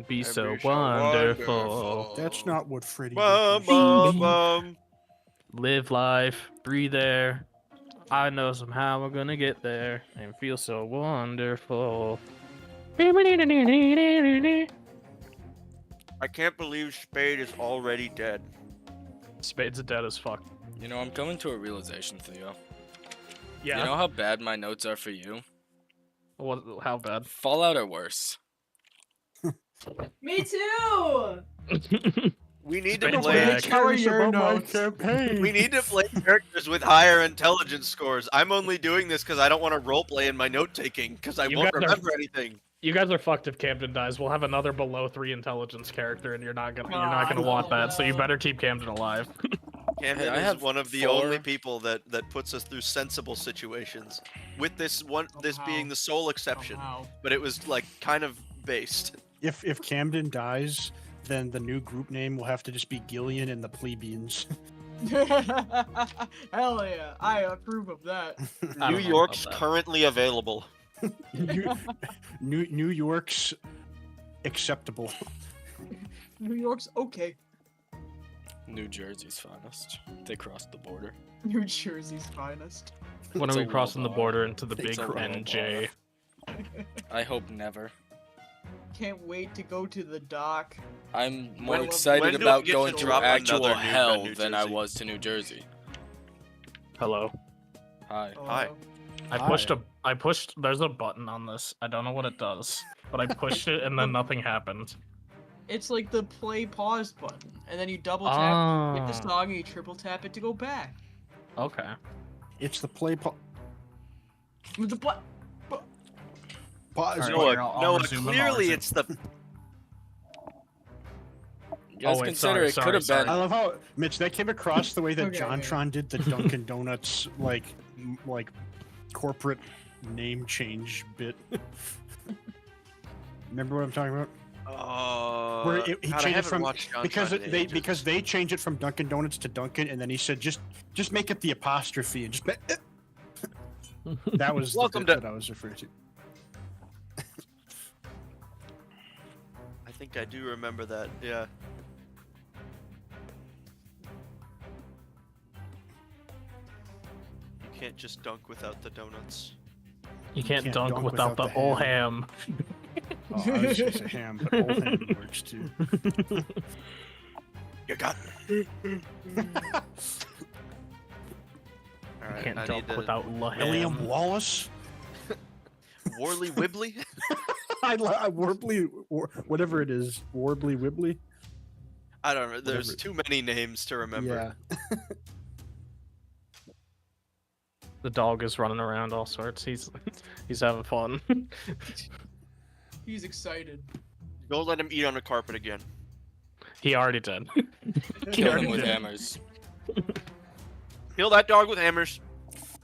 and be And so be so wonderful. wonderful. That's not what Freddy Bum, did. bum, bum. Live life, breathe air. I know somehow we're gonna get there and feel so wonderful. I can't believe Spade is already dead. Spade's dead as fuck. You know, I'm coming to a realization, Theo. Yeah. You know how bad my notes are for you? How bad? Fallout or worse. Me too. We need to Spade's play. back. How are your notes? campaign. We need to play characters with higher intelligence scores. I'm only doing this because I don't want to roleplay in my note taking because I You won't guys are- remember anything. You guys are fucked if Camden dies. We'll have another below 3 intelligence character, and you're not gonna want that. So you better keep Camden alive. Camden I is have one of the 4. only people that puts us through sensible situations. With this being the sole exception, Somehow. but it was like kind of based. If Camden dies, then the new group name will have to just be Gillian and the Plebeians. Hell yeah, I approve of that. I New don't know York's about that. currently available. New York's acceptable. New York's okay. New Jersey's finest. They crossed the border. New Jersey's finest. When It's are a we crossing the low bar. border into the It's big a low NJ? I hope never. Can't wait to go to the dock. I'm more When excited do we about get going to to drop actual another nuke on hell New than I Jersey? was to New Jersey. Hello. Hi. Hi. I pushed. There's a button on this. I don't know what it does, but I pushed it and then nothing happened. It's like the play pause button, and then you double tap hit the Ah. song and you triple tap it to go back. Okay. It's the play With the pause. Alright. Noah, here, I'll Noah, resume and clearly I'll it's the. You guys wait, consider sorry, it could have sorry, been. I love how Mitch that came across the way that Okay, JonTron did the Dunkin' Donuts like corporate name change bit. Remember what I'm talking about? Where he God, I changed it haven't from watched John because Tron in they ages. because they changed it from Dunkin' Donuts to Dunkin', and then he said just make it the apostrophe and just that was Welcome the bit to- that I was referring to. I think I do remember that. Yeah. You can't just dunk without the donuts. You can't, can't dunk dunk without the without the whole ham. ham. Oh, I was gonna say ham, but old ham works too. You got. All You right, can't I dunk need to. without the ham. William Wallace. Warley Wibbly. I Warbly, whatever it is, Warbly Wibbly. I don't know. There's Whatever. too many names to remember. Yeah. The dog is running around all sorts. He's having fun. He's excited. Don't let him eat on the carpet again. He already did. Kill already them with did. hammers. Kill that dog with hammers.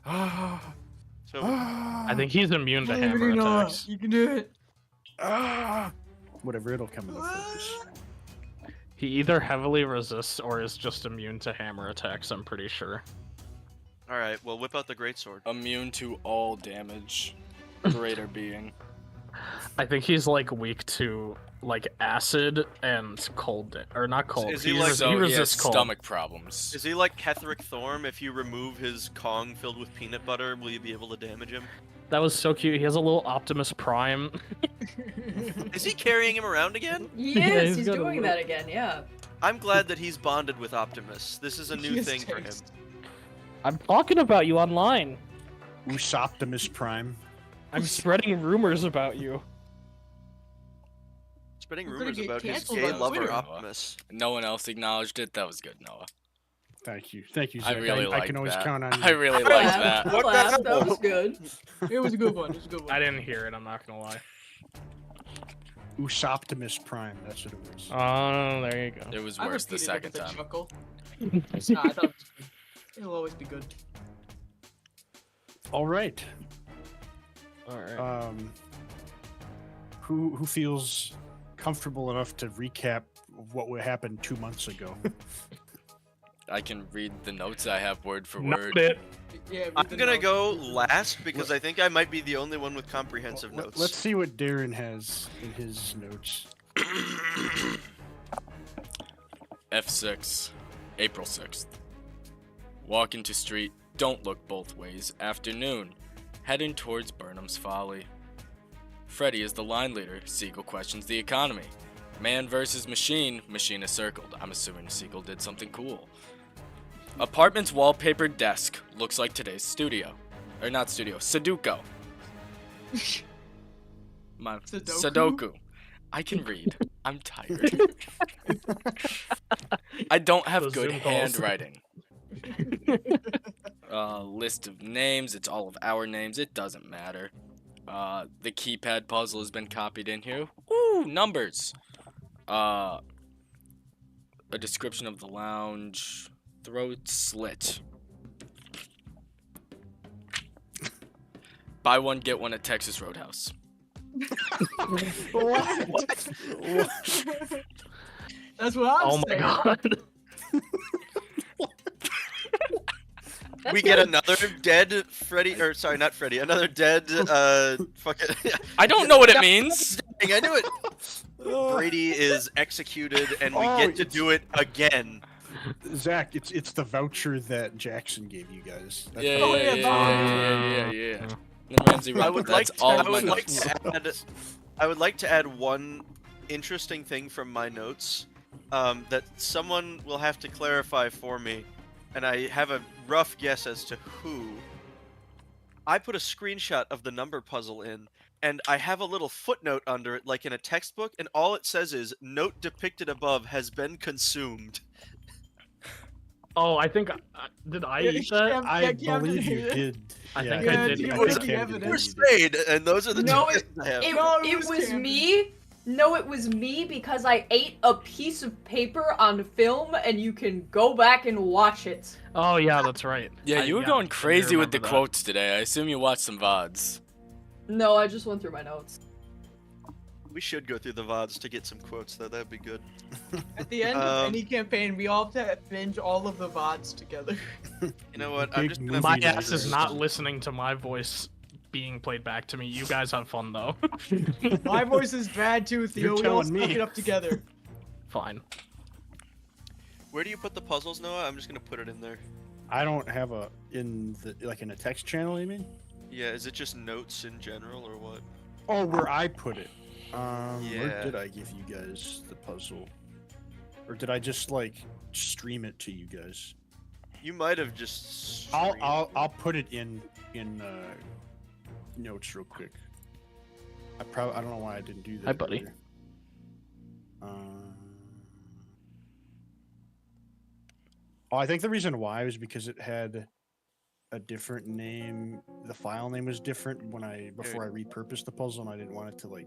So I think he's immune to Believe it hammer or not, attacks. you can do it. Whatever, it'll come into focus. He either heavily resists or is just immune to hammer attacks, I'm pretty sure. all right, well whip out the greatsword. Immune to all damage. Greater being. I think he's like weak to like acid and cold, or not cold. Is he like- So he has resists cold. stomach problems. Is he like Ketheric Thorm? If you remove his Kong filled with peanut butter, will you be able to damage him? That was so cute. He has a little Optimus Prime. Is he carrying him around again? He Yeah, is. he's He's got a doing little- that again. Yeah. I'm glad that he's bonded with Optimus. This is a He new has thing for him. taste. I'm talking about you online. Usoptimus Prime. I'm spreading rumors about you. Spreading We're gonna rumors get about his canceled gay on lover Twitter. Optimus. No one else acknowledged it. That was good, Noah. Thank you, Zach. I really I liked can always that. count on you. I really I liked laughed. that. What I the laughed. That hell? was good. It was a good one. It was a good one. I didn't hear it, I'm not gonna lie. Usoptimus Prime. That's what it was. Oh, there you go. It was I worse the repeated it second with a time. chuckle. Nah, I thought it was good. It'll always be good. All right. Alright. Who feels comfortable enough to recap what would happen 2 months ago? I can read the notes I have word for Not word. it. Yeah, I'm read the gonna notes. go last because I think I might be the only one with comprehensive notes. Let's see what Darren has in his notes. F6, April 6th. Walk into street, don't look both ways, afternoon, heading towards Burnham's Folly. Freddy is the line leader, Siegel questions the economy. Man versus machine, machine is circled. I'm assuming Siegel did something cool. Apartment's wallpapered desk, looks like today's studio. Or not studio, Sudoku. Sudoku. I can read. I'm tired. I don't have Those good Zoom calls. handwriting. List of names, it's all of our names, it doesn't matter. The keypad puzzle has been copied in here. Ooh, numbers. A description of the lounge. Throat slit. Buy one, get one at Texas Roadhouse. That's what I'm Oh my saying. god. We get another dead Freddy, or sorry, not Freddy, another dead, fucking. I don't know what it means. Dang, I knew it. Brady is executed, and we Oh, get to it's- do it again. Zach, it's the voucher that Jackson gave you guys. That's Yeah, what- yeah, yeah, yeah, yeah, yeah, yeah. Then Ramsey I Road, would like that's to, all I of my would like notes. to add, I would like to add one interesting thing from my notes, that someone will have to clarify for me, and I have a rough guess as to who. I put a screenshot of the number puzzle in, and I have a little footnote under it, like in a textbook, and all it says is, "Note depicted above has been consumed." Oh, I think did I eat that? I believe you did. I Yeah, think I Yeah, did. you I were think the Cam did evidence. that, you did. Spade, and those are the No, two guesses I have. It, it it was was Camden. me. No, it was me because I ate a piece of paper on film, and you can go back and watch it. Oh yeah, that's right. Yeah, you were going I do crazy with the remember that. quotes today. I assume you watched some VODs. No, I just went through my notes. We should go through the VODs to get some quotes, though. That'd be good. At the end of any campaign, we all have to binge all of the VODs together. You know what? I'm Big just gonna. My movie ass is night. not listening to my voice being played back to me. You guys have fun though. My voice is bad too, Theo. We all telling me. suck it up together. Fine. Where do you put the puzzles, Noah? I'm just gonna put it in there. I don't have a in a text channel. You mean? Yeah, is it just notes in general or what? Oh, where I put it. Yeah. Where did I give you guys the puzzle? Or did I just like stream it to you guys? You might have just. I'll put it in notes real quick. I don't know why I didn't do that. Hi, buddy. earlier. Oh, I think the reason why was because it had a different name. The file name was different before I repurposed the puzzle, and I didn't want it to like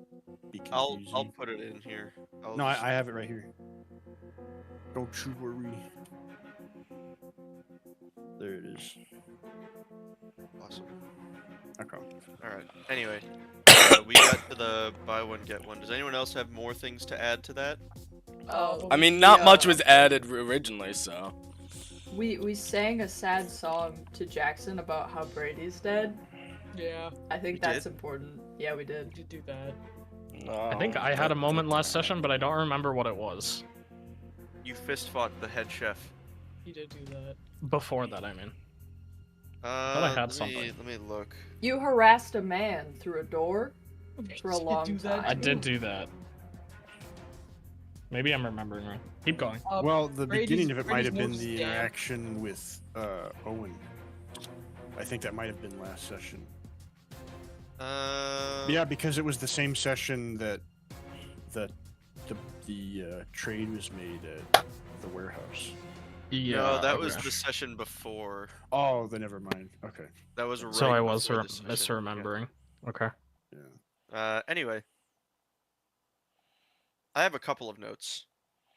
be confusing. I'll put it in here. No, I have it right here. Don't you worry. There it is. Awesome. Okay. All right. Anyway, we got to the buy one get one. Does anyone else have more things to add to that? Oh, I mean, not yeah. much was added originally, so. We sang a sad song to Jackson about how Brady's dead. Yeah, I think We that's did? important. Yeah, we we did. should do that. I think I had a moment last session, but I don't remember what it was. You fist fought the head chef. You did do that. Before that, I mean. I had something. Let me look. You harassed a man through a door for a You long do that time. I did do that. Maybe I'm remembering wrong. Keep going. Well, the Brady's- beginning of it might have Brady's been more the scam. interaction with Owen. I think that might have been last session. Yeah, because it was the same session that the trade was made at the warehouse. Yeah. No, that was okay. the session before. Oh, then never mind. Okay. That was right. So I was before the session, yeah. misremembering. Okay. Yeah. Anyway, I have a couple of notes.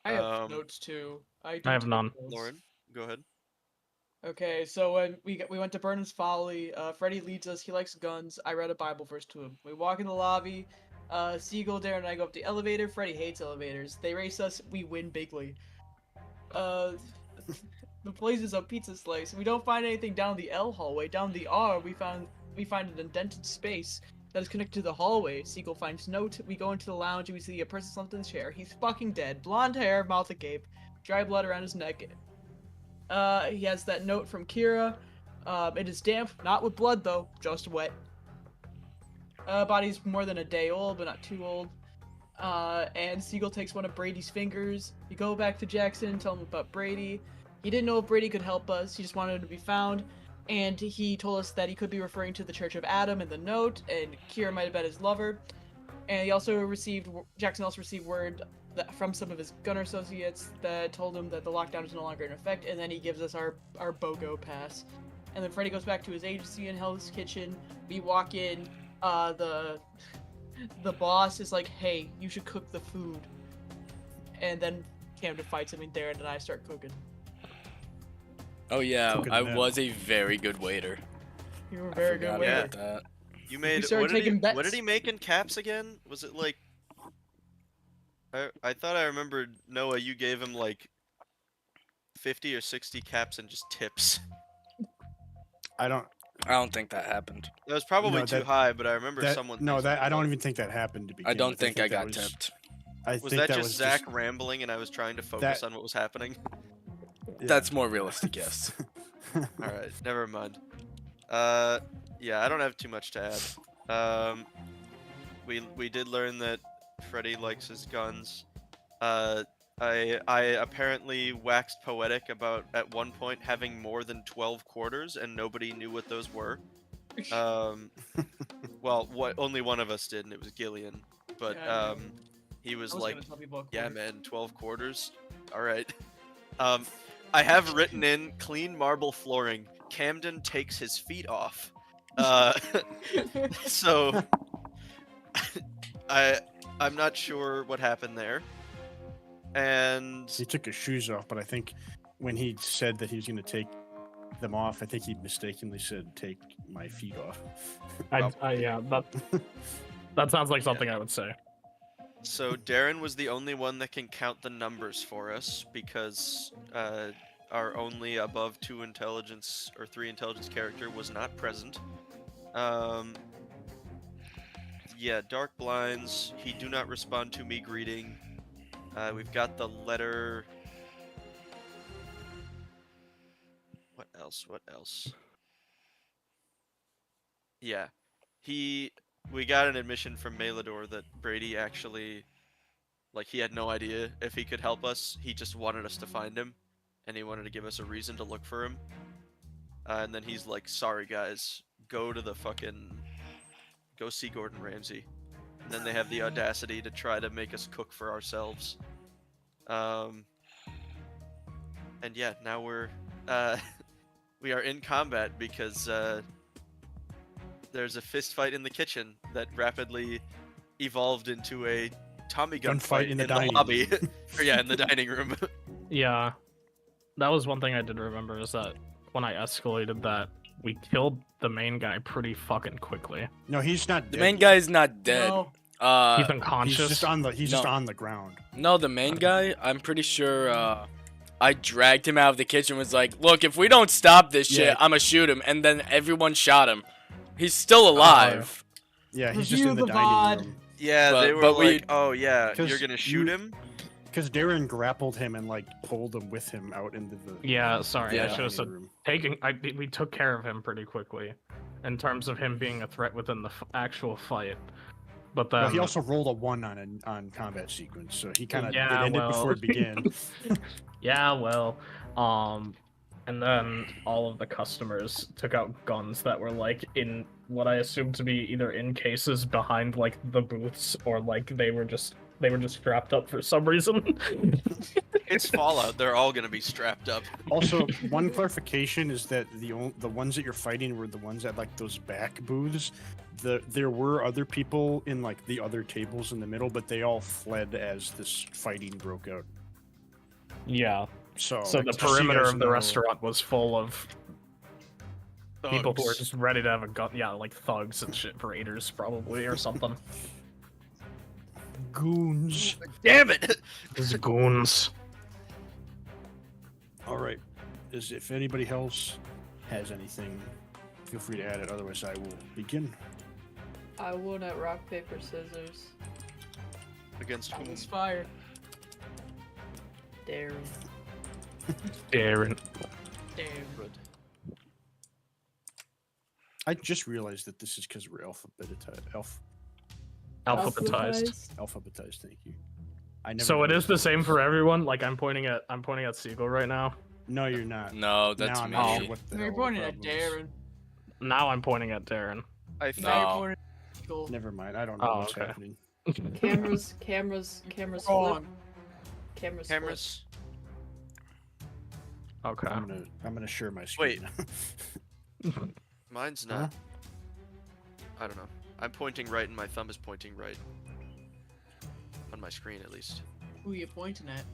I have notes too. I have none. Lauren, go ahead. Okay, so when we went to Burnham's Folly, Freddy leads us. He likes guns. I read a Bible verse to him. We walk in the lobby. Siegel, Darren, and I go up the elevator. Freddy hates elevators. They race us. We win bigly. The place is a pizza slice. We don't find anything down the L hallway. Down the R, we find an indented space. that is connected to the hallway. Siegel finds note. We go into the lounge and we see a person slumped in the chair. He's fucking dead. Blonde hair, mouth agape, dry blood around his neck. He has that note from Kira. It is damp, not with blood though, just wet. Body's more than a day old, but not too old. And Siegel takes one of Brady's fingers. You go back to Jackson, tell him about Brady. He didn't know if Brady could help us. He just wanted him to be found. And he told us that he could be referring to the Church of Adam in the note, and Kira might have been his lover. And Jackson also received word from some of his gunner associates that told him that the lockdown is no longer in effect, and then he gives us our BOGO pass. And then Freddy goes back to his agency in Hell's Kitchen. We walk in. The boss is like, hey, you should cook the food. And then Camden fights him, and Darren and I start cooking. Oh yeah, Cooking I them. was a very good waiter. You were a I very good forgot waiter. about that. You made started what did, taking what did bets. he make in caps again? Was it like I thought I remembered, Noah, you gave him like 50 or 60 caps and just tips. I don't. I don't think that happened. That was probably No, too high, but I remember That, someone. no, thinks that I don't was. even think that happened to begin I don't with. think I that got was, tipped. I Was think that that just was Zach rambling and I was trying to focus on what was happening? yeah. That's more realistic, yes. All right, never mind. Yeah, I don't have too much to add. We did learn that Freddy likes his guns. I apparently waxed poetic about at one point having more than 12 quarters and nobody knew what those were. Well, only one of us did, and it was Gillian. But Yeah, I know. he was I was like, gonna tell people a "Yeah, quarter. man, 12 quarters. All right." I have written in clean marble flooring. Camden takes his feet off. So I'm not sure what happened there. And He took his shoes off, but I think when he said that he was going to take them off, I think he mistakenly said, "Take my feet off." Yeah, that sounds like something I would say. so Darren was the only one that can count the numbers for us because our only above 2 intelligence or 3 intelligence character was not present. Yeah, dark blinds. He do not respond to me greeting. We've got the letter. What else? Yeah. We got an admission from Malador that Brady actually, like, he had no idea if he could help us. He just wanted us to find him, and he wanted to give us a reason to look for him. And then he's like, "Sorry guys, go see Gordon Ramsay." And then they have the audacity to try to make us cook for ourselves. And yeah, now we are in combat because there's a fist fight in the kitchen that rapidly evolved into a Tommy gun fight in the the dining lobby. room. Or yeah, in the dining room. Yeah, that was one thing I did remember is that when I escalated that, we killed the main guy pretty fucking quickly. No, he's not. The dead main yet. guy is not dead. No. He's He's unconscious. just on the. He's just No. on the ground. No, the main guy, I'm pretty sure I dragged him out of the kitchen, was like, "Look, if we don't stop this shit, Yeah. I'm gonna shoot him." And then everyone shot him. He's still alive. Yeah, he's just Review in the the dining VOD. room. Yeah, But- they were but we- like, "Oh yeah, 'Cause you're gonna shoot you- him." Because Darren grappled him and like pulled him with him out into the. Yeah, sorry, I Yeah. should have said dining room. we took care of him pretty quickly, in terms of him being a threat within the actual fight. But then Well, he also rolled a 1 on combat sequence, so he kind of Yeah, it ended well. before it began. yeah, well, and then all of the customers took out guns that were like in what I assumed to be either in cases behind like the booths or like they were just strapped up for some reason. It's Fallout. They're all gonna be strapped up. Also, one clarification is that the ones that you're fighting were the ones at like those back booths. There were other people in like the other tables in the middle, but they all fled as this fighting broke out. Yeah. So, So the just so you perimeter guys of the know, restaurant was full of people who were Thugs. just ready to have a gun. Yeah, like thugs and shit, raiders probably or something. goons. Damn it! Just goons. All right. If anybody else has anything, feel free to add it. Otherwise, I will begin. I won at rock, paper, scissors. Against whom? It's fire. Darren. Darren. Damn. I just realized that this is because we're alphabetized. Alphabetized. Thank you. I never. So it is noticed the that. same for everyone. Like I'm pointing at Siegel right now. No, you're not. No, that's now I'm me. not sure what the You're hell the pointing at problem is. Darren. Now I'm pointing at Darren. I think. Now you're No. pointing at Eagle. Never mind. I don't know Oh, what's okay. happening. Cameras flip. Wrong. Cameras Cameras. Okay. I'm gonna share my screen. Mine's Huh? not. I don't know. I'm pointing right, and my thumb is pointing right. On my screen, at least. Who are you pointing at?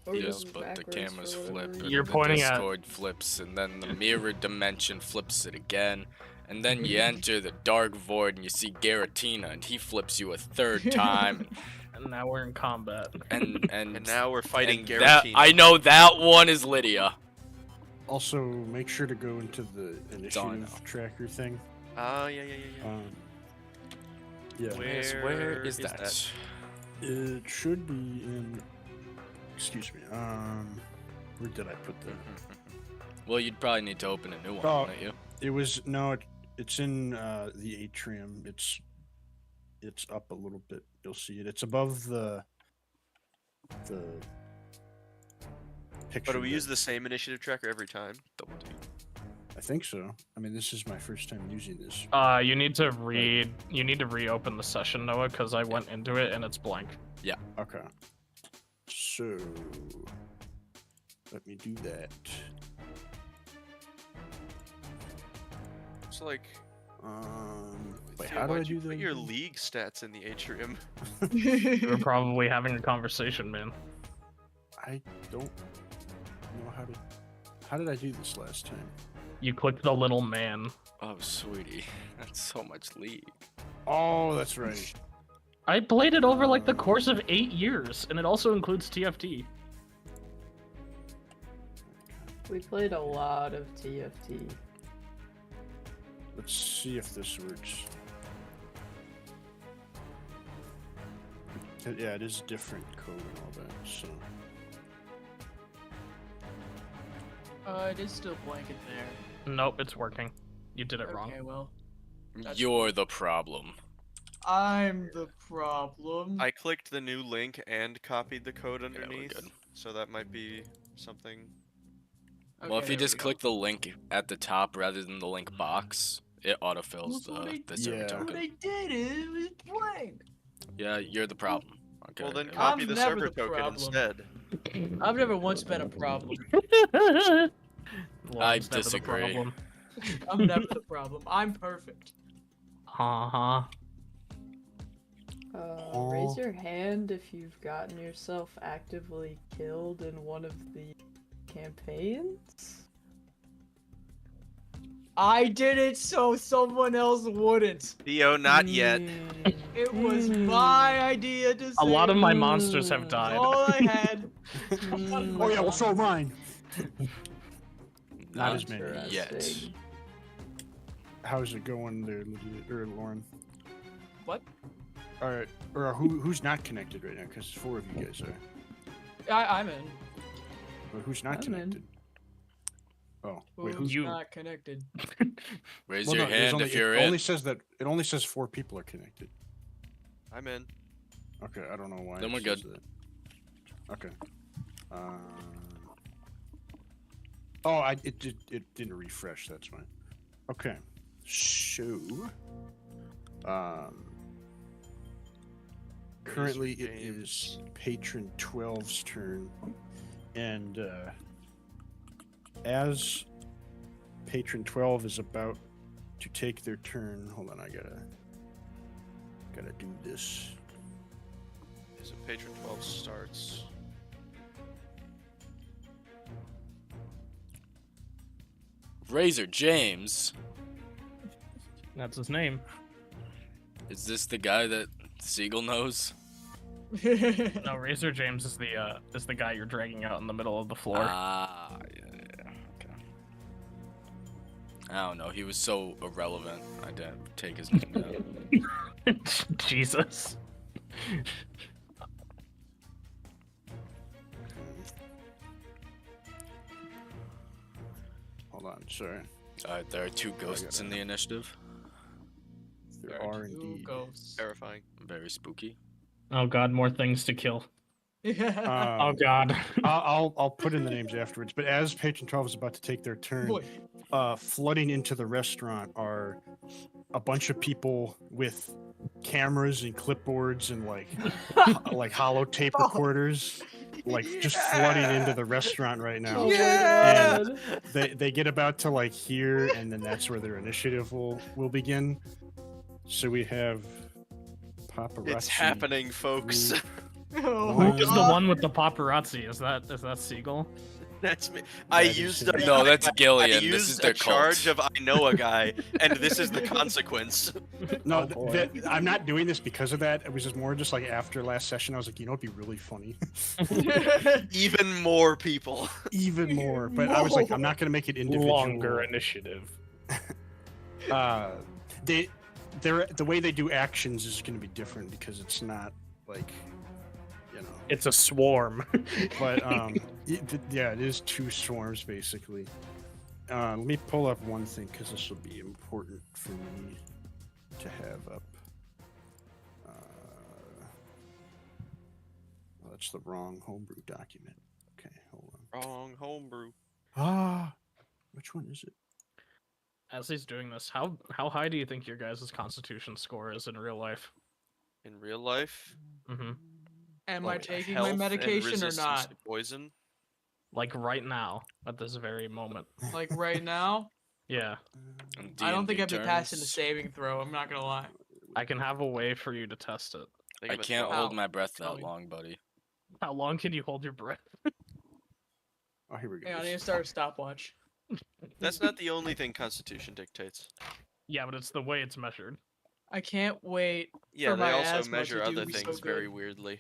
Or Yes, going but the backwards cameras for flip, whatever and reason. You're the pointing at- Discord flips, and then the mirror dimension flips it again, and then you enter the dark void, and you see Garatina, and he flips you a third time, And now we're in combat. and And now we're fighting and Garatina. that, I know that one is Lydia. Also, make sure to go into the all I initiative know. tracker thing. Oh, yeah. Yeah, Where is that? it should be in. Excuse me. Where did I put that? Well, you'd probably need to open a new one, Oh. wouldn't you? It was no. It's in the atrium. It's up a little bit. You'll see it. It's above the picture. But do we that- use the same initiative tracker every time? Double D. I think so. I mean, this is my first time using this. You need to reopen the session, Noah, because I went into it and it's blank. Okay. So let me do that. It's like. Wait, Theo, how do I why'd do you that? put your again? league stats in the atrium? We're probably having a conversation, man. I don't know how to. How did I do this last time? You clicked the little man. Oh, sweetie, that's so much league. Oh, that's right. I played it over like the course of 8 years, and it also includes TFT. We played a lot of TFT. Let's see if this works. Yeah, it is different code and all that. So It is still blank in there. Nope, it's working. You did it wrong. Okay, well, That's- You're the problem. I'm the problem. I clicked the new link and copied the code Yeah, we're underneath, good. so that might be something. Well, if Okay, you there just we go. click the link at the top rather than the link box, it autofills That's what I- the server Yeah. What token. I did, it was blank. Yeah, you're the problem. Okay. Well, then yeah. copy I'm the never server the token problem. instead. I've never once been a problem. Lauren's never the disagree. problem. I'm never the problem. I'm perfect. Uh-huh. Raise your hand if you've gotten yourself actively killed in one of the campaigns. I did it so someone else wouldn't. Theo, not yet. Hmm. It was my idea to say. A lot of my monsters have Mm. died. all I had. Oh yeah, well, so mine. Not Not as many yet. Interesting. How's it going there, Lydia or Lauren? What? All right, or who's not connected right now? Because 4 of you guys are. I'm in. But who's not I'm in. connected? Oh, wait, Who's who's? You. not connected? Raise Well, your no, there's hand only, if you're it only in. says that it only says 4 people are connected. I'm in. Okay, I don't know why. Then it we're says good. That. Okay. Oh, it didn't refresh. That's fine. Okay. So, currently it is Patron 12's turn, and as Patron 12 is about to take their turn, hold on, I gotta do this. So Patron 12 starts. Razor James. That's his name. Is this the guy that Siegel knows? No, Razor James is the guy you're dragging out in the middle of the floor. Ah, yeah. Okay. I don't know. He was so irrelevant. I didn't take his name down. Jesus. Hold on, sorry. There are 2 ghosts in the initiative. There are Two indeed. ghosts. Terrifying. Very spooky. Oh god, more things to kill. Yeah. Oh god. I'll put in the names afterwards. But as Patron 12 is about to take their turn, Boy. flooding into the restaurant are a bunch of people with cameras and clipboards and like holotape Oh. recorders, like just flooding into the restaurant right now. Oh Yeah! my god. They get about to like here, and then that's where their initiative will begin. So we have paparazzi. It's happening, folks. Oh Who my Who's the God. one with the paparazzi? Is that Siegel? That's me. I That is used him. No, that's I Gillian. used This is a their charge cult. of I know a guy, and this is the consequence. No, Oh, boy. I'm not doing this because of that. It was just more just like after last session, I was like, you know, it'd be really funny, Even more people. even more. But I was like, I'm not gonna make it individual. Longer initiative. The way they do actions is gonna be different because it's not like, you know. It's a swarm. But yeah, it is 2 swarms basically. Let me pull up one thing because this will be important for me to have up. Oh, that's the wrong homebrew document. Okay, hold on. Wrong homebrew. Which one is it? As he's doing this, how high do you think your guys' constitution score is in real life? In real life, Mm-hmm. Am oh, I taking health my and medication or resistance not? to poison. Like right now, at this very moment. Like right now? Yeah. In I don't think D&D I'd be passing the terms, saving throw. I'm not gonna lie. I can have a way for you to test it. think I I'm at can't 12. hold my breath Tell that me. long, buddy. How long can you hold your breath? Oh, here we go. Hang on, I need to start a stopwatch. That's not the only thing Constitution dictates. Yeah, but it's the way it's measured. I can't wait. Yeah, For they my also asthma measure to do other me so things very good. weirdly.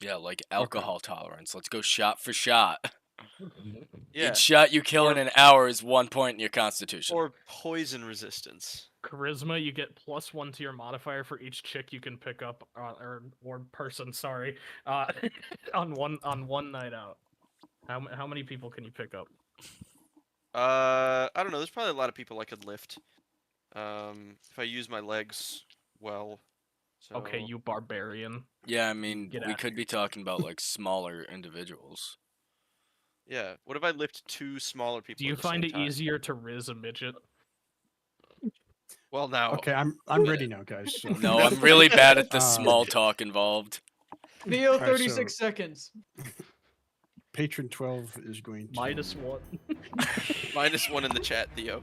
Yeah, like alcohol tolerance. Let's go shot for shot. Yeah. Each shot you kill in Or- an hour is 1 point in your constitution. Or poison resistance. Charisma, you get +1 to your modifier for each chick you can pick up, or person. Sorry, on one night out. How many people can you pick up? I don't know. There's probably a lot of people I could lift. If I use my legs well. So... Okay, you barbarian. Yeah, I mean, Get we out. could be talking about like smaller individuals. Yeah. What if I lift 2 smaller people? Do you at the find same it time? easier to riz a midget? Well, now. Okay, I'm ready now, guys. So. No, I'm really bad at the Um, small talk involved. Theo, Alright, 36 so- seconds. Patron 12 is going to -1. -1 in the chat, Theo.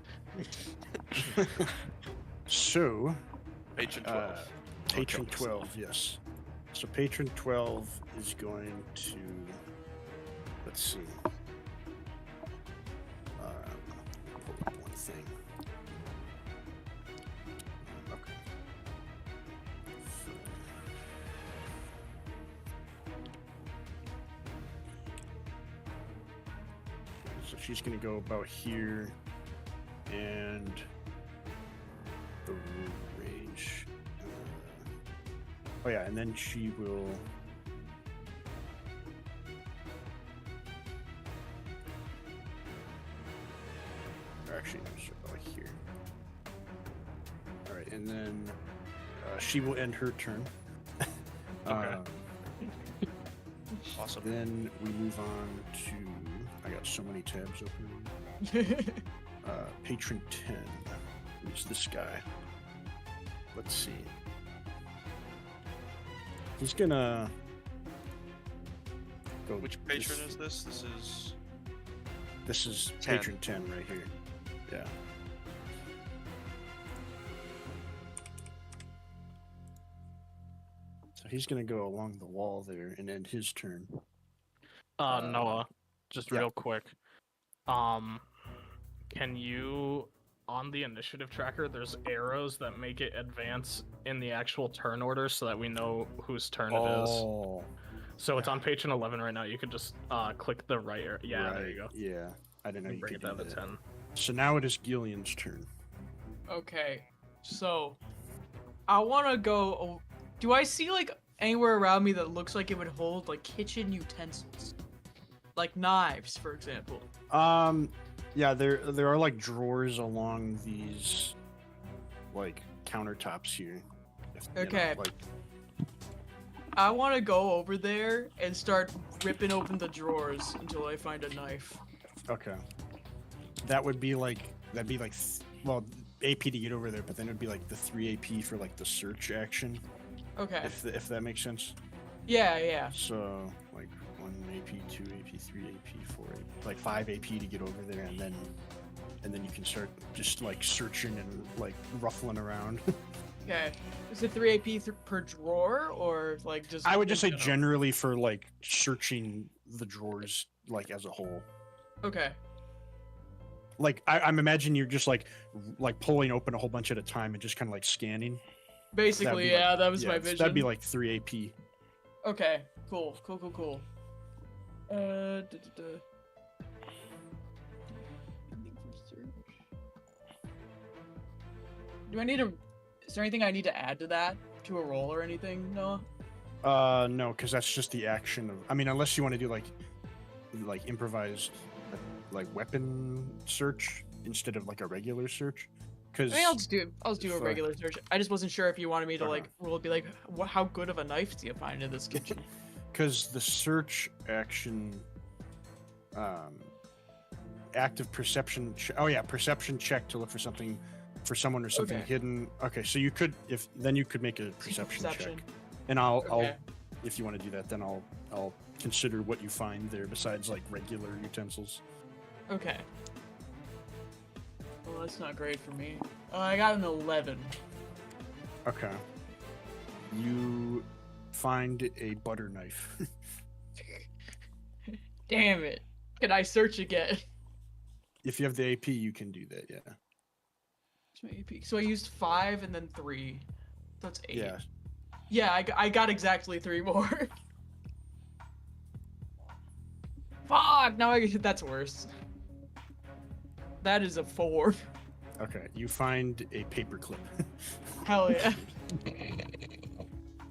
So, Patron 12. Patron Okay, so- 12, yes. So Patron 12 is going to, let's see. Pull up one thing. Okay. So she's going to go about here, and the range. Oh yeah, and then she will. Or actually, no, she'll go here. All right, and then she will end her turn. Okay. Awesome. Then we move on to. I got so many tabs open. Patron 10. Who's this guy? Let's see. He's gonna go. Which patron is this? This is. This is 10. Patron 10 right here. Yeah. So he's gonna go along the wall there and end his turn. Noah, just yeah. real quick. Can you, on the initiative tracker, there's arrows that make it advance in the actual turn order so that we know whose turn it is. Oh, So it's on patron 11 right now. You could just click the right arrow. Yeah, there you go. Yeah. I didn't know you Bring could it down do to that. 10. So now it is Gillian's turn. Okay, so I want to go. Do I see like anywhere around me that looks like it would hold like kitchen utensils, like knives, for example? Yeah, there are like drawers along these like countertops here. Okay. Like, I want to go over there and start ripping open the drawers until I find a knife. okay. That'd be like well, AP to get over there, but then it'd be like the 3 AP for like the search action, Okay. if that makes sense. Yeah. So like 1 AP, 2 AP, 3 AP, 4 AP, like 5 AP to get over there, and then you can start just like searching and like ruffling around. Okay. Is it 3 AP per drawer or like just? I would just say in general? generally for like searching the drawers like as a whole. Okay. Like I'm imagining you're just like pulling open a whole bunch at a time and just kind of like scanning. Basically, be yeah, like- that was my yeah, vision. That'd be like 3 AP. Okay. Cool. Do I need to? Is there anything I need to add to that? To a roll or anything? No. No, because that's just the action of. I mean, unless you want to do like improvised, like weapon search instead of like a regular search. Because I mean, I'll just do a if, regular search. I just wasn't sure if you wanted me to Uh-huh. like roll, be like, how good of a knife do you find in this kitchen? the search action, active perception. Oh yeah, perception check to look for something, for someone or something Okay. hidden. Okay, so you could you could make a perception check, and I'll Okay. if you want to do that, then I'll consider what you find there besides like regular utensils. Okay. Well, that's not great for me. I got an 11. Okay. You find a butter knife. Damn it. Can I search again? If you have the AP, you can do that. Yeah. Where's my AP? So I used 5 and then 3. That's 8. Yeah. Yeah, I got exactly 3 more. Fuck! Now that's worse. That is a 4. Okay. You find a paperclip. Hell yeah.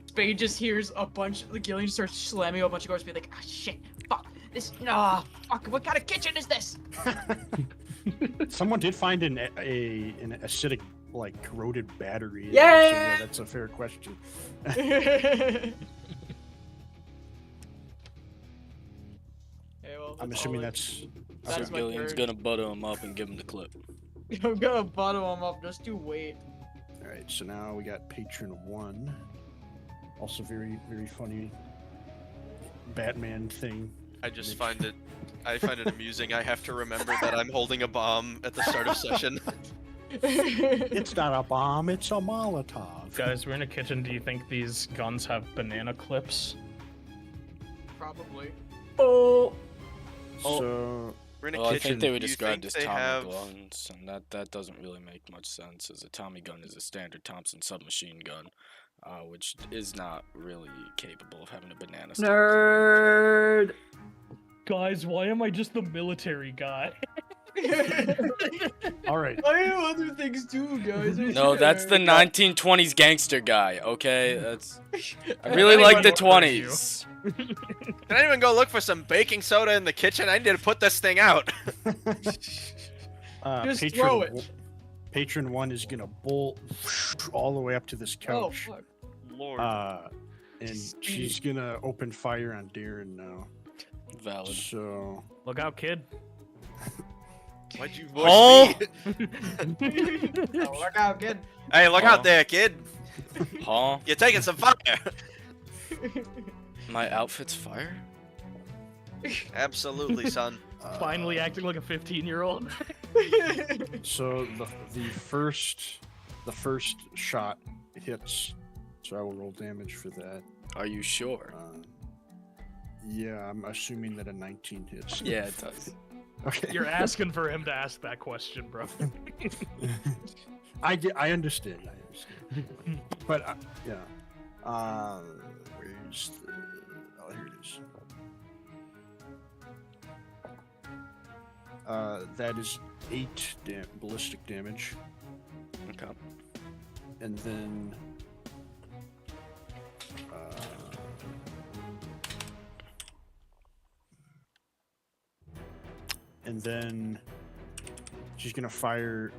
Spade just hears a bunch. The Gillian just starts slamming a bunch of doors, be like, "Ah, shit, fuck, this, fuck, what kind of kitchen is this?" Someone did find an acidic, like corroded battery. So, Yeah! yeah, that's a fair question. Hey, well, I'm that's assuming all I that's. can do. So That is my Gillian's turn. gonna butter him up and give him the clip. I'm gonna bottle him up. Just you wait. All right. So now we got patron 1. Also very very funny. Batman thing. I find it amusing. I have to remember that I'm holding a bomb at the start of session. It's not a bomb. It's a Molotov. Guys, we're in a kitchen. Do you think these guns have banana clips? Probably. Oh, So We're in a Well, I kitchen. think they were Do you described think as they Tommy have... guns, and that doesn't really make much sense, as a Tommy gun is a standard Thompson submachine gun, which is not really capable of having a banana stack. nerd. Guys, why am I just the military guy? all right. I do other things too, guys. No, that's the 1920s gangster guy. Okay, that's. I I really don't like the even know what to 20s. Can anyone go look for some baking soda in the kitchen? I need to put this thing out. Just patron throw it. Patron 1 is gonna bolt all the way up to this Oh couch. fuck. Lord. And she's gonna open fire on Darren now. Valid. So Look out, kid. Why'd you voice Oh! me? Oh, look out, kid. Hey, look Oh. out there, kid. Huh? You're taking some fire. My outfit's fire? Absolutely, son. Finally acting like a 15-year-old. So the first shot hits. So I will roll damage for that. Are you sure? Yeah, I'm assuming that a 19 hits. Yeah, it does. Okay. You're asking for him to ask that question, bro. I understand. But yeah. Where's the? Oh, here it is. That is 8 ballistic damage. Okay. And then she's gonna fire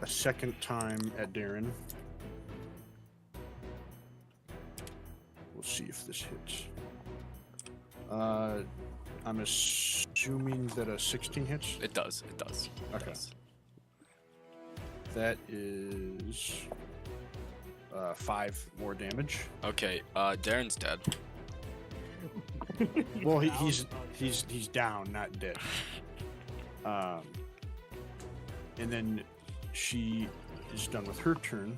a second time at Darren. We'll see if this hits. I'm assuming that a 16 hits. It does. It does. Okay. It does. That is 5 more damage. Okay. Darren's dead. Well, he's down, not dead. And then she is done with her turn.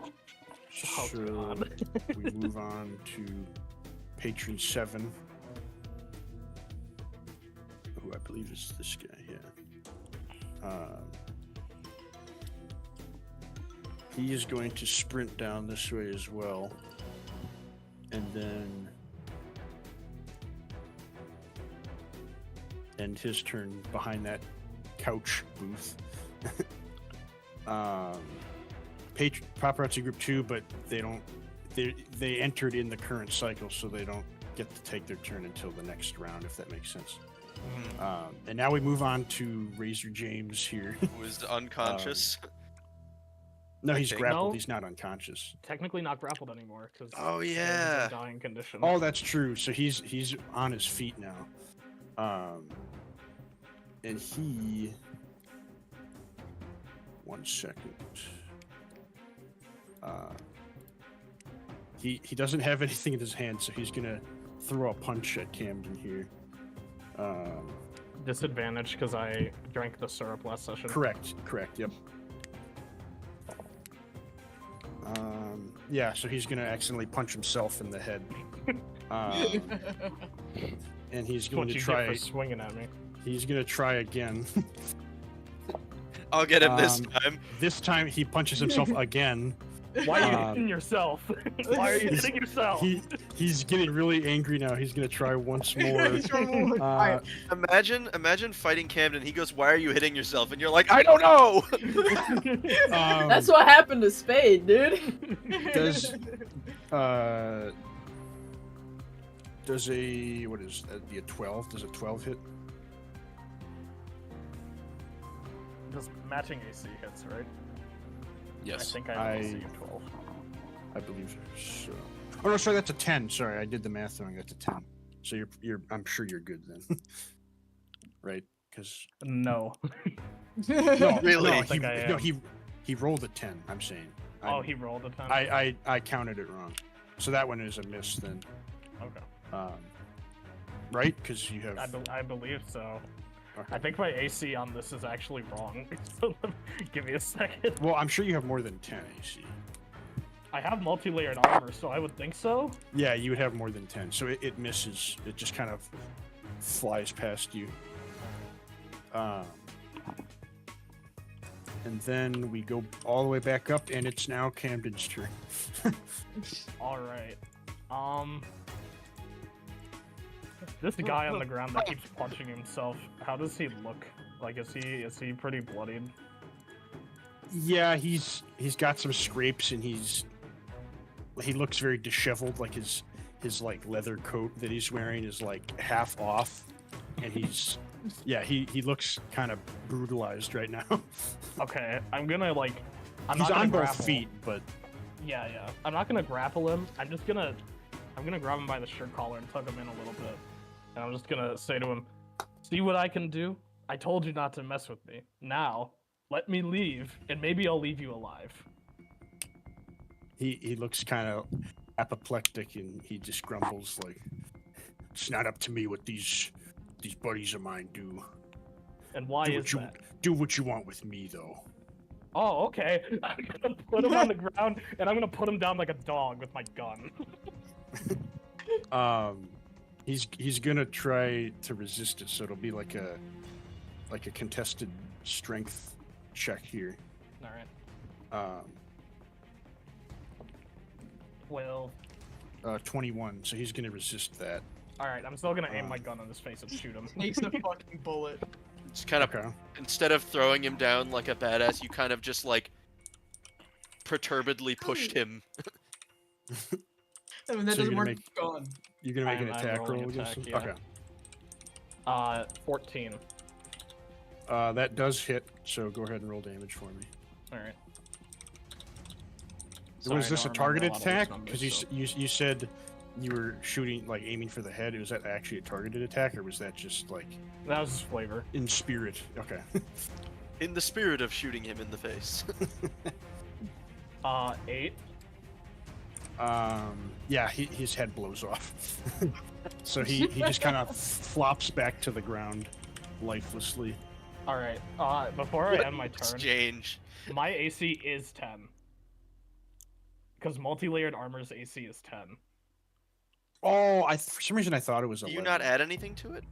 Oh, So God. we move on to Patron 7. Who I believe is this guy, yeah. He is going to sprint down this way as well. And then end his turn behind that couch booth. Paparazzi Group 2, but they entered in the current cycle, so they don't get to take their turn until the next round, if that makes sense. And now we move on to Razor James here. Who is unconscious? No, he's Okay. grappled. No. He's not unconscious. Technically not grappled anymore because Oh, yeah. dying condition. Oh, that's true. So he's on his feet now. And he. 1 second. He doesn't have anything in his hand, so he's gonna throw a punch at Camden here. Disadvantage because I drank the syrup last session. Correct. Yep. Yeah, so he's gonna accidentally punch himself in the head. And he's going What to you try. get for swinging at me. He's gonna try again. I'll get him this um, time. This time he punches himself again. Why are you Um, hitting yourself? Why are you hitting yourself? He's getting really angry now. He's gonna try once more. Alright. Imagine fighting Camden. He goes, "Why are you hitting yourself?" And you're like, "I don't know." That's what happened to Spade, dude. Does a what is that? Be a 12? Does a 12 hit? Just matching AC hits, right? Yes. I think I have I- AC of 12. I believe so. Oh no, sorry, that's a 10. Sorry, I did the math wrong. That's a 10. So you're I'm sure you're good then. Right? Because No. no, Really? no, I think I am. he rolled a 10. I'm saying. Oh, he rolled a 10? I counted it wrong. So that one is a miss then. Okay. Right? Because you have. I believe so. Okay. I think my AC on this is actually wrong. So give me a second. Well, I'm sure you have more than 10 AC. I have multi-layered armor, so I would think so. Yeah, you would have more than 10. So it misses. It just kind of flies past you. And then we go all the way back up, and it's now Camden's turn. All right. This guy on the ground that keeps punching himself. How does he look? Like, is he pretty bloodied? Yeah, he's got some scrapes, and he looks very disheveled. Like his like leather coat that he's wearing is like half off, and he looks kind of brutalized right now. Okay, I'm gonna like. I'm He's not gonna on both grapple. feet, but Yeah. I'm not gonna grapple him. I'm gonna grab him by the shirt collar and tug him in a little bit, and I'm just gonna say to him, "See what I can do? I told you not to mess with me. Now, let me leave, and maybe I'll leave you alive." he looks kind of apoplectic, and he just grumbles like, "It's not up to me what these buddies of mine do. And why is that? Do what you want with me, though." Oh, okay. I'm gonna put him on the ground, and I'm gonna put him down like a dog with my gun. He's gonna try to resist it, so it'll be like a contested strength check here. All right. 21. So he's gonna resist that. All right, I'm still gonna aim my gun on his face and shoot him. Takes a fucking bullet. Just kind of, Okay. instead of throwing him down like a badass, you kind of just like perturbedly pushed him. I mean, that So you're doesn't gonna work. make- Gone. You're gonna make an I'm attack rolling roll against attack, him? yeah. Okay. 14. That does hit, so go ahead and roll damage for me. All right. Was this a targeted attack? Because Because you said you were shooting, like aiming for the head. Was that actually a targeted attack, or was that just like that was his flavor. in spirit? Okay. In the spirit of shooting him in the face. 8. Yeah, his head blows off. So he just kind of flops back to the ground, lifelessly. All right. Before I end my turn, Exchange. my AC is 10. Because multi-layered armor's AC is 10. Oh, for some reason I thought it was Do 11. you not add anything to it?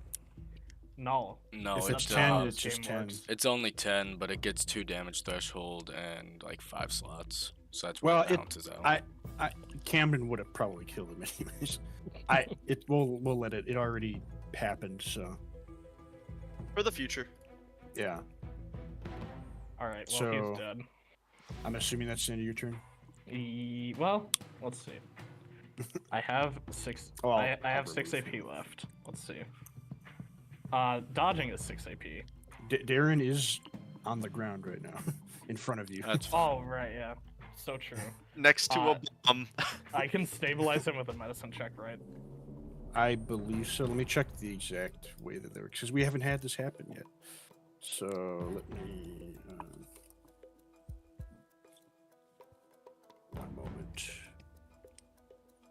No. No, If it's it's not how 10, this it's just game 10. works. It's only 10, but it gets 2 damage threshold and like 5 slots. So that's where Well, it it- balances out. Camden would have probably killed him anyways. We'll let it. It already happened, so For the future. yeah. All right. Well, So- he's dead. I'm assuming that's the end of your turn. Well, let's see. I have 6. Oh, I I'll have 6 remove AP you. left. Let's see. Dodging is 6 AP. Darren is on the ground right now, in front of you. That's Oh right, yeah. So true. Next to a bomb. I can stabilize him with a medicine check, right? I believe so. Let me check the exact way that they work, because we haven't had this happen yet. So let me. One moment.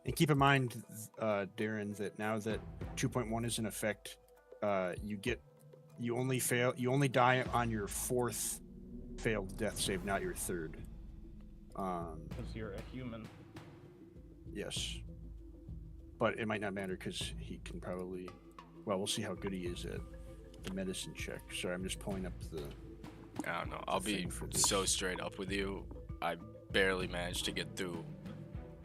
And keep in mind, Darren, that now that 2.1 is in effect, you only die on your 4th failed death save, not your 3rd. Because you're a human. Yes. But it might not matter because he can probably. Well, we'll see how good he is at the medicine check. Sorry, I'm just pulling up the. I don't know. I'll be thing for so this. straight up with you. I barely managed to get through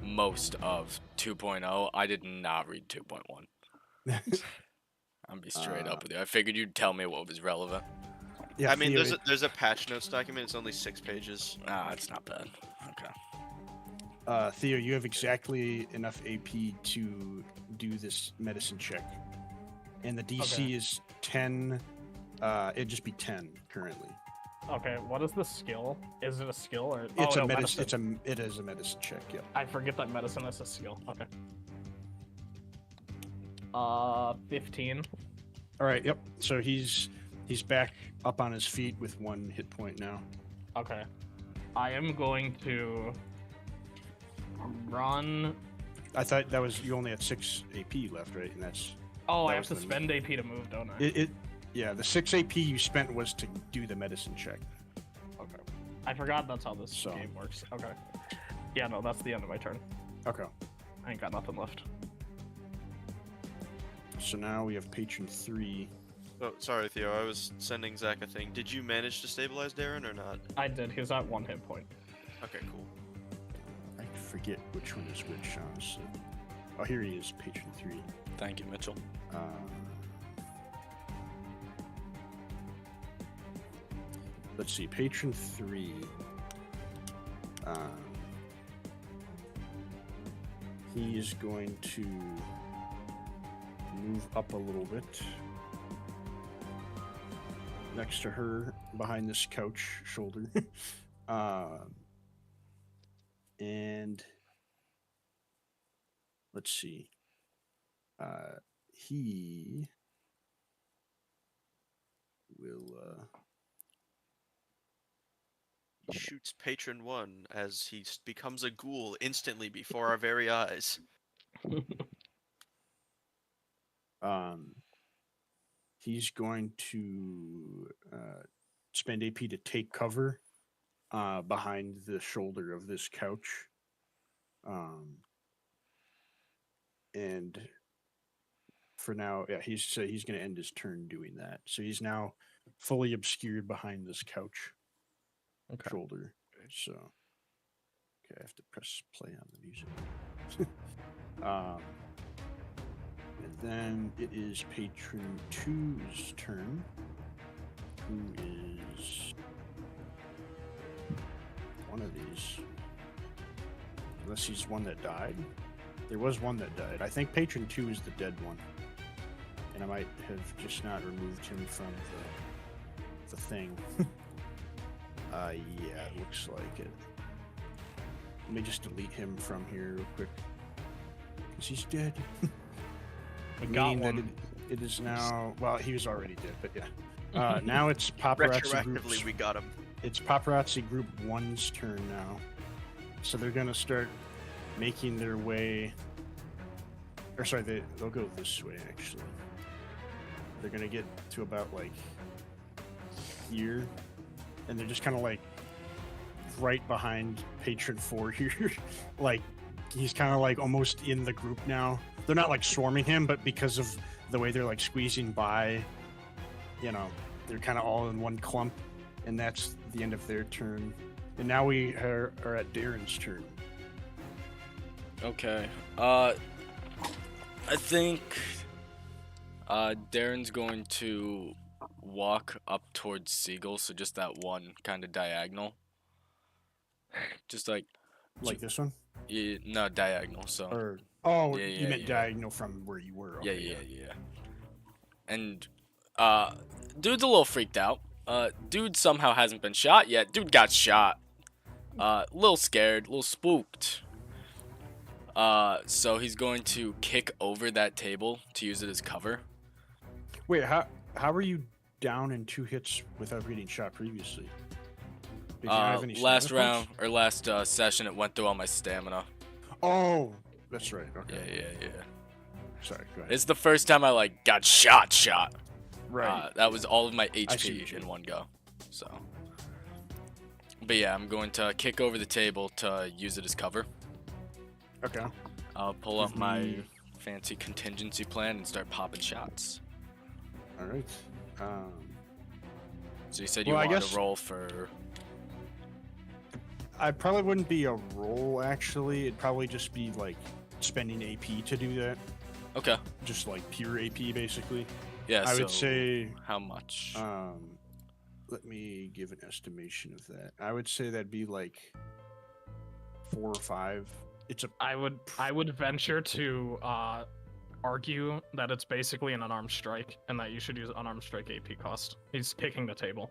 most of 2.0. I did not read 2.1. I'll be straight up with you. I figured you'd tell me what was relevant. Yeah, I mean, Theo, there's a patch notes document. It's only 6 pages. Ah, it's not bad. Okay. Theo, you have exactly enough AP to do this medicine check, and the DC Okay. is 10. It'd just be 10 currently. Okay, what is the skill? Is it a skill or? It's oh, a no, medicine. It is a medicine check. Yep. I forget that medicine is a skill. Okay. 15. All right. Yep. So he's back up on his feet with 1 hit point now. Okay. I am going to run. I thought that was you only had 6 AP left, right? And that's Oh, That I have was to the- spend AP to move, don't I? it. Yeah, the 6 AP you spent was to do the medicine check. Okay. I forgot that's how this So- game works. Okay. Yeah, no, that's the end of my turn. Okay. I ain't got nothing left. So now we have patron 3. Oh, sorry, Theo. I was sending Zach a thing. Did you manage to stabilize Darren or not? I did. He was at 1 hit point. Okay, cool. I forget which one is which, honestly. Oh, here he is, patron 3. Thank you, Mitchell. Let's see, patron 3. He is going to move up a little bit next to her behind this couch shoulder. And let's see. He will He shoots Patron 1 as he becomes a ghoul instantly before our very eyes. he's going to spend AP to take cover behind the shoulder of this couch. And for now, yeah, he's going to end his turn doing that. So he's now fully obscured behind this couch Okay. shoulder. So, okay, I have to press play on the music. And Then it is Patron 2's turn. Who is one of these? Unless he's one that died. There was one that died. I think Patron 2 is the dead one. And I might have just not removed him from the thing. Yeah, it looks like it. Let me just delete him from here real quick. Because he's dead. We got Meaning that one. it is now... Well, he was already dead, but yeah. Now it's Paparazzi Group... Retroactively, we got him. It's Paparazzi Group 1's turn now. So they're going to start making their way... Or sorry, they'll go this way, actually. They're going to get to about, like, here. And they're just kind of, like, right behind Patron 4 here. Like, he's kind of, like, almost in the group now. They're not, like, swarming him, but because of the way they're, like, squeezing by, you know, they're kind of all in one clump. And that's the end of their turn. And now we are at Darren's turn. Okay. I think Darren's going to walk up towards Seagull, so just that one kind of diagonal. Just like this one? yeah, no, diagonal. So Or Yeah, you meant yeah. diagonal from where you were. yeah, Okay, yeah. And dude's a little freaked out. Dude somehow hasn't been shot yet. Dude got shot. Little scared, little spooked. So he's going to kick over that table to use it as cover. Wait, how are you down in 2 hits without getting shot previously? Did you not have any Last stamina round points? or last session, it went through all my stamina. Oh, that's right. Okay. Yeah. Sorry. Go ahead. It's the first time I like got shot. Right. That was all of my see what you HP in mean. one go. So, but yeah, I'm going to kick over the table to use it as cover. Okay. I'll pull up Give my me- fancy contingency plan and start popping shots. All right. So you said you Well, I wanted guess- to roll for. I probably wouldn't be a roll actually. It'd probably just be like spending AP to do that. Okay. Just like pure AP basically. Yeah. I so would say. how much? Let me give an estimation of that. I would say that'd be like 4 or 5. It's a I would venture to argue that it's basically an unarmed strike, and that you should use unarmed strike AP cost. He's kicking the table.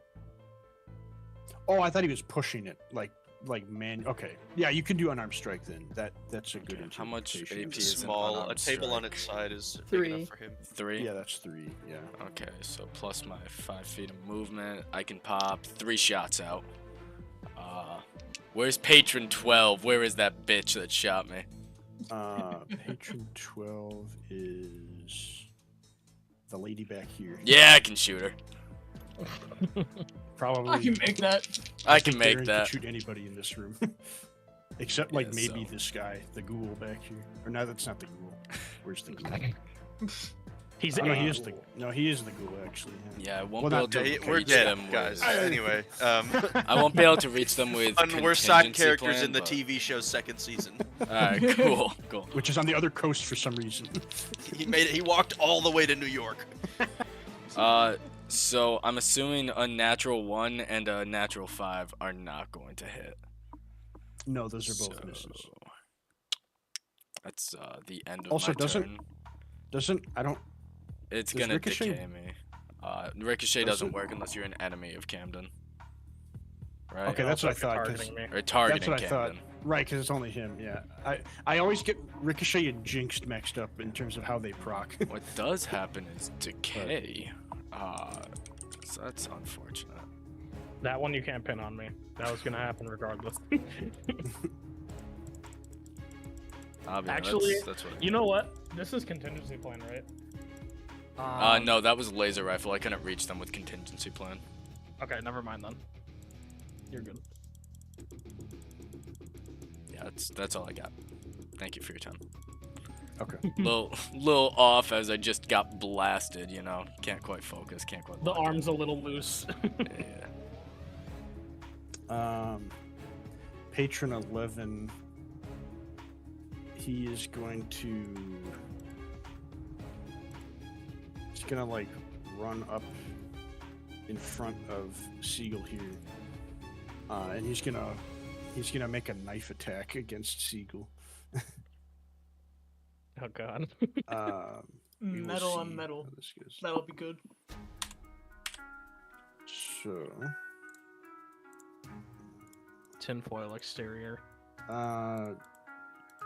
Oh, I thought he was pushing it like man. Okay, yeah, you can do unarmed strike then. That's a good. Okay, how much interpretation. AP is an Small. A unarmed table on strike? its side is big 3. enough for him. 3. Yeah, that's 3. Yeah. Okay, so plus my 5 feet of movement, I can pop 3 shots out. Where's Patron 12? Where is that bitch that shot me? Patron 12 is the lady back here. Yeah, I can shoot her. Probably. I can make that. I can Darren make could that. shoot anybody in this room, except Yeah, like maybe so- this guy, the ghoul back here. Or no, that's not the ghoul. Where's the ghoul? He's Oh, no, he a is the ghoul actually. Yeah, I won't Well, be able not to Darren. Yeah, we're reach dead, them guys. with. Anyway, I won't be able to reach them with. we're side contingency characters plan, in the but- TV show's 2nd season. Alright, cool. Which is on the other coast for some reason. He made it. He walked all the way to New York. So I'm assuming a natural 1 and a natural 5 are not going to hit. No, those are both So, misses. That's the end of Also, my doesn't- turn. I don't. It's does gonna Ricochet- decay me. Ricochet Does doesn't it? work unless you're an enemy of Camden. Right? Okay, that's what I also thought. 'cause- targeting me. Or targeting That's what I thought. Camden. Right, because it's only him. Yeah, I always get Ricochet and Jinxed mixed up in terms of how they proc. What does happen is decay. So that's unfortunate. That one you can't pin on me. That was gonna happen regardless. Actually, that's what You know what? This is contingency plan, right? no, that was laser rifle. I couldn't reach them with contingency plan. Okay, never mind then. You're good. Yeah, that's all I got. Thank you for your time. Okay. little off as I just got blasted. You know, can't quite focus. Can't quite. The lock in. arm's a little loose. Yeah. Patron 11. He is going to He's gonna like run up in front of Siegel here, and he's gonna make a knife attack against Siegel. Oh god. We will Metal on see metal. how this goes. That'll be good. So, Tinfoil exterior.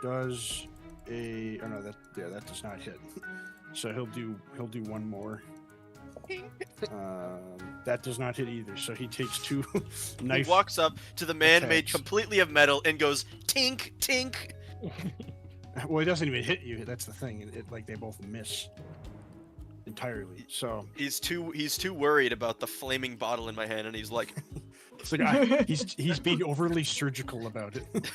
does a oh no that does not hit. So he'll do one more. That does not hit either. So he takes 2 knife. He walks up to the man made attacks. completely of metal and goes tink tink. Well, it doesn't even hit you. That's the thing. It like they both miss entirely. So He's too worried about the flaming bottle in my hand, and he's like, it's like he's being overly surgical about it.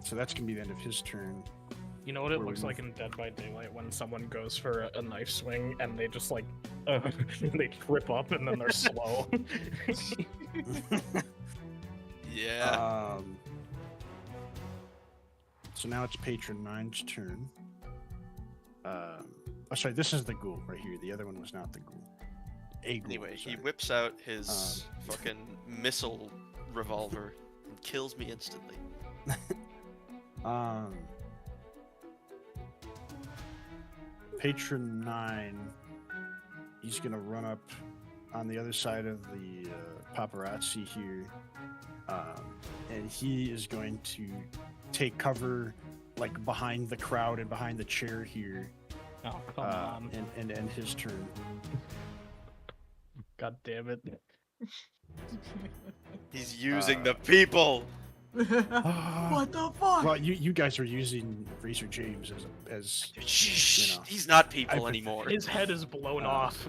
So that's gonna be the end of his turn. You know what it Where we looks like in Dead by Daylight when someone goes for a knife swing and they just like they trip up and then they're slow. yeah. So now it's Patron 9's turn. Oh, sorry, this is the ghoul right here. The other one was not the ghoul. A ghoul, Anyway, he sorry. whips out his fucking missile revolver and kills me instantly. Patron 9, he's gonna run up on the other side of the paparazzi here, and he is going to take cover like behind the crowd and behind the chair here, Oh come on. and end his turn. God damn it. He's using the people. What the fuck? Well, you guys are using Razor James as Shh, you know. he's not people I- anymore. His head is blown off.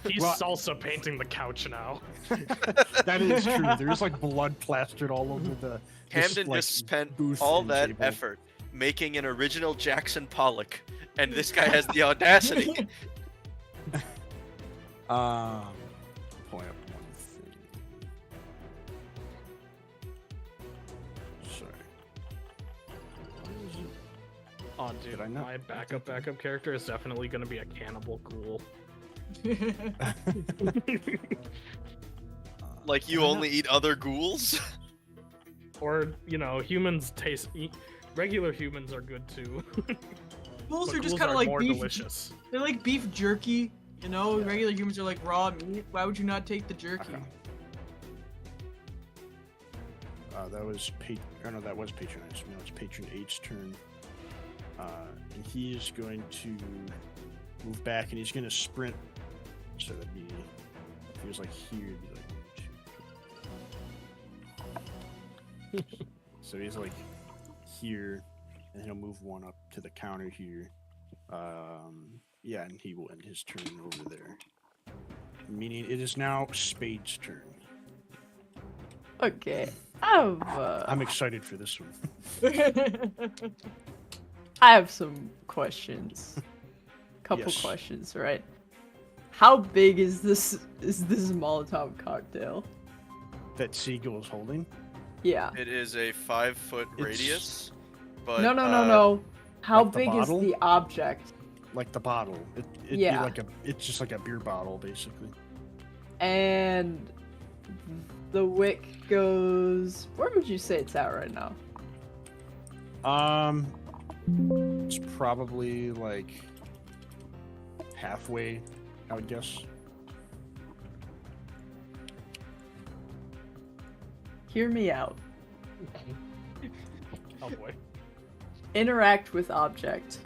He's well- salsa painting the couch now. that is true. There's like blood plastered all over the. Camden like, just spent booth all and that table. effort making an original Jackson Pollock, and this guy has the audacity. Pulling up one thing. Sorry. Where is it? Oh dude, Did I not- my backup character is definitely gonna be a cannibal ghoul. Like you only eat other ghouls? Or, you know, humans regular humans are good too. Ghouls But are just ghouls kind of are like more beef. delicious. They're like beef jerky. You know, Yeah. regular humans are like raw meat. Why would you not take the jerky? That was that was Patron 9. So now it's Patron 8's turn. And he is going to move back and he's going to sprint. So that'd be, if he was like here, it'd be like 1, 2. So he's like here, and he'll move 1 up to the counter here. Yeah, and he will end his turn over there. Meaning it is now Spade's turn. Okay. I'm excited for this one. I have some questions. Couple Yes. questions, right? How big is this Molotov cocktail? That Siegel is holding. Yeah. It is a 5-foot It's- radius. But No. How like the big bottle? is the object? Like the bottle. It'd Yeah. be like it's just like a beer bottle, basically. And the wick goes. Where would you say it's at right now? It's probably like halfway, I would guess. Hear me out. Oh boy. Interact with object.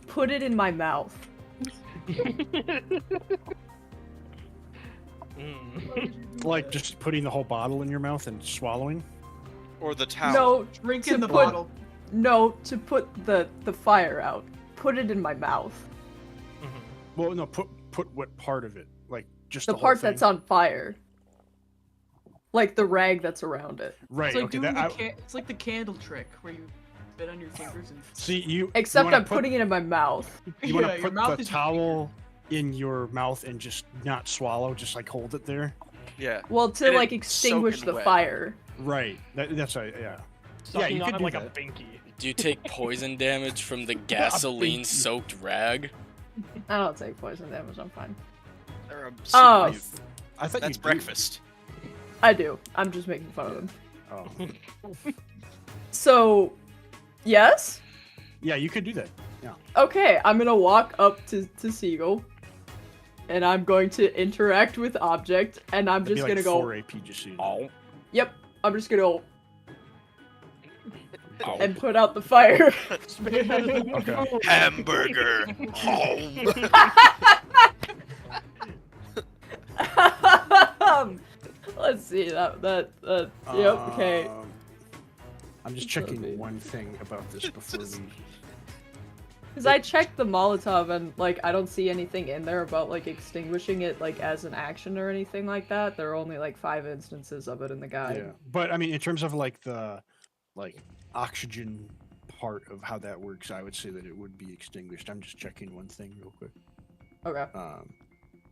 Put it in my mouth. Like just putting the whole bottle in your mouth and swallowing. or the towel. No, Drink to in the put- bottle. No, to put the fire out. Put it in my mouth. Well, no, put what part of it? Like just The the, part whole that's thing? on fire. Like the rag that's around it. Right. It's like okay. doing That, it's like the candle trick where you spit on your fingers and. see you. Except you I'm putting it in my mouth. You want Yeah, to your put mouth the is your towel in your mouth and just not swallow, just like hold it there. Yeah. Well, to And like it's extinguish soaking the wet. fire. Right. That's yeah. Sucking you on could it do like that. a binky. Do you take poison damage from the gasoline-soaked rag? I don't take poison damage. I'm fine. They're a Oh. super mutant. I thought That's you breakfast. I do. I'm just making fun of them. Oh. So, yes. Yeah, you could do that. Yeah. Okay, I'm gonna walk up to Seagull, and I'm going to interact with object, and I'm That'd just be gonna like go. 4 AP just so you know. Oh. Yep, I'm just gonna go Oh. and put out the fire. Okay. Hamburger. Home. Let's see that. Yep. Okay. I'm just So checking big. one thing about this before we. Because I checked the Molotov and like I don't see anything in there about like extinguishing it like as an action or anything like that. There are only like 5 instances of it in the guide. Yeah, but I mean, in terms of like the oxygen part of how that works, I would say that it would be extinguished. I'm just checking one thing real quick. Okay.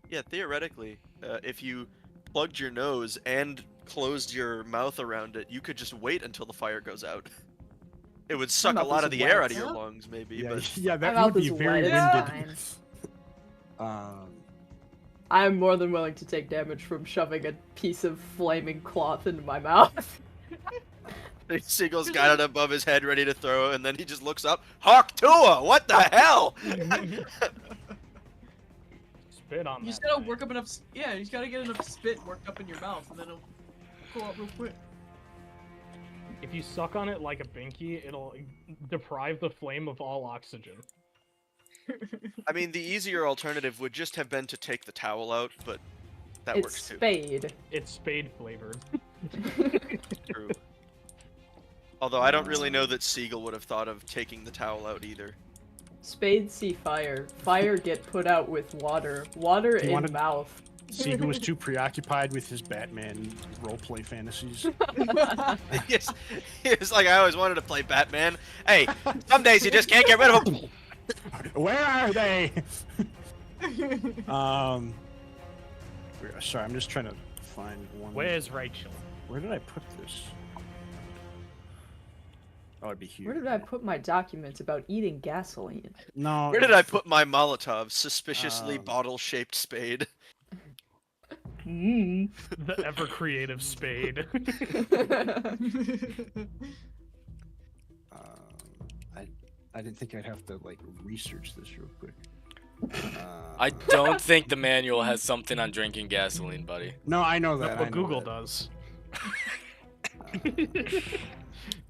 Yeah, theoretically, if you plugged your nose and closed your mouth around it, you could just wait until the fire goes out. It would suck a mouth lot is of the air wet. out of your Yeah. lungs, maybe, Yeah, but yeah, My that mouth would be is very wet, winded. it's Um, I'm more than willing to take damage from shoving a piece of flaming cloth into my mouth. the seagull's got it above his head ready to throw, and then he just looks up. Hawk Tua! What the hell? Spit on You just that gotta thing. work up enough. Yeah, you just gotta get enough spit worked up in your mouth, and then it'll go out real quick. If you suck on it like a binky, it'll deprive the flame of all oxygen. I mean, the easier alternative would just have been to take the towel out, but that It's works too. Spade. It's Spade flavored. True. Although I don't really know that Seagull would have thought of taking the towel out either. Spade see fire. Fire get put out with water. Water He in wanted- mouth. Seagull was too preoccupied with his Batman roleplay fantasies. Yes, he was like, I always wanted to play Batman. Hey, some days you just can't get rid of them. Where are they? Sorry, I'm just trying to find one. Where's Rachel? Where did I put this? Oh, it'd be here. Where did I put my documents about eating gasoline? No. Where did I put my Molotov? Suspiciously Um, bottle-shaped spade. Mmm. The ever creative Spade. I didn't think I'd have to like research this real quick. I don't think the manual has something on drinking gasoline, buddy. No, I know That's that. what I know Google that. does.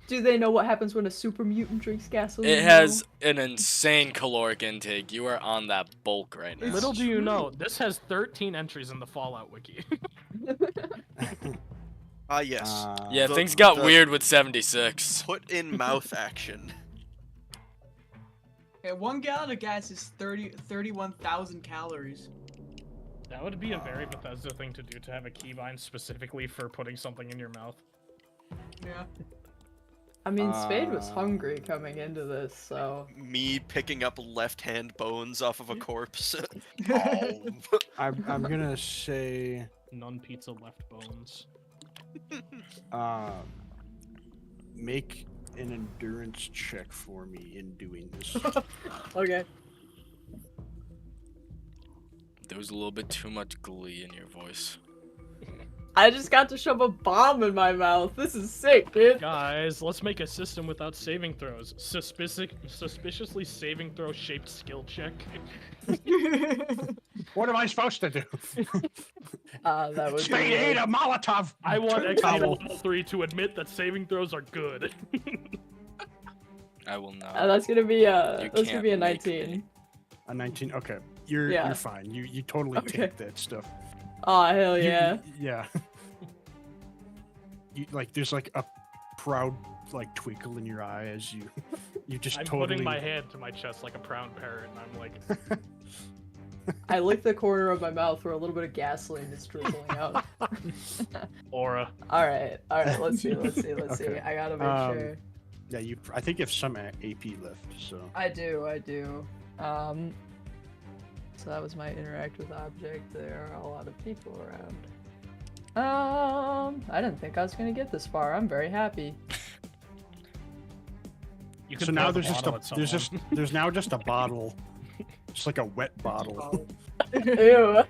Do they know what happens when a super mutant drinks gasoline? It has an insane caloric intake. You are on that bulk right now. Little do you know, this has 13 entries in the Fallout wiki. Ah, yes. Yeah, The- things got the- weird with 76. Put in mouth action. Okay, 1 gallon of gas is 31,000 calories. That would be a very Bethesda thing to do, to have a keybind specifically for putting something in your mouth. Yeah. I mean, Spade was hungry coming into this, so. Me picking up left-hand bones off of a corpse. I'm gonna say None pizza left bones. make an endurance check for me in doing this. Okay. There was a little bit too much glee in your voice. I just got to shove a bomb in my mouth. This is sick, dude. Guys, let's make a system without saving throws. Suspiciously saving throw shaped skill check. What am I supposed to do? That would Spade be ate a Molotov. I want XP Towel. level 3 to admit that saving throws are good. I will not. that's gonna be You that's gonna can't be a make 19. me. A 19. Okay, you're Yeah. fine. You totally Okay. take that stuff. Oh hell You- yeah. yeah. You like there's like a proud like twinkle in your eye as you just I'm totally. putting my hand to my chest like a proud parent, and I'm like, I lick the corner of my mouth where a little bit of gasoline is drizzling out. Aura. Alright, let's see. Okay. I gotta make sure. Yeah, you. I think you have some AP left, so. I do. So that was my interact with object. There are a lot of people around. I didn't think I was gonna get this far. I'm very happy. You can So now throw the there's just bottle a at someone. there's now just a bottle. It's like a wet bottle. Ew.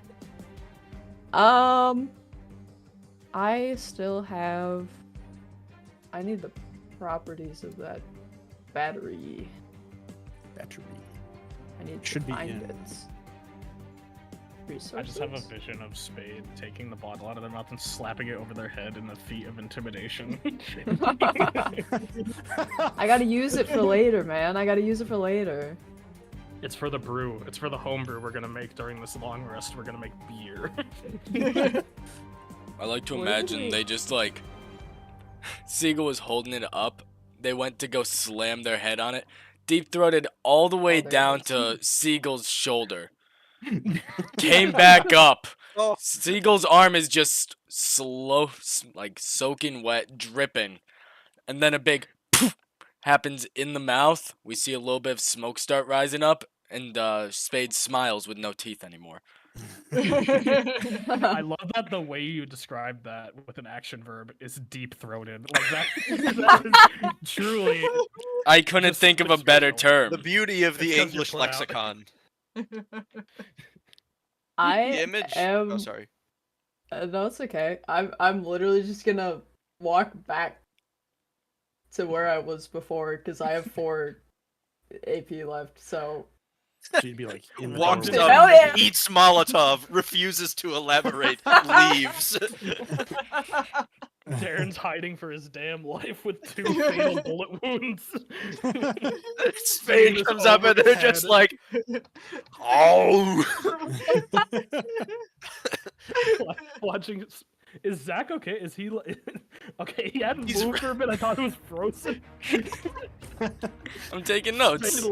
I still have. I need the properties of that battery. Battery. I need Should to be find in. it. Resources? I just have a vision of Spade taking the bottle out of their mouth and slapping it over their head in a feat of intimidation. I gotta use it for later, man. I gotta use it for later. It's for the brew. It's for the home brew we're gonna make during this long rest. We're gonna make beer. I like to Where did imagine we- they just like Siegel was holding it up. They went to go slam their head on it, deep throated all the way there it down is. to Siegel's shoulder. Came back up. Oh. Siegel's arm is just slow, like soaking wet, dripping, and then a big poof happens in the mouth. We see a little bit of smoke start rising up, and Spade smiles with no teeth anymore. I love that the way you described that with an action verb is deep throated. Like that is truly. I couldn't Just think of a better special. term. The beauty of It's the 'cause you're English proud. lexicon. I The image. am. Oh, sorry. No, it's okay. I'm literally just gonna walk back to where I was before because I have 4 AP left. So So you'd be like in the Walks doorway. up, Hell yeah. eats Molotov, refuses to elaborate, leaves. Darren's hiding for his damn life with 2 fatal bullet wounds. Spade This comes up and they're overhead. just like, oh. Watching. Is Zach okay? Is he okay? He hadn't He's moved for a bit. I thought it was frozen. I'm taking notes.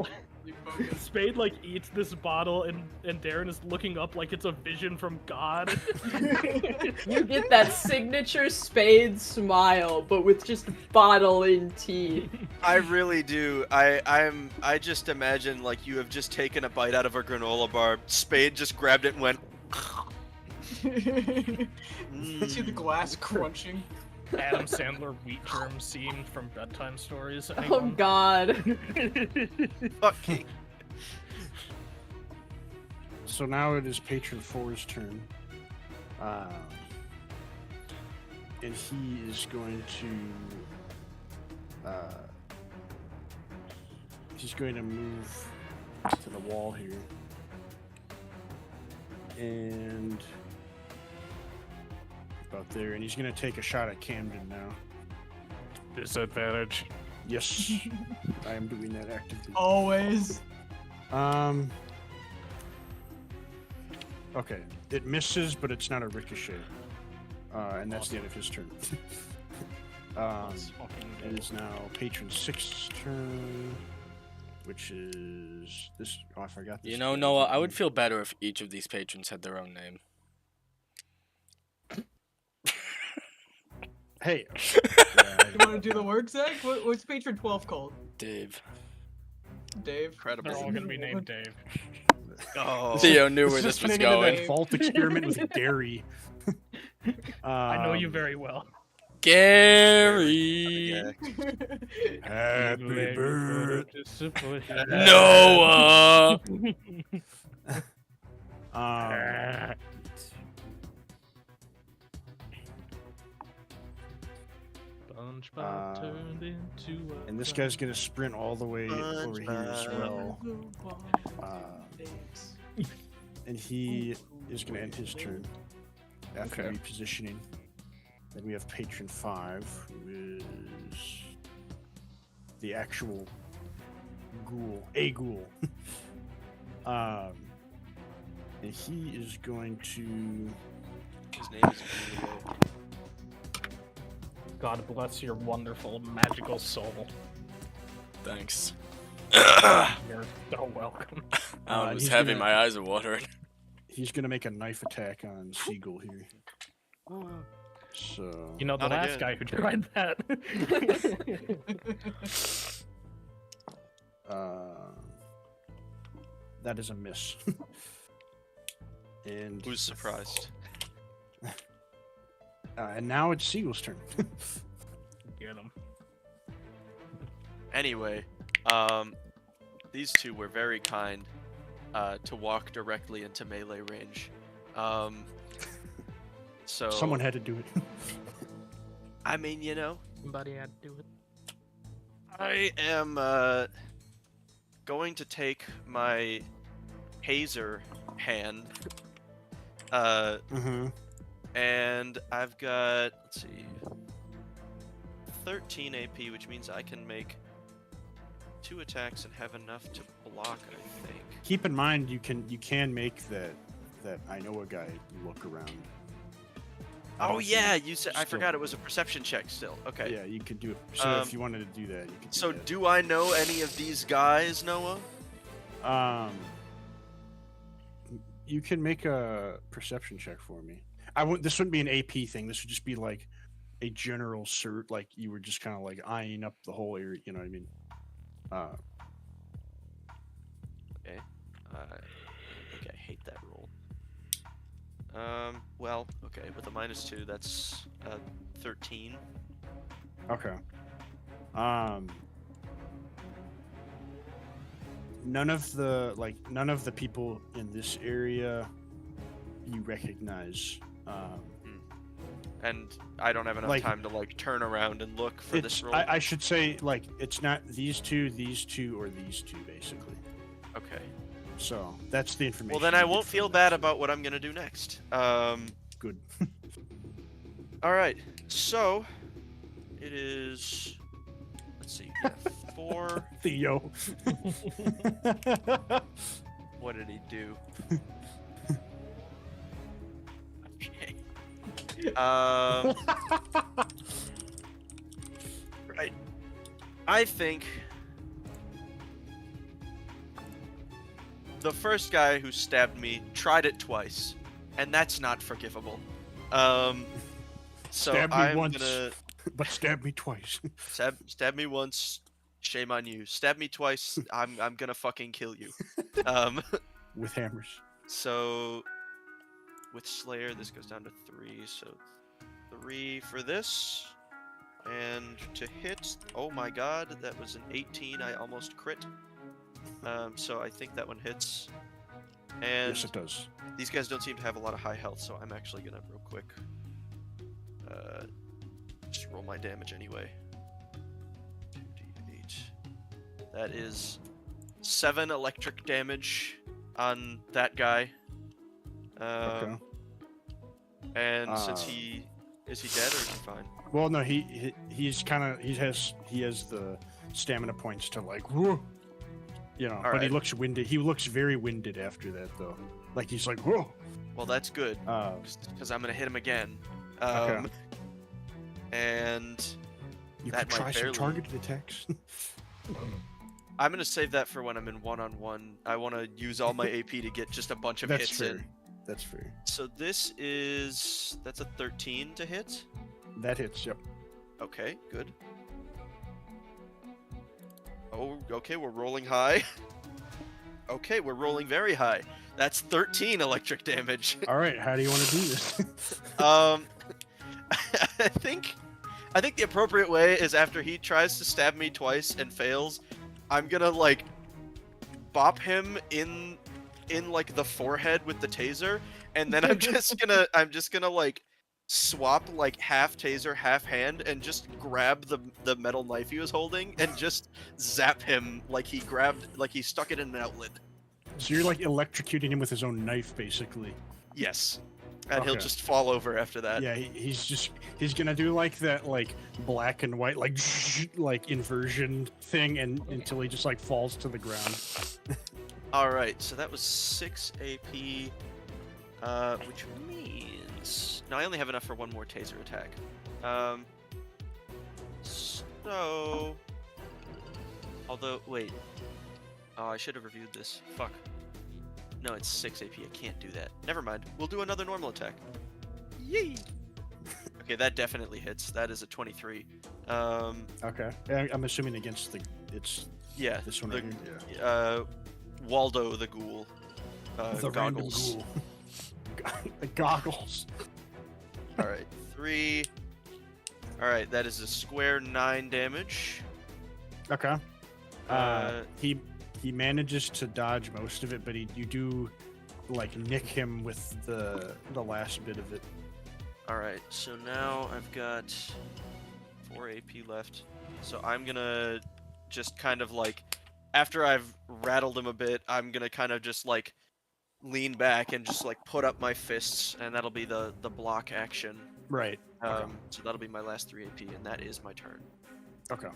Spade like eats this bottle and Darren is looking up like it's a vision from God. you get that signature Spade smile, but with just bottle in teeth. I really do. I just imagine like you have just taken a bite out of a granola bar. Spade just grabbed it and went. See the glass crunching. Adam Sandler wheat germ scene from Bedtime Stories. Oh Anyone? God. Fucking. So now it is Patron 4's turn. And he is going to he's going to move to the wall here. And about there, and he's gonna take a shot at Camden now. Disadvantage. Yes, I am doing that actively. Always. Okay, it misses, but it's not a ricochet. And that's the end of his turn. It is now Patron 6's turn, which is this. Oh, I forgot. This You know, guy's Noah, I name. would feel better if each of these patrons had their own name. Hey. You want to do the work, Zach? What's patron 12 called? Dave. Dave. Incredible. They're all gonna be named Dave. Oh. Theo knew where It's this just was turning into going. Dave. Fault experiment with Gary. I know you very well. Gary. Okay. Happy birthday. Noah. SpongeBob turned into a And this guy's gonna sprint all the way over here as well. And he is gonna end his turn after Okay. repositioning. Then we have Patron 5, who is the actual ghoul, a ghoul. And he is going to. His name is Julio. God bless your wonderful magical soul. Thanks. You're so welcome. I was he's heavy, gonna- my eyes are watering. He's gonna make a knife attack on Seagull here. So. You know the Not last again. guy who tried that. That is a miss. And Who's surprised? and now it's Seagull's turn. Get him. Anyway, These two were very kind to walk directly into melee range. So Someone had to do it. I mean, you know, Somebody had to do it. I am going to take my Hazer hand, Mm-hmm. and I've got, let's see, 13 AP, which means I can make 2 attacks and have enough to block, I think. Keep in mind, you can make that I know a guy look around. I Oh don't yeah, think you said I still- forgot it was a perception check still. Okay. Yeah, you could do it. So if you wanted to do that, you could. Do So that. do I know any of these guys, Noah? You can make a perception check for me. I would. This wouldn't be an AP thing. This would just be like a general cert. Like you were just kind of like eyeing up the whole area. You know what I mean? Okay. Okay, I hate that roll. Well, okay, with a -2, that's 13. Okay. None of the people in this area you recognize. And I don't have enough Like- time to like turn around and look for this It's, roll. I should say like it's not these two, or these two basically. Okay. So that's the information. Well, then you I get won't from feel that. bad about what I'm gonna do next. Good. All right. So it is. Let's see. Yeah, 4. Theo. What did he do? Okay. Right. I think the first guy who stabbed me tried it twice, and that's not forgivable. So Stab me I'm once. gonna But stab me twice. stab me once. Shame on you. Stab me twice. I'm gonna fucking kill you. With hammers. So with Slayer, this goes down to 3. So 3 for this, and to hit. Oh my God, that was an 18. I almost crit. So I think that one hits. And Yes, it does. these guys don't seem to have a lot of high health, so I'm actually gonna real quick just roll my damage anyway. 2d8. That is 7 electric damage on that guy. Okay. And since he is he dead or is he fine? Well, no, he's kind of he has the stamina points to like whoa, you know. But he Alright. looks winded. He looks very winded after that though. Like he's like whoa. Well, that's good because I'm gonna hit him again. Okay. And You that could try might some barely- targeted attacks. I'm gonna save that for when I'm in one-on-one. I want to use all my AP to get just a bunch of That's hits fair. in. That's fair. So that's a 13 to hit. That hits. Yep. Okay, good. Oh, okay, we're rolling high. Okay, we're rolling very high. That's 13 electric damage. All right. How do you want to do this? I think the appropriate way is after he tries to stab me twice and fails, I'm gonna like bop him in like the forehead with the taser, and then I'm just gonna like swap like half taser, half hand, and just grab the metal knife he was holding and just zap him like he stuck it in an outlet. So you're like electrocuting him with his own knife, basically. Yes. And he'll Okay. just fall over after that. Yeah, he's gonna do like that like black and white like like inversion thing, and until he just like falls to the ground. Alright, so that was 6 AP, which means... No, I only have enough for one more taser attack. So... Although, wait. Oh, I should have reviewed this. Fuck. No, it's 6 AP, I can't do that. Never mind, we'll do another normal attack. Yay! Okay, that definitely hits. That is a 23. Okay. I'm assuming against it's Yeah, this one the, right here. Waldo the Ghoul. The random Goggles. ghoul. The goggles. Alright, 3. Alright, that is a square 9 damage. Okay. He manages to dodge most of it, but you do like nick him with the last bit of it. All right, so now I've got 4 AP left. So I'm gonna just kind of like, after I've rattled him a bit, I'm gonna kind of just like lean back and just like put up my fists, and that'll be the block action. Right. Okay. So that'll be my last 3 AP, and that is my turn. Okay.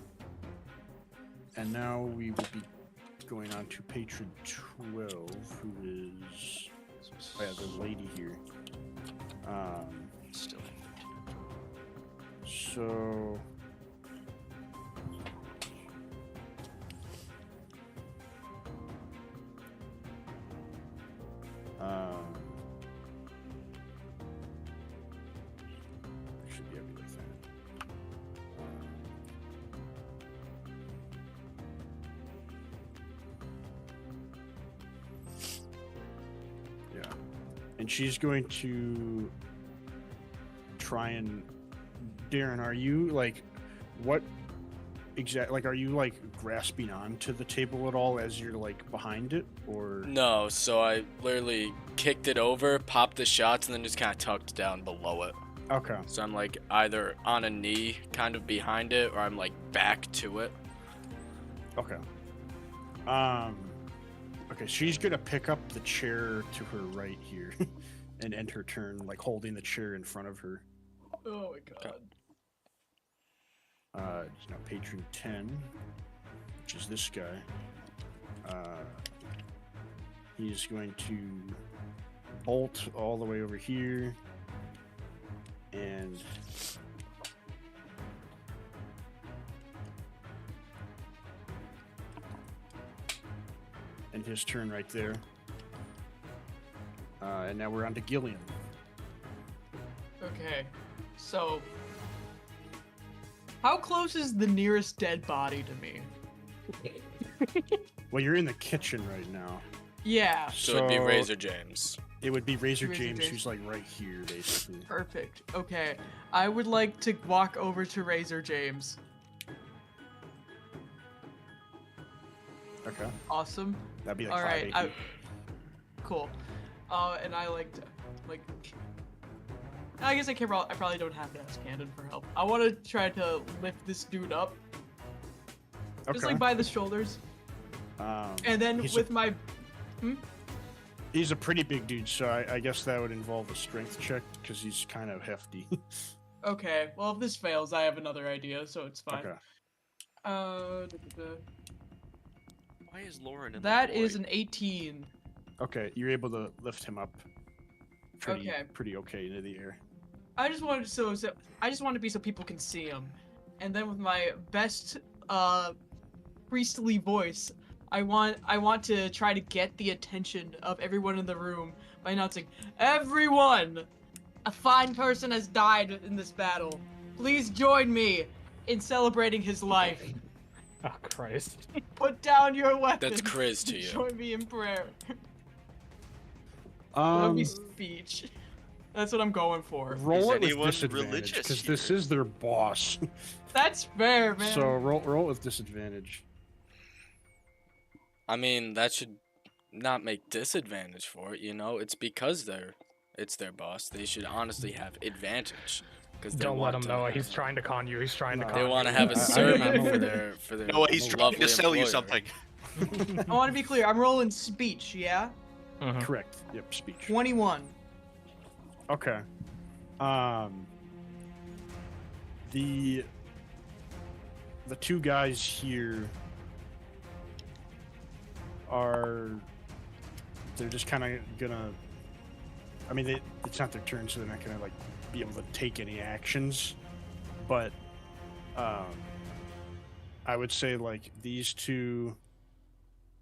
And now we will be going on to patron 12, who is the lady here. Still have 13. So should be able to do that. Yeah, and she's going to try and. Darren, are you like, what exactly? Like, are you like grasping onto the table at all as you're like behind it, or? No, so I literally kicked it over, popped the shots, and then just kind of tucked down below it. Okay. So I'm like either on a knee, kind of behind it, or I'm like back to it. Okay. Okay, she's gonna pick up the chair to her right here, and end her turn, like holding the chair in front of her. Oh my god. It's now patron 10, which is this guy. He's going to bolt all the way over here, and his turn right there. And now we're on to Gillian. Okay, so how close is the nearest dead body to me? Well, you're in the kitchen right now. Yeah. So it'd be Razor James. It would be Razor Razor James, James. who's like right here, basically. Perfect. Okay, I would like to walk over to Razor James. Okay. Awesome. That'd be like All 5 right. AP. Cool. And I like to, like. I guess I probably don't have to ask Candon for help. I want to try to lift this dude up, just Okay. like by the shoulders, and then he's with my. He's a pretty big dude, so I guess that would involve a strength check because he's kind of hefty. Okay. Well, if this fails, I have another idea, so it's fine. Okay. Why is Lauren in That the is void? an 18. Okay, you're able to lift him up Okay. pretty okay into the air. I just wanted I just want to be so people can see him, and then with my best priestly voice, I want to try to get the attention of everyone in the room by announcing, "Everyone, a fine person has died in this battle. Please join me in celebrating his life. Oh Christ. Put down your weapons. That's Chris to you. Join me in prayer." That'll be Um, speech. That's what I'm going for. roll Is it with anyone disadvantage religious because this here? is their boss. That's fair, man. So roll it with disadvantage. I mean, that should not make disadvantage for it, you know? It's because it's their boss. They should honestly have advantage. Because Don't let him know. He's trying to con you. He's trying to No. con They you. want to have a I- sermon I- for their No, he's trying lovely to sell you employer. something. I want to be clear. I'm rolling speech, yeah? Mhm. Correct. Yep. Speech. 21. Okay. The two guys here they're just kind of gonna. I mean, it's not their turn, so they're not gonna like be able to take any actions. But I would say like these two,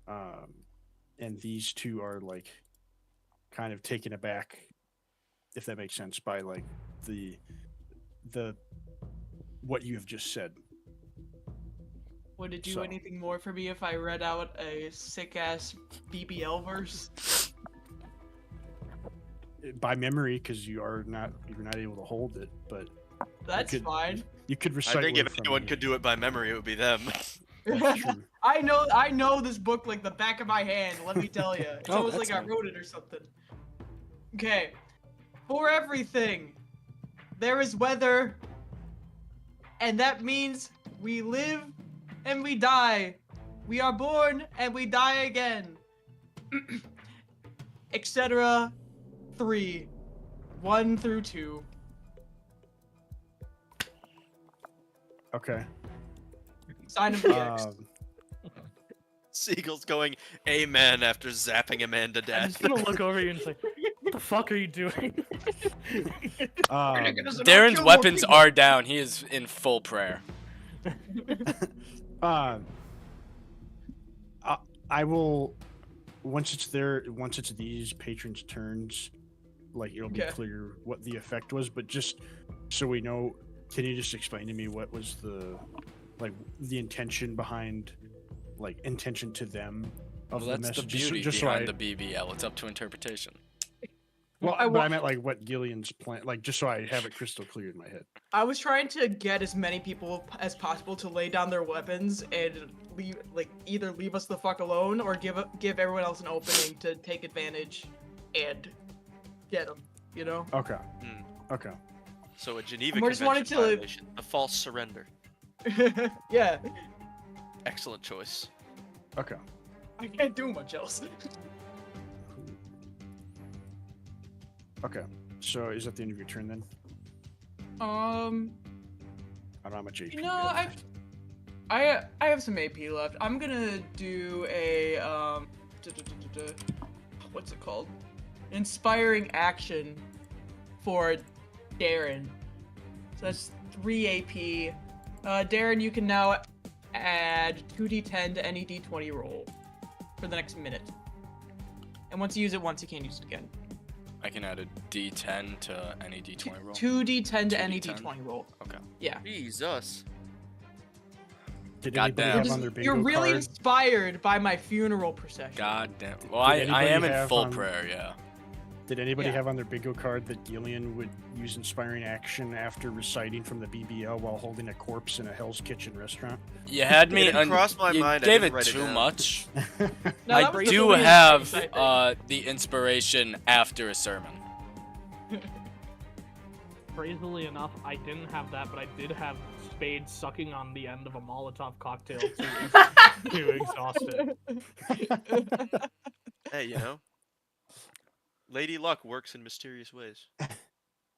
and these two are like kind of taken aback, if that makes sense, by like the what you have just said. Would it do So- anything more for me if I read out a sick ass BBL verse? By memory, because you're not able to hold it, but That's could- fine. you could recite. I think if one from anyone me. could do it by memory, it would be them. That's true. I know this book like the back of my hand. Let me tell you, it's Oh, almost like that's I nice. wrote it or something. Okay, for everything, there is weather, and that means we live and we die. We are born and we die again. Etc. 3, 1 through 2. Okay. Sign of the X. Seagull's going amen after zapping a man to I'm death. just gonna look over you and say, "What the fuck are you doing?" Darren's weapons are down. He is in full prayer. I will once it's these patrons' turns, like it'll be Okay. clear what the effect was. But just so we know, can you just explain to me what was the intention behind, intention to them of Well, the that's the message? Just- beauty just so behind I- the BBL. It's up to interpretation. Well, I but wa- I meant what Gillian's plan, just so I have it crystal clear in my head. I was trying to get as many people as possible to lay down their weapons and either leave us the fuck alone or give everyone else an opening to take advantage and get them. You know. Okay. Hmm. Okay. So a Geneva I just Convention wanted to- violation, a false surrender. Yeah. Excellent choice. Okay. I can't do much else. Okay. So is that the end of your turn then? Um. I don't know how much HP. No, you have. I have some AP left. I'm gonna do a what's it called? Inspiring action for Darren. So that's 3 AP. Darren, you can now add 2d10 to any d20 roll for the next minute. And once you use it once, you can't use it again. I can add a D10 to any D20 roll. 2d10 to any 2d10? d20 roll. Okay. Yeah. Jesus. Did Goddamn. anybody have on their bingo You're really card? inspired by my funeral procession. God damn. Well, Did I anybody am in have, full prayer, yeah. Did anybody Yeah. have on their bingo card that Gillian would use inspiring action after reciting from the BBL while holding a corpse in a Hell's Kitchen restaurant? You had me didn't cross my you mind, I gave didn't it write it too down. much. No, I that was the do Louis have case, I think. the inspiration after a sermon. Crazily enough, I didn't have that, but I did have Spade sucking on the end of a Molotov cocktail to exhaust it. Hey, you know, Lady Luck works in mysterious ways.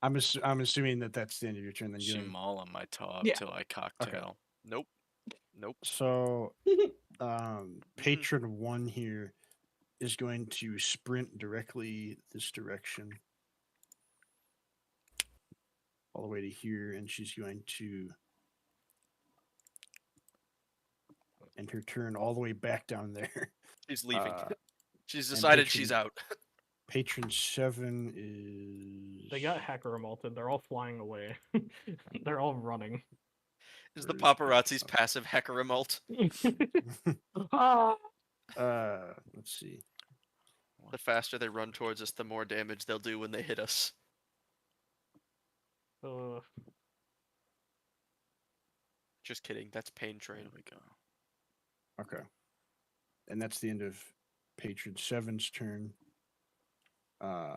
I'm assuming that that's the end of your turn then. She Gillian. maul on my top Yeah. till I cocktail. Nope. Nope. So, patron 1 here is going to sprint directly this direction, all the way to here, and she's going to end her turn all the way back down there. She's leaving. Uh, She's and decided patron- she's out. Patron 7 is. They got hacker molted. They're all flying away. They're all running. Is the Where's paparazzi's passive hecarimult? Ah! Let's see. The faster they run towards us, the more damage they'll do when they hit us. Just kidding. That's Pain Train. There we go. Okay. And that's the end of Patron 7's turn. I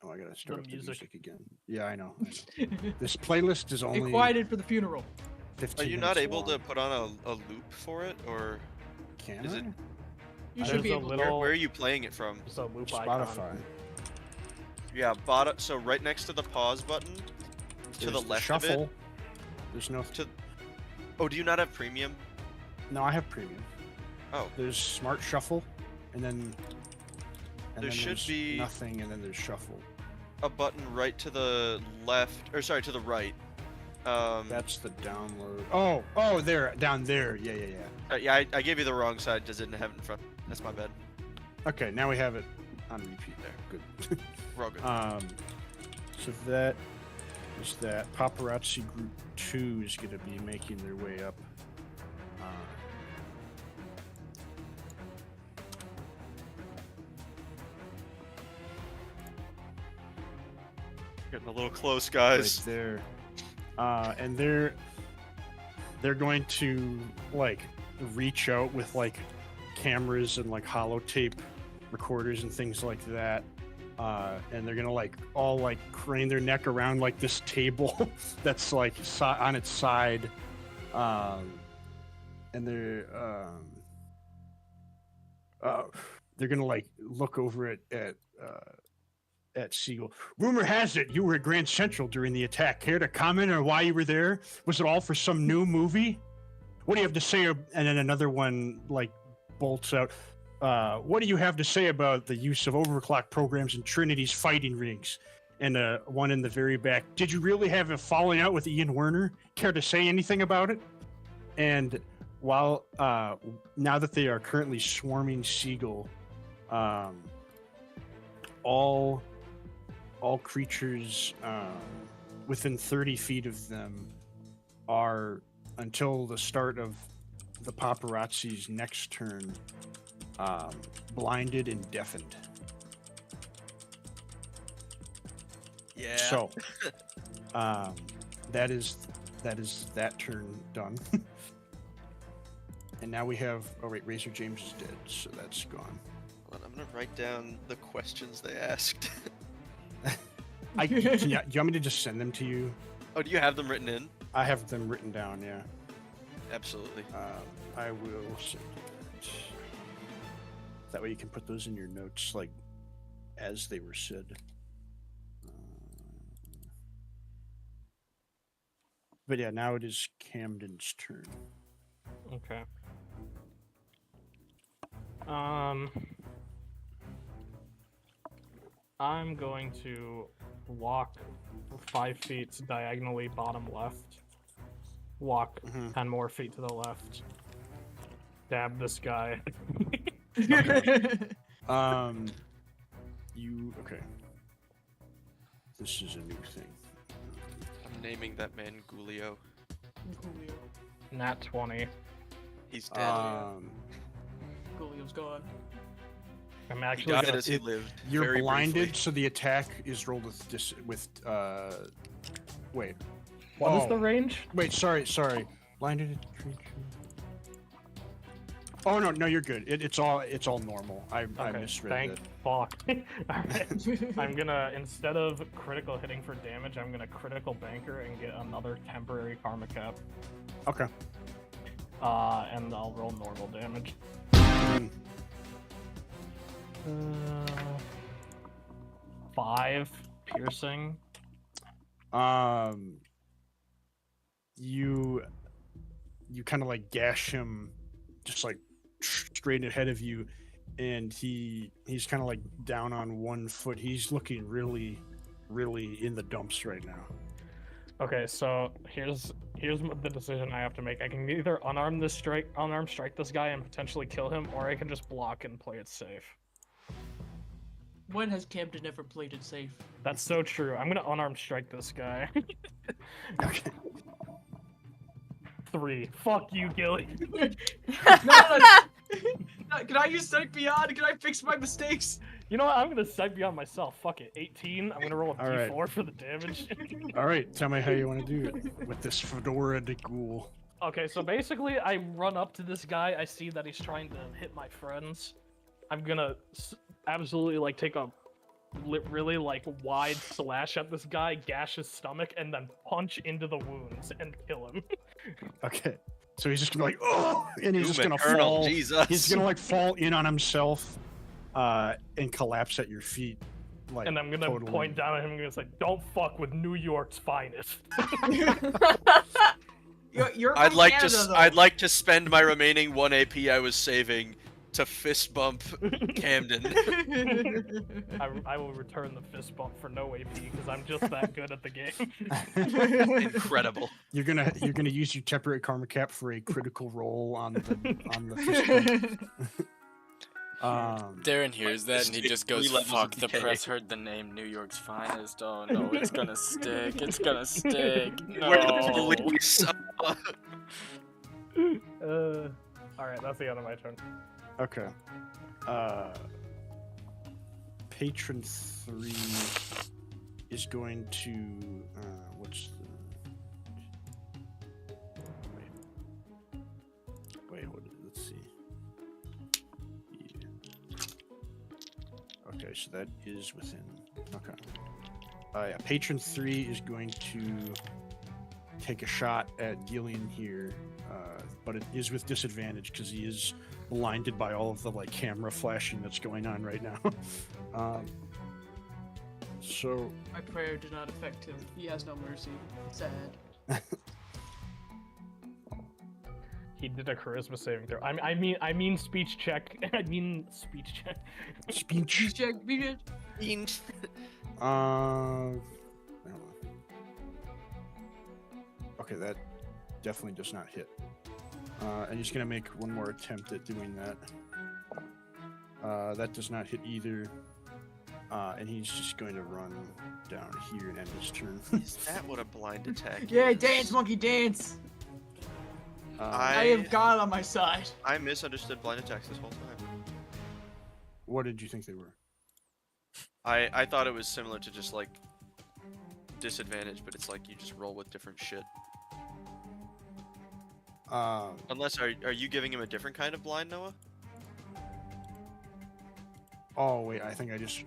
gotta start up the music again. Yeah, I know. This playlist is It only quieted for the funeral. 15 Are you not minutes able to long. put on a loop for it, or Can is I? it- You I should was be a able to. little- where are you playing it from? So loop icon. Spotify. Yeah, bottom. So right next to the pause button, to the There's left shuffle. of it. There's no. Oh, do you not have premium? No, I have premium. Oh. There's smart shuffle, and then. There should there's be- nothing, and then there's shuffle. A button right to the left, or sorry, to the right. That's the download. Oh, there, down there. Yeah. Yeah, I gave you the wrong side. Just didn't have it in front. That's my bad. Okay, now we have it on repeat there. Good. We're all good. So that is that. Paparazzi Group 2 is going to be making their way up. Getting a little close, Right guys. there. And they're they're going to like reach out with like cameras and like holotape recorders and things like that. And they're gonna like all like crane their neck around like this table that's like on its side, and they're gonna like look over at Siegel. Rumor has it you were at Grand Central during the attack. Care to comment on why you were there? Was it all for some new movie? What do you have to say? And then another one like bolts out. What do you have to say about the use of overclock programs in Trinity's fighting rings? And one in the very back. Did you really have a falling out with Ian Werner? Care to say anything about it? And while now that they are currently swarming Siegel, all creatures within 30 feet of them are, until the start of the paparazzi's next turn, blinded and deafened. Yeah. So, that is that turn done. And now we have. Oh wait, Razor James is dead, so that's gone. Hold on, I'm gonna write down the questions they asked. Do you want me to just send them to you? Oh, do you have them written in? I have them written down. Yeah. Absolutely. I will send you that. That way you can put those in your notes, like as they were said. But yeah, now it is Camden's turn. Okay. I'm going to walk 5 feet diagonally bottom left. Walk 10 more feet to the left. Stab this guy. You okay? This is a new thing. I'm naming that man Gulio. Nat 20. He's dead. Julio's gone. I'm He actually died gonna... as he lived. You're very blinded, briefly. so the attack is rolled with wait. What is the range? Wait, sorry. Blinded creature. Oh no, you're good. It's all normal. I misread Thank it. fuck. Alright. I'm gonna, instead of critical hitting for damage, I'm gonna critical banker and get another temporary karma cap. Okay. And I'll roll normal damage. 5 piercing. You kind of like gash him, just like straight ahead of you, and he's kind of like down on one foot. He's looking really in the dumps right now. Okay, so here's the decision I have to make. I can either unarm strike this guy and potentially kill him, or I can just block and play it safe. When has Camden ever played it safe? That's so true. I'm gonna unarmed strike this guy. Okay. 3. Fuck you, Gilly. No. Can I use Sight Beyond? Can I fix my mistakes? You know what? I'm gonna sight beyond myself. Fuck it. 18. I'm gonna roll a All right. d4 for the damage. All right, tell me how you want to do it with this Fedora de Ghoul. Okay, so basically, I run up to this guy. I see that he's trying to hit my friends. I'm gonna absolutely like take a really like wide slash at this guy, gash his stomach, and then punch into the wounds and kill him. Okay, so he's just gonna be like, oh, and he's just Doom gonna Eternal, fall. Jesus. He's gonna like fall in on himself, and collapse at your feet. Like, And I'm gonna totally. point down at him and gonna say, "Don't fuck with New York's finest." You're I'd from like Canada, to though. I'd like to spend my remaining 1 AP I was saving to fist bump Camden. I will return the fist bump for no AP because I'm just that good at the game. Incredible. You're gonna use your temporary karma cap for a critical roll on the fist bump. Darren hears that and he just goes, 3 levels of fuck, the decay." press heard the name New York's finest. Oh no, it's gonna stick. It's gonna stick. Where did the No. police? Alright, that's the end of my turn. Okay. Patron 3 is going to what's the Okay, so that is within. Okay. Yeah, patron 3 is going to take a shot at Gillian here, but it is with disadvantage because he is blinded by all of the like camera flashing that's going on right now. So My prayer did not affect him. He has no mercy. Sad. He did a charisma saving throw. I mean speech check. I mean speech check. speech. Check, beat it. I don't know. Okay, that definitely does not hit. And he's gonna make one more attempt at doing that. That does not hit either. And he's just going to run down here and end his turn. Is that what a blind attack Yeah, is? dance, monkey, dance. I I have God on my side. I misunderstood blind attacks this whole time. What did you think they were? I thought it was similar to just like disadvantage, but it's like you just roll with different shit. Unless are you giving him a different kind of blind, Noah? Oh wait, I think I just.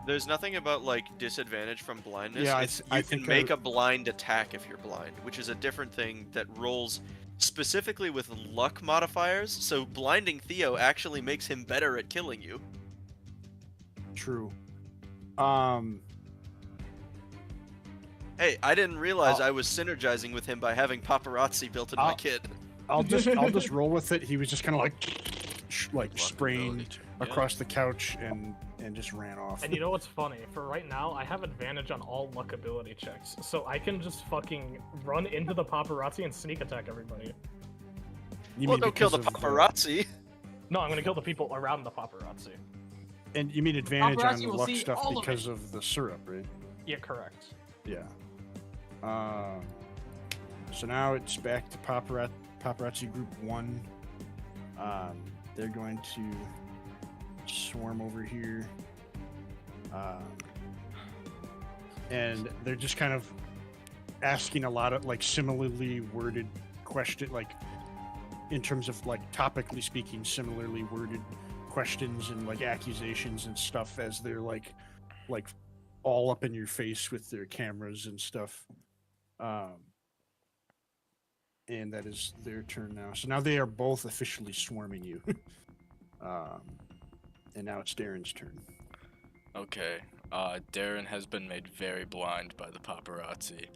There's nothing about like disadvantage from blindness. Yeah, It's, I you can think make a blind attack if you're blind, which is a different thing that rolls specifically with luck modifiers. So blinding Theo actually makes him better at killing you. True. Hey, I didn't realize I was synergizing with him by having paparazzi built in my kit. I'll just roll with it. He was just kind of like spraying Luckability check, across the couch and just ran off. And you know what's funny? For right now, I have advantage on all luck ability checks, so I can just fucking run into the paparazzi and sneak attack everybody. You Well, mean don't kill the because of paparazzi. No, I'm gonna kill the people around the paparazzi. And you mean advantage Paparazzi on will luck see stuff all of because of the syrup, right? Yeah, correct. Yeah. So now it's back to paparazzi group 1. They're going to swarm over here. And they're just kind of asking a lot of like similarly worded question, like in terms of like topically speaking, similarly worded questions and like accusations and stuff as they're like all up in your face with their cameras and stuff. And that is their turn now. So now they are both officially swarming you. And now it's Darren's turn. Okay. Darren has been made very blind by the paparazzi.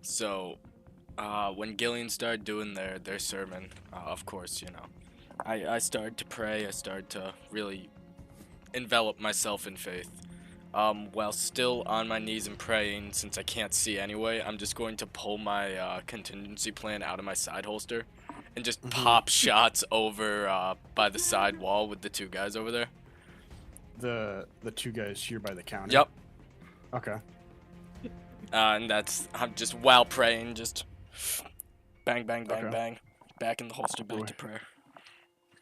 So, when Gillian started doing their sermon, of course, you know, I started to pray. I started to really envelop myself in faith. While still on my knees and praying, since I can't see anyway, I'm just going to pull my contingency plan out of my side holster and just pop shots over by the side wall with the two guys over there. The two guys here by the counter. Yep. Okay. And I'm just while praying, just bang, bang, bang, Okay. bang, back in the holster, back to prayer.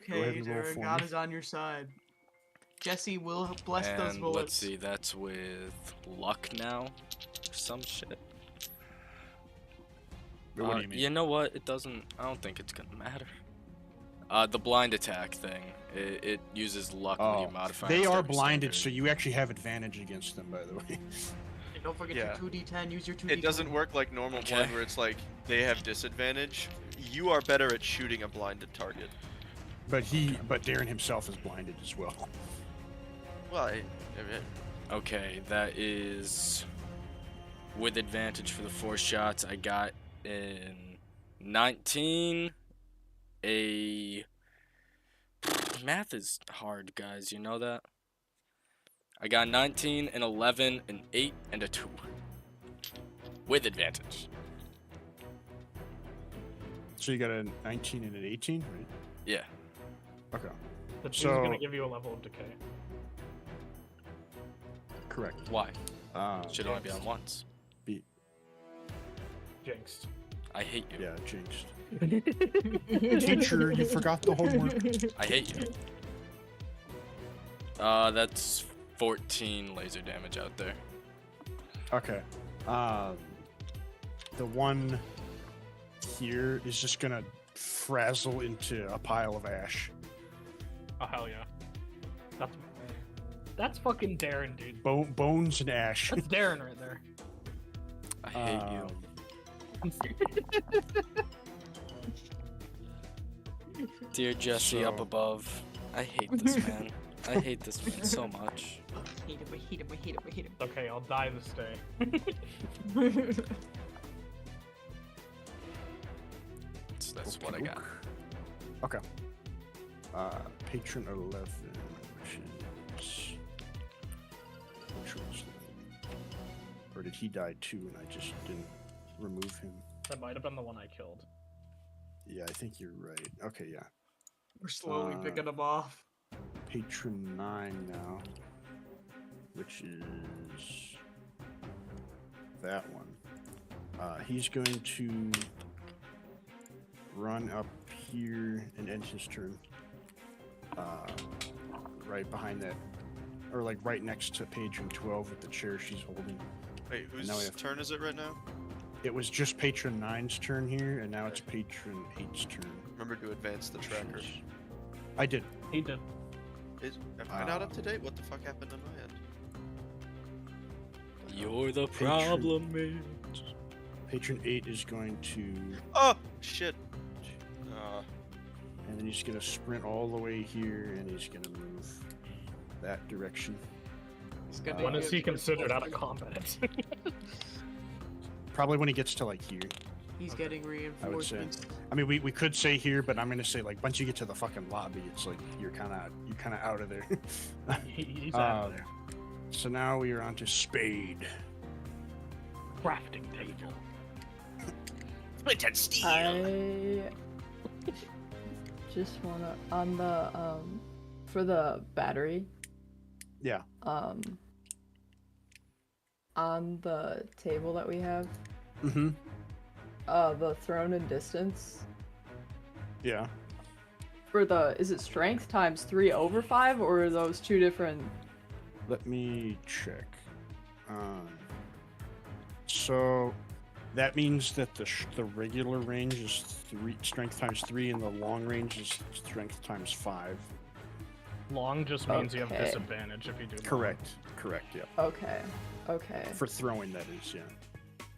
ahead Okay, and roll Darren, for God me. is on your side. Jesse will bless those And bullets. let's see, that's with luck now, or some shit. What do you mean? You know what? It doesn't. I don't think it's gonna matter. The blind attack thing. It uses luck when you modify. They instead are of blinded, so standard. you actually have advantage against them, by the way. And don't forget Yeah. your 2d10. Use your 2d10. It doesn't work like normal Okay. blind where it's like they have disadvantage. You are better at shooting a blinded target. But Darren himself is blinded as well. Well, Okay, that is with advantage for the 4 shots. I got in 19. Math is hard, guys. You know that. I got 19, an 11, an 8, and a 2 with advantage. So you got a 19 and an 18, right? Yeah. Okay. The 2's So- gonna give you a level of decay. Correct. Why? Uh, Should only be on once. Jinxed. I hate you. yeah, jinxed. Teacher, you forgot the homework. I hate you. That's 14 laser damage out there. Okay. The one here is just gonna frazzle into a pile of ash. Oh hell yeah. That's fucking Darren, dude. Bones and Ash. That's Darren right there. I hate you. Dear Jesse up So- above, I hate this man. I hate this man so much. I hate him, I hate him, I hate him, I hate him. Okay, I'll die this day. That's what I got. Okay. Patron 11, which is... Which was that? Or did he die too and I just didn't remove him? That might have been the one I killed. Yeah, I think you're right. Okay, yeah. We're slowly picking them off. Patron 9 now, which is that one. He's going to run up here and end his turn. Right behind that, or like right next to Patron 12 with the chair she's holding. Wait, whose now we have- turn is it right now? It was just Patron 9's turn here, and now it's Patron 8's turn. Remember to advance the which tracker. is- I did. He did. Am I not up to date? What the fuck happened on my end? You're the Patron. problem, man. Patron 8 is going to, Oh shit! and then he's gonna sprint all the way here, and he's gonna move that direction. He's gonna When get is he towards considered out both of of combat? Probably when he gets to like here. He's getting say. reinforcements. I mean, we could say here, but I'm gonna say like once you get to the fucking lobby, it's like you're kind of out of there. He's out there. So now we are on to Spade. Crafting table. Splintered steel. I just wanna on the for the battery. Yeah. On the table that we have, Mm-hmm. the thrown in distance Yeah. for the is it strength times 3 over 5 or are those two different? Let me check. So that means that the regular range is strength times 3, and the long range is strength times 5. Long just means you have Okay. disadvantage if you do long. Correct. Correct. Yeah. Okay. Okay. For throwing, that is. Yeah.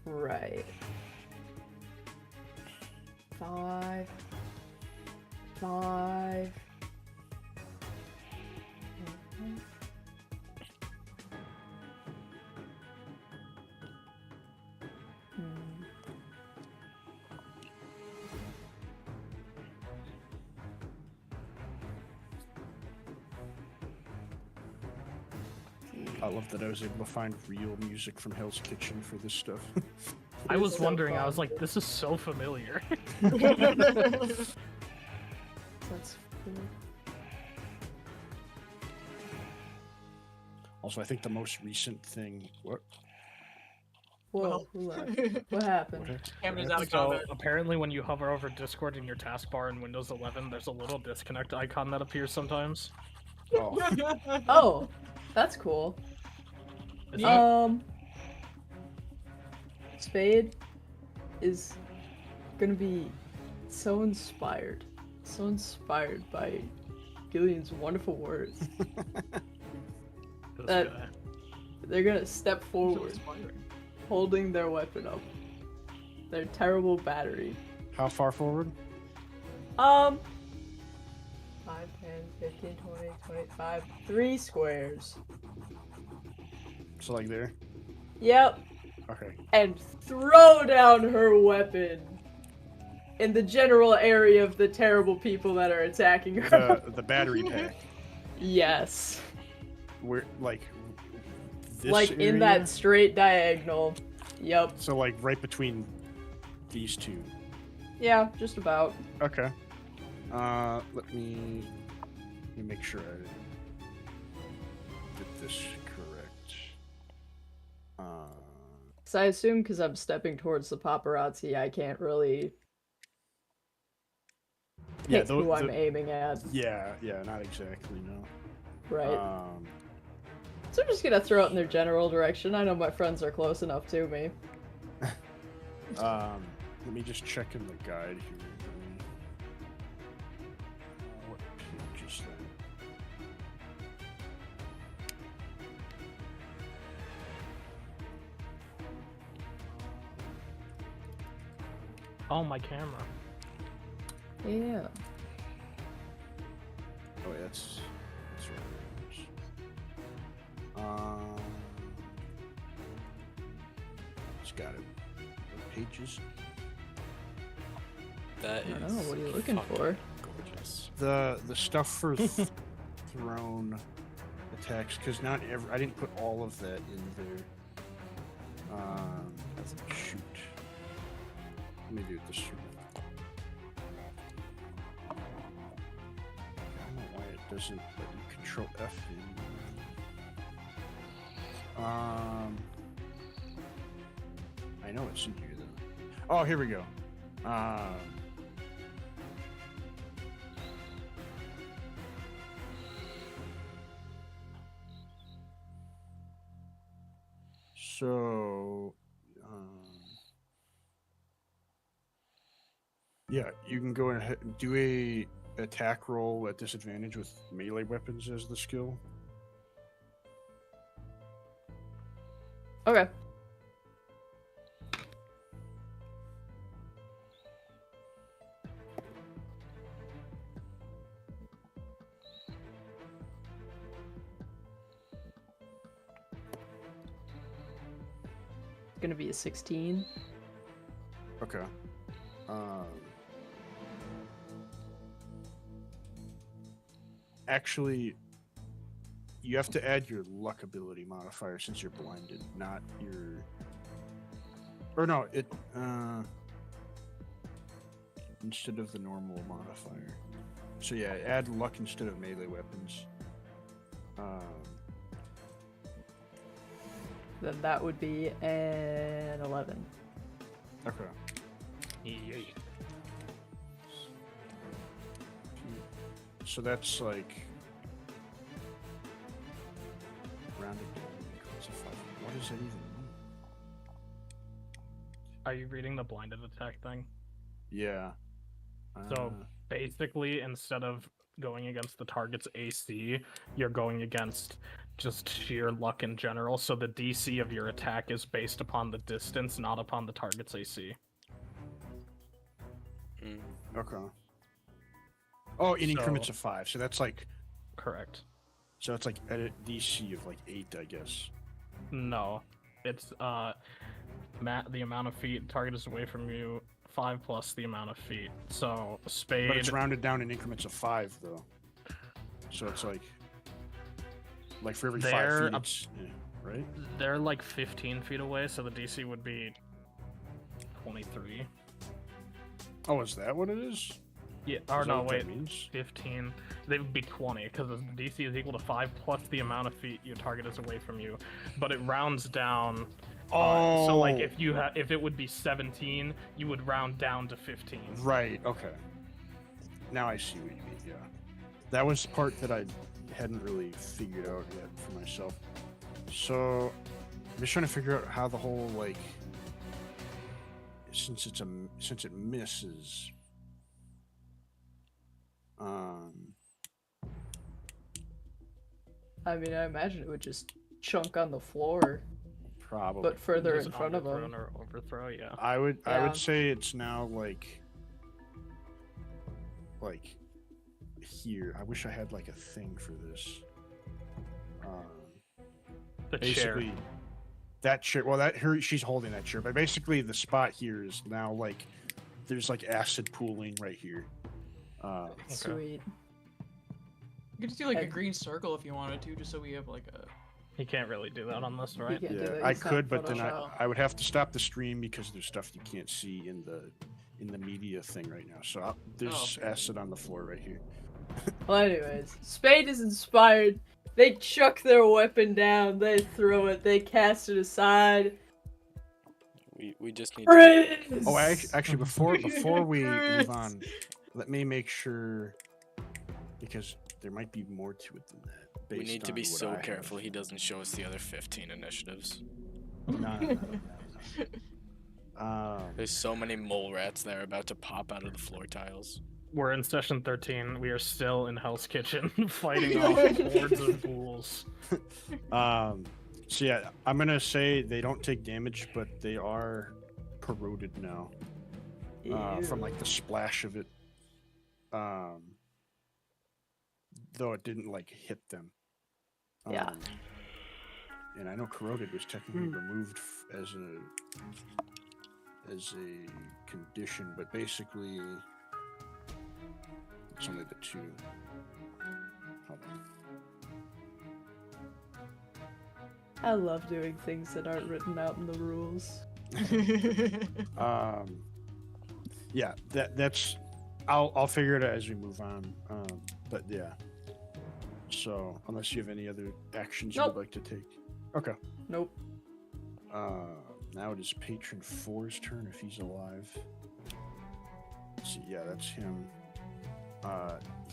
Right. 5. 5. Mhm. Hmm. I love that I was able to find real music from Hell's Kitchen for this stuff. I was So wondering, I fun. was like, this is so familiar. That's cool. Also, I think the most recent thing. What? Whoa, who left? What happened? Cameron's out of So combat. apparently when you hover over Discord in your taskbar in Windows 11, there's a little disconnect icon that appears sometimes. Oh, Oh, that's cool. Is that- Spade is gonna be so inspired by Gillian's wonderful words. this that- guy. They're gonna step So forward, inspiring. holding their weapon up, their terrible battery. how far forward? 5, 10, 15, 20, 25, 3 squares. So like there. Yep. Okay. And throw down her weapon in the general area of the terrible people that are attacking her. The battery pack. Yes. Where like. This Like in area? that straight diagonal. Yep. So like right between these two. Yeah, just about. Okay. Let me make sure I did this correct. So I assume because I'm stepping towards the paparazzi, I can't really pick who I'm aiming at. yeah, not exactly, no. Right. So I'm just gonna throw it in their general direction. I know my friends are close enough to me. Let me just check in the guide here. What page is that? Oh, my camera. Yeah. Oh, yeah, that's right. It's got it. Pages. That I is. don't know, what are you looking fucking for? Gorgeous. The stuff for thrown attacks, because not every. I didn't put all of that in there. Shoot. Let me do it this way. I don't know why it doesn't let you control F in. I know it's in here though. Oh, here we go. So, yeah, you can go ahead and do a attack roll at disadvantage with melee weapons as the skill. Okay. It's gonna be a 16. Okay. Actually, you have to add your luck ability modifier since you're blinded, not your. Or no, it instead of the normal modifier. So yeah, add luck instead of melee weapons. Then that would be an 11. Okay. Yay. So that's like rounded down equals a 5. What does that even mean? Are you reading the blinded attack thing? Yeah. So basically, instead of going against the target's AC, you're going against just sheer luck in general. So the DC of your attack is based upon the distance, not upon the target's AC. Okay. Oh, in So- increments of 5. So that's like. Correct. So it's like at a DC of like 8, I guess. No, it's the amount of feet target is away from you, 5 plus the amount of feet. So Spade. But it's rounded down in increments of 5, though. So it's like for every 5 They're feet, up- it's, yeah, right? They're like 15 feet away, so the DC would be 23. Oh, is that what it is? Yeah, Is or that no, what that wait, means? 15. They would be 20 because the DC is equal to 5 plus the amount of feet your target is away from you. But it rounds down. So like Oh. if it would be 17, you would round down to 15. Right. Okay. Now I see what you mean. Yeah, that was the part that I hadn't really figured out yet for myself. So I'm just trying to figure out how the whole like since it misses. I mean, I imagine it would just chunk on the floor, Probably. but further Just in front of underthrown him. or overthrow, yeah. I would Yeah. say it's now like here. I wish I had like a thing for this. The Basically, chair. that chair. Well, she's holding that chair, but basically the spot here is now like there's like acid pooling right here. Sweet. You could just do like a And- green circle if you wanted to, just so we have like a. He can't really do that on this, He right? can't do Yeah, that, I he's not could, but then Photoshop. I would have to stop the stream because there's stuff you can't see in the media thing right now. So there's okay. acid on the floor right here. Well, anyways, Spade is inspired. They chuck their weapon down, they throw it, they cast it aside. We just need Freeze! Oh, actually, before we Freeze! move on, let me make sure because there might be more to it than that. we based need to on be what so I have. careful he doesn't show us the other 15 initiatives. No. There's so many mole rats that are about to pop out of the floor tiles. We're in session 13. We are still in Hell's Kitchen fighting off hordes of ghouls. So yeah, I'm gonna say they don't take damage, but they are corroded now. from like the splash of it. Though it didn't like hit them. Yeah. And I know corroded was technically removed as a condition, but basically it's only the 2. Hold on. I love doing things that aren't written out in the rules. Yeah, that's I'll figure it out as we move on. But yeah. So unless you have any other actions you Nope. would like to take. Okay. Nope. Now it is Patron 4's turn if he's alive. Let's see, yeah, that's him.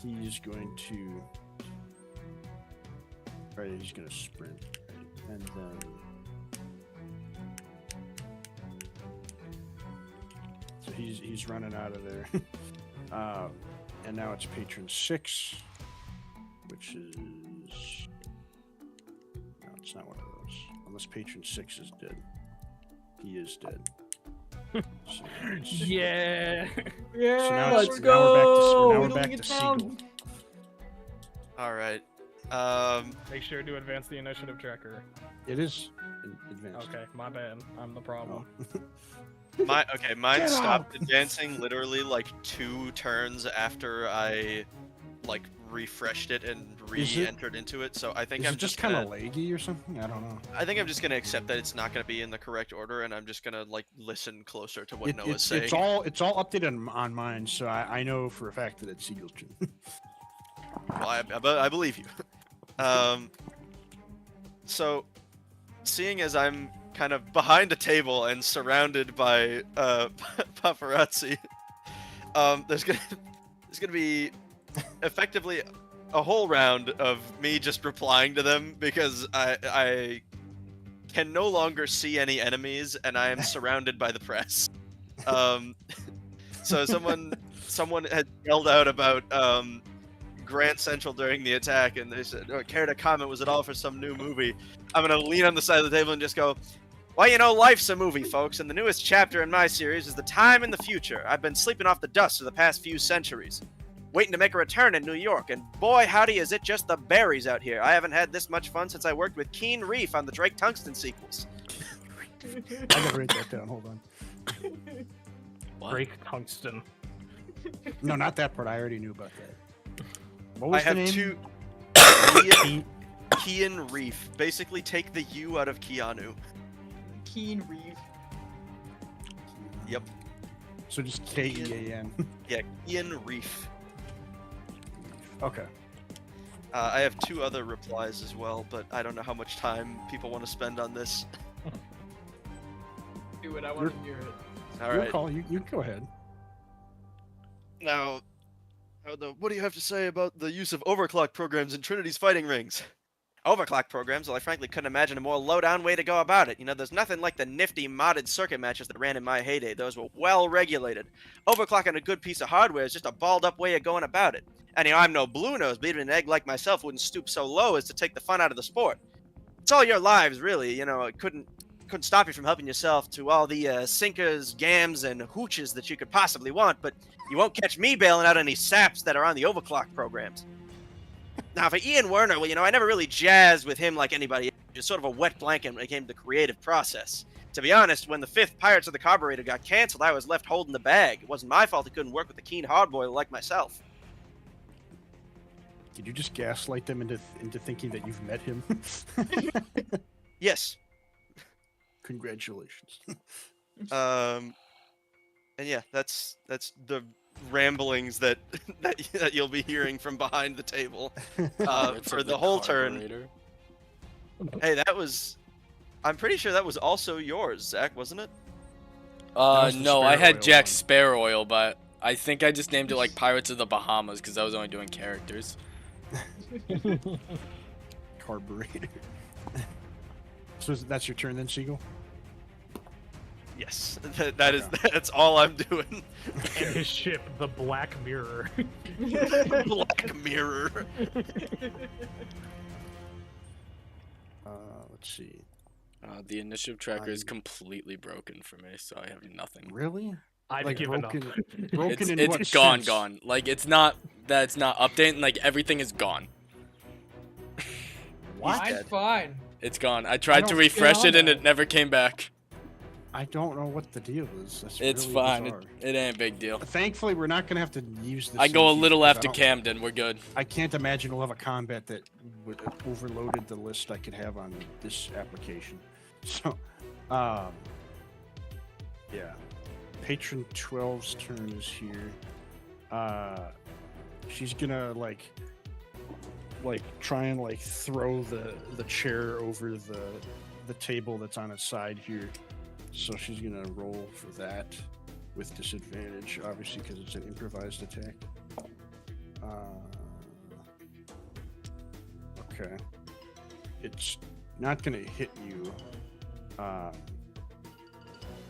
He's going to. Right, he's gonna sprint. And then. So he's running out of there. And now it's Patron 6, which is. No, it's not one of those. Unless Patron 6 is dead. He is dead. So, Yeah. Yeah. so now, Let's now we're go! back to Whittling Seagull. it All right. Make sure to advance the initiative tracker. It is advanced. Okay, my bad. I'm the problem. Oh. Mine Get stopped advancing literally like 2 turns after I like refreshed it and Is it- re-entered into it. So I think Is I'm it just gonna, kind of laggy or something? I don't know. I think I'm just gonna accept that it's not gonna be in the correct order, and I'm just gonna like listen closer to what Noah's saying. It's all updated on mine, so I know for a fact that it's Seagull's turn. Well, I believe you. So, seeing as I'm kind of behind a table and surrounded by paparazzi, there's gonna be effectively a whole round of me just replying to them because I can no longer see any enemies and I am surrounded by the press. So someone had yelled out about Grand Central during the attack, and they said, oh, care to comment, was it all for some new movie? I'm going to lean on the side of the table and just go, well, you know, life's a movie, folks, and the newest chapter in my series is the time in the future. I've been sleeping off the dust for the past few centuries, waiting to make a return in New York, and boy, howdy, is it just the berries out here. I haven't had this much fun since I worked with Keen Reef on the Drake Tungsten sequels. I gotta write that down. Hold on. What? Break tungsten. No, not that part. I already knew about that. What I was the have name? 2... Keen Reef. Basically take the U out of Keanu. Keen Reef. Yep. So just Kean. Yeah, Keen Reef. Okay. I have 2 other replies as well, but I don't know how much time people want to spend on this. Do it. I want to hear it. All Your right. call. You go ahead. Now, what do you have to say about the use of overclock programs in Trinity's fighting rings? Overclock programs? Well, I frankly couldn't imagine a more low-down way to go about it. You know, there's nothing like the nifty modded circuit matches that ran in my heyday. Those were well regulated. Overclocking a good piece of hardware is just a balled-up way of going about it. And you know, I'm no blue nose, but even an egg like myself wouldn't stoop so low as to take the fun out of the sport. It's all your lives, really. You know, it couldn't stop you from helping yourself to all the sinkers, gams, and hooches that you could possibly want, but you won't catch me bailing out any saps that are on the overclock programs. Now, for Ian Werner, well, you know, I never really jazzed with him like anybody else. Just sort of a wet blanket when it came to the creative process. To be honest, when the 5th Pirates of the Carburetor got canceled, I was left holding the bag. It wasn't my fault he couldn't work with a keen hardboiler like myself. Did you just gaslight them into thinking that you've met him? Yes. Congratulations. And yeah, that's the ramblings that that you'll be hearing from behind the table Pirates for of the whole turn. Carburetor. Hey, that was... I'm pretty sure that was also yours, Zach, wasn't it? was the No, I spare had oil Jack's one. spare oil, but I think I just named it like Pirates of the Bahamas because I was only doing characters. Carburetor. So that's your turn then, Seagull? Yes, that's all I'm doing. And his ship, the Black Mirror. Black Mirror. Let's see. The initiative tracker is I'm- completely broken for me, so I have nothing. Really? I've like given broken, up. broken in It's what gone, sense? gone. Like it's not that it's not updating. Like everything is gone. What? Mine's fine. It's gone. I tried to don't refresh get it and on it never came back. I don't know what the deal is. That's It's really fine. bizarre. It ain't a big deal. Thankfully, we're not gonna have to use this. I go a in little future, 'cause after Camden. We're good. I can't imagine we'll have a combat that would overloaded the list I could have on this application. So, yeah. Patron 12's turn is here. She's gonna like try and like throw the chair over the table that's on its side here. So she's gonna roll for that with disadvantage, obviously because it's an improvised attack. Okay. It's not gonna hit you.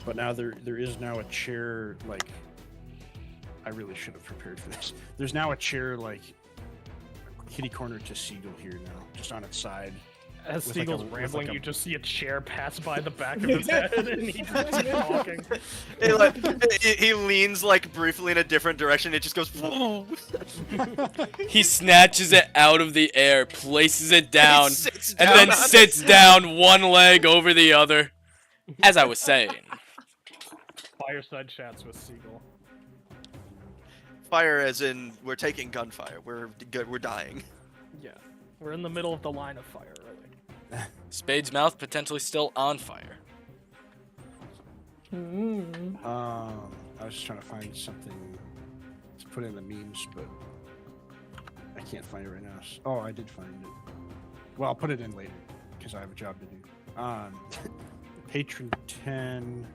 But now there is now a chair, like, I really should have prepared for this. There's now a chair, like, kitty corner to Seagull here now, just on its side. As with like Seagull's with rambling, like a- you just see a chair pass by the back of his head, and he's just talking. He leans like briefly in a different direction. It just goes. He snatches it out of the air, places it down, sits and down then on sits it. down one leg over the other. As I was saying. Fireside chats with Seagull. Fire, as in we're taking gunfire. We're dying. Yeah, we're in the middle of the line of fire, really. Spade's mouth potentially still on fire. I was just trying to find something to put in the memes, but I can't find it right now. Oh, I did find it. Well, I'll put it in later because I have a job to do. Patron 10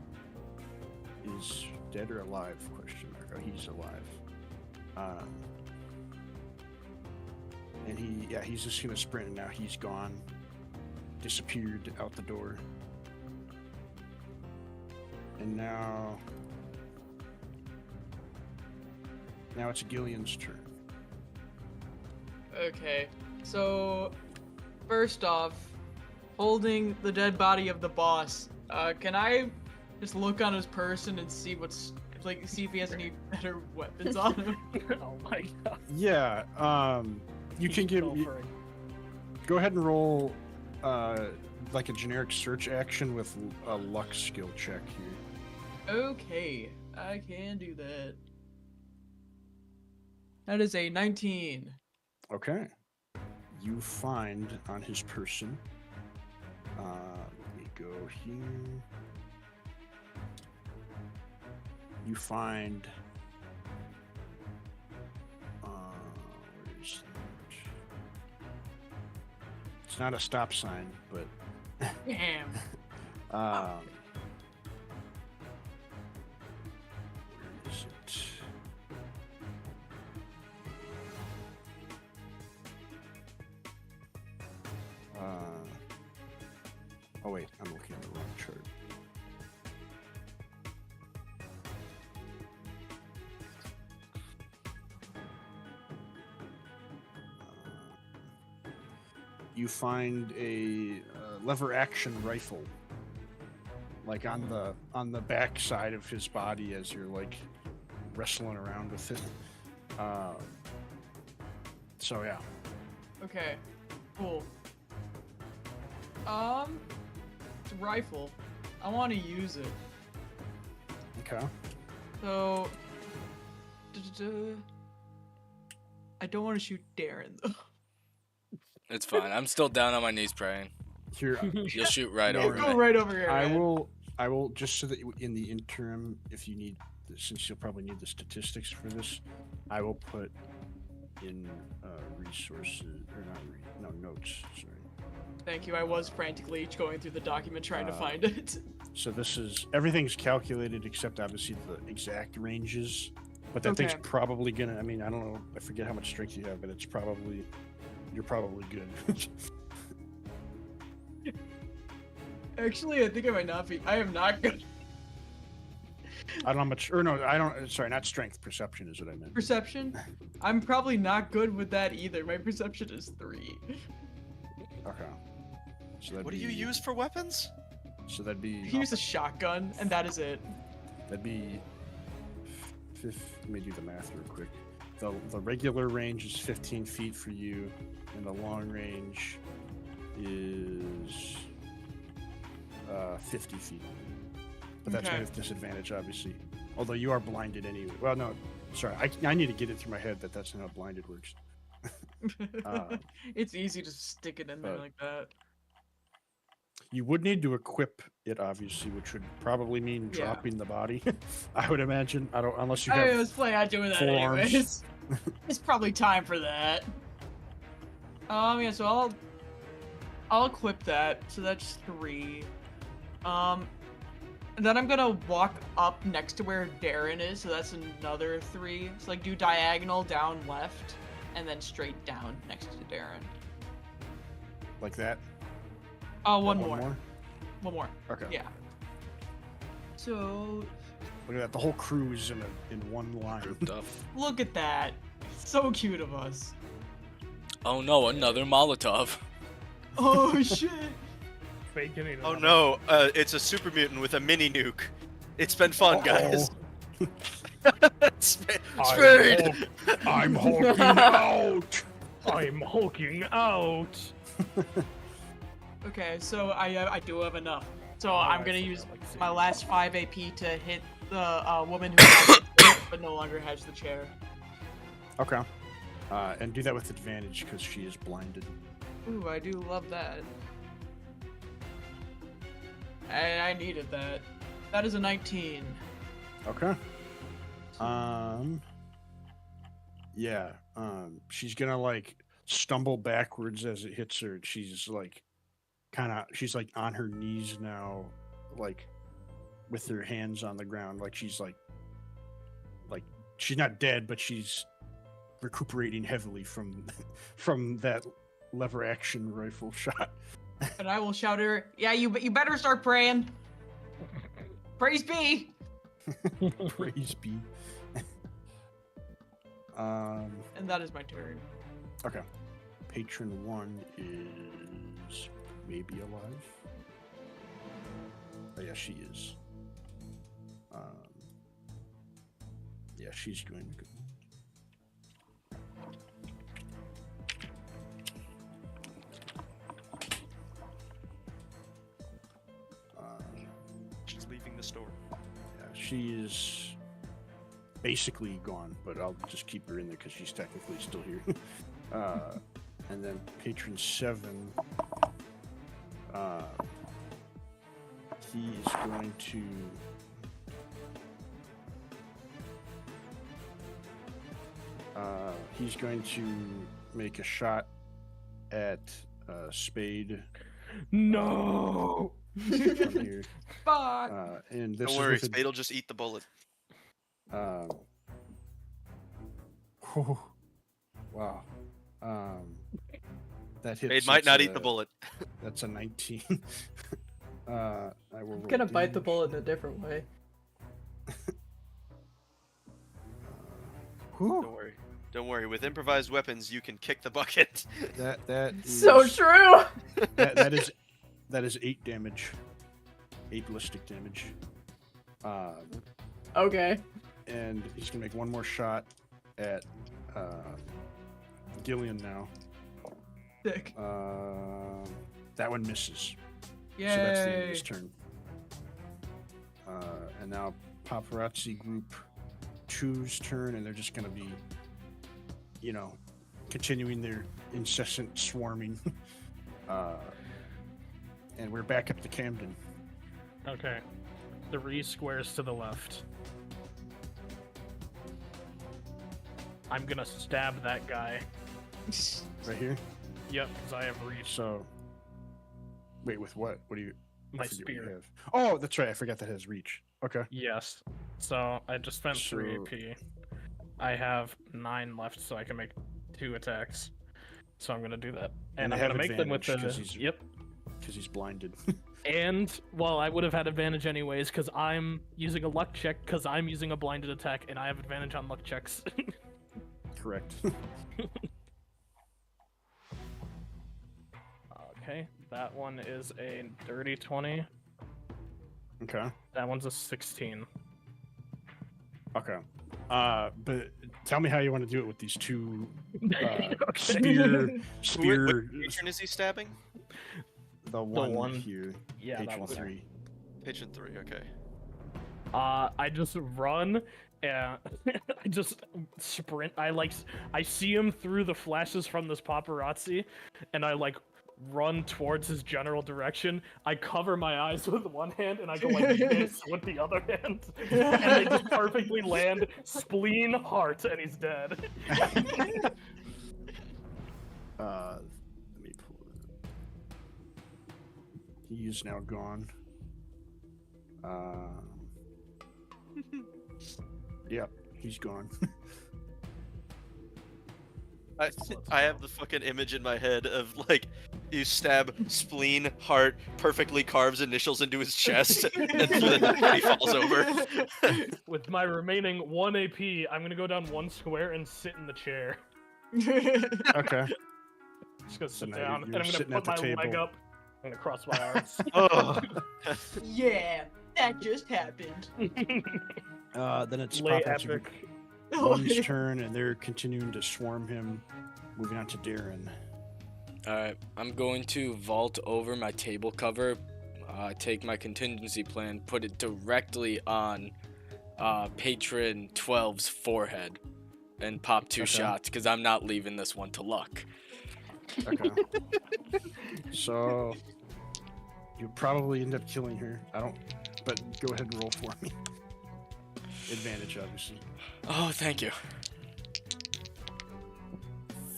is dead or alive? Question mark. Oh, he's alive. And he's just gonna sprint, and now he's gone, disappeared out the door. And now it's Gillian's turn. Okay, so first off, holding the dead body of the boss, can I just look on his person and see see if he has any better weapons on him? Oh my god. Yeah, you can give. Go ahead and roll, like a generic search action with a luck skill check here. Okay, I can do that. That is a 19. Okay. You find on his person. Let me go here. You find. Where is that? It's not a stop sign, but. Damn. Where is it? Oh wait, I'm looking at the wrong chart. You find a lever action rifle, like on the back side of his body as you're like wrestling around with it. So yeah. Okay, cool. It's a rifle. I want to use it. Okay. So, I don't want to shoot Darren though. It's fine. I'm still down on my knees praying. Here, You'll shoot right No, over Go me. right over here. I man. will just so that in the interim, if you need, since you'll probably need the statistics for this, I will put in resources or not notes. Sorry. Thank you. I was frantically going through the document trying to find it. So this is everything's calculated except obviously the exact ranges. But that thing's Okay. probably gonna. I mean, I don't know. I forget how much strength you have, but it's probably you're probably good. Actually, I think I might not be. I am not good. I don't know how much. Or no, I don't. Sorry, not strength. Perception is what I meant. Perception? I'm probably not good with that either. My perception is 3. Okay. So that'd What do you be- use for weapons? So that'd be I use a shotgun, and that is it. that'd be Let me do the math real quick. The regular range is 15 feet for you, and the long range is 50 feet. But that's Okay. with disadvantage, obviously. Although you are blinded anyway. Well, no, sorry. I need to get it through my head that that's not how blinded works. It's easy to stick it in there but- like that. You would need to equip it, obviously, which would probably mean Yeah. dropping the body. I would imagine. I don't, unless you I have. was planning on doing that forearms. anyways. It's probably time for that. Yeah, so I'll equip that. So that's 3. And then I'm gonna walk up next to where Darren is, so that's another 3. So like do diagonal down left, and then straight down next to Darren. Like that. Oh, one One more. more. One more. Okay. Yeah. So Look at that. The whole crew is in one line. Grouped up. look at that. So cute of us. Oh no, another Molotov. Oh shit. Bacon eater. Oh no, it's a super mutant with a mini nuke. It's been fun, guys. Spade! I'm hulking out. I'm hulking out. Okay, so I do have enough. So I'm gonna use my last 5 AP to hit the woman who has the chair, but no longer has the chair. Okay. And do that with advantage because she is blinded. Ooh, I do love that. I needed that. That is a 19. Okay. Yeah. She's gonna like stumble backwards as it hits her. She's like, she's like on her knees now, like with her hands on the ground, like she's she's not dead, but she's recuperating heavily from that lever action rifle shot. And I will shout her, yeah, you better start praying. Praise be. Praise be. And that is my turn. Okay. Patron 1 is maybe alive. Oh yeah, she is. Yeah, she's going to go. She's leaving the store. Yeah, she is basically gone, but I'll just keep her in there because she's technically still here. And then patron 7, he is going to make a shot at Spade No. from here. Fuck. And this Don't is worry, with a- Spade will just eat the bullet. whew, wow. That hits. Spade might not that's eat the bullet. That's a 19. I will I'm roll gonna bite the damage. bullet in a different way. Whew, Don't worry. Don't worry. With improvised weapons, you can kick the bucket. that So is- true. that is 8 damage. 8 ballistic damage. Okay. And he's gonna make one more shot at Gillian now. Sick. That one misses. Yay. So that's the end of his turn. And now Paparazzi Group 2's turn, and they're just going to be, continuing their incessant swarming. And we're back up to Camden. Okay. 3 squares to the left. I'm gonna stab that guy. Right here. Yep, because I have reach. So, wait, with what? What do you? I My forget what you spear. have. Oh, that's right. I forgot that has reach. Okay. Yes. So I just spent 3 So- AP. I have 9 left, so I can make 2 attacks. So I'm gonna do that, And and I I'm have gonna make them with advantage the. 'cause he's- Yep. Because he's blinded. And well, I would have had advantage anyways because I'm using a luck check because I'm using a blinded attack, and I have advantage on luck checks. Correct. Okay, that one is a dirty 20. Okay. That one's a 16. Okay. But tell me how you want to do it with these two Okay. spear. Which patron is he stabbing? The one one- here, Yeah, that patron was 3. Patron 3, okay. I just run and I just sprint. I see him through the flashes from this paparazzi, and I like run towards his general direction. I cover my eyes with one hand, and I go like this with the other hand, and they just perfectly land. Spleen, heart, and he's dead. Let me pull it. He is now gone. Yep, he's gone. I have the fucking image in my head of like you stab spleen, heart, perfectly carves initials into his chest, and then he falls over. With my remaining 1 AP, I'm gonna go down 1 square and sit in the chair. Okay. Just gonna So sit now down, you're and I'm gonna sitting put at my the leg table. up. I'm gonna cross my arms. Ugh. Yeah, that just happened. Then it's Lay Papa epic. One's turn, and they're continuing to swarm him. Moving on to Darren. Alright, I'm going to vault over my table cover, take my contingency plan, put it directly on Patron 12's forehead, and pop 2 Okay. shots, because I'm not leaving this one to luck. Okay. So you probably end up killing her. I don't. But go ahead and roll for me. Advantage, obviously. Oh, thank you.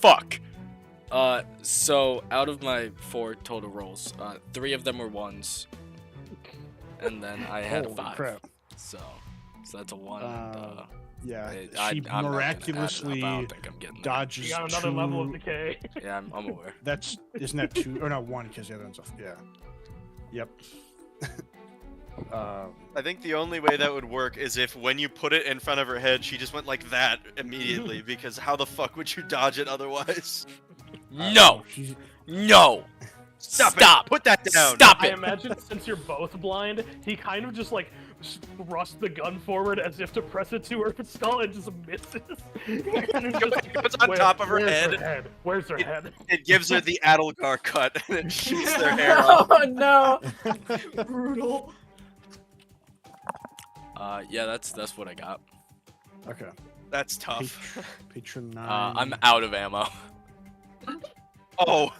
Fuck. So out of my 4 total rolls, 3 of them were 1s, and then I had a Holy 5. crap. So that's a 1. Yeah, I'm she not gonna add it up. I miraculously don't think I'm getting there. dodges You got another level of 2. decay. Yeah, I'm aware. Isn't that 2? Or no, 1 because the other one's off. Yeah. Yep. I think the only way that would work is if when you put it in front of her head, she just went like that immediately, because how the fuck would you dodge it otherwise? No! She's, No! Stop! Stop! Put that down! Stop I it! imagine since you're both blind, he kind of just like thrusts the gun forward as if to press it to her skull and just misses. And it's just like, It's on top of her where's head. Her head? Where's her head? It gives her the Adelgar cut, and it shoots their hair off. Oh no! Brutal. Yeah, that's what I got. okay. That's tough. Patron 9. I'm out of ammo. Oh,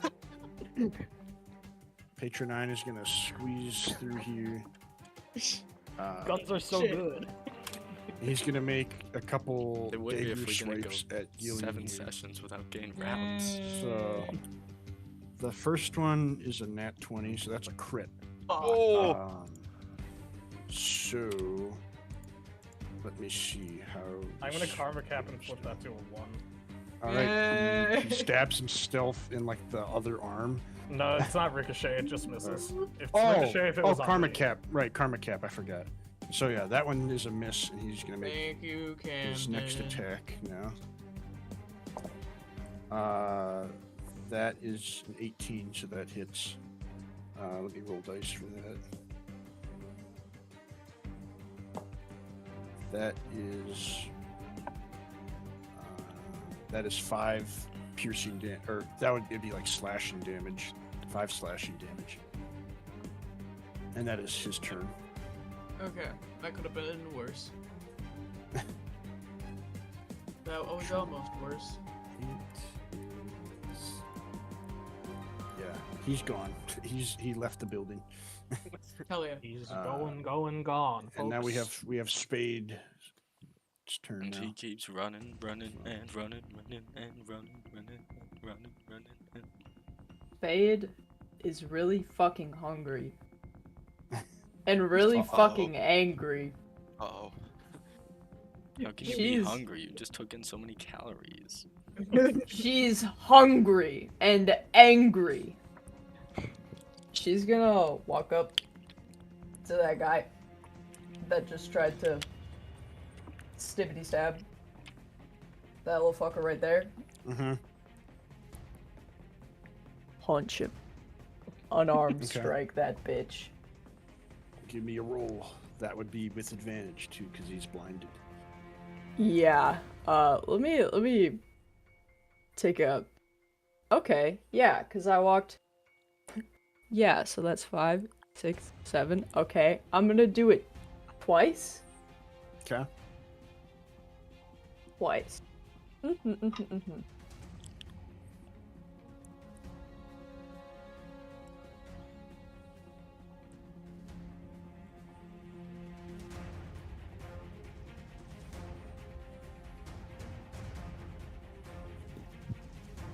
Patron 9 is gonna squeeze through here. Guns are so Shit. good. He's gonna make a couple It would be dagger if we didn't go swipes at Gillian 7 here. sessions without getting rounds. So the first one is a nat 20, so that's a crit. oh. So let me see how. I'm gonna karma cap and flip that to a 1. All right. He Yay. stabs him stealth in like the other arm. No, it's not ricochet. It just misses. If it's Oh, ricochet, if it was on karma me. cap. Right, karma cap. I forgot. So yeah, that one is a miss, and he's gonna make Thank you, his next Camden. attack now. That is an 18, so that hits. Let me roll dice for that. That is 5 piercing damage, or that would it'd be like slashing damage, 5 slashing damage, and that is his turn. Okay, that could have been worse. That was almost worse. Yeah, he's gone. He left the building, Hell yeah. He's Uh, gone. and now we folks. have Spade. It's turn And he now. keeps running, running, and running, running, and running, running, and running, running. And... Spade is really fucking hungry. And really Uh-oh. fucking angry. Uh-oh. How can you be She's- hungry? You just took in so many calories. She's hungry and angry. She's gonna walk up to that guy that just tried to stibbity stab that little fucker right there. Mm-hmm. Punch him. Unarmed Okay. strike that bitch. Give me a roll. That would be with advantage too, because he's blinded. Yeah. Let me take a. Okay. Yeah, because I walked. Yeah, so that's 5, 6, 7. Okay, I'm gonna do it twice. Okay. Twice. Mhm.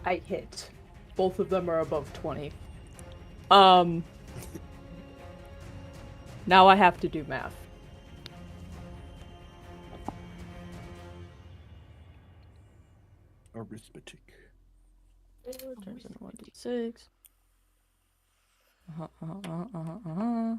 I hit. Both of them are above 20. Now I have to do math. Arithmetic. Turns into 1d6. Uh-huh.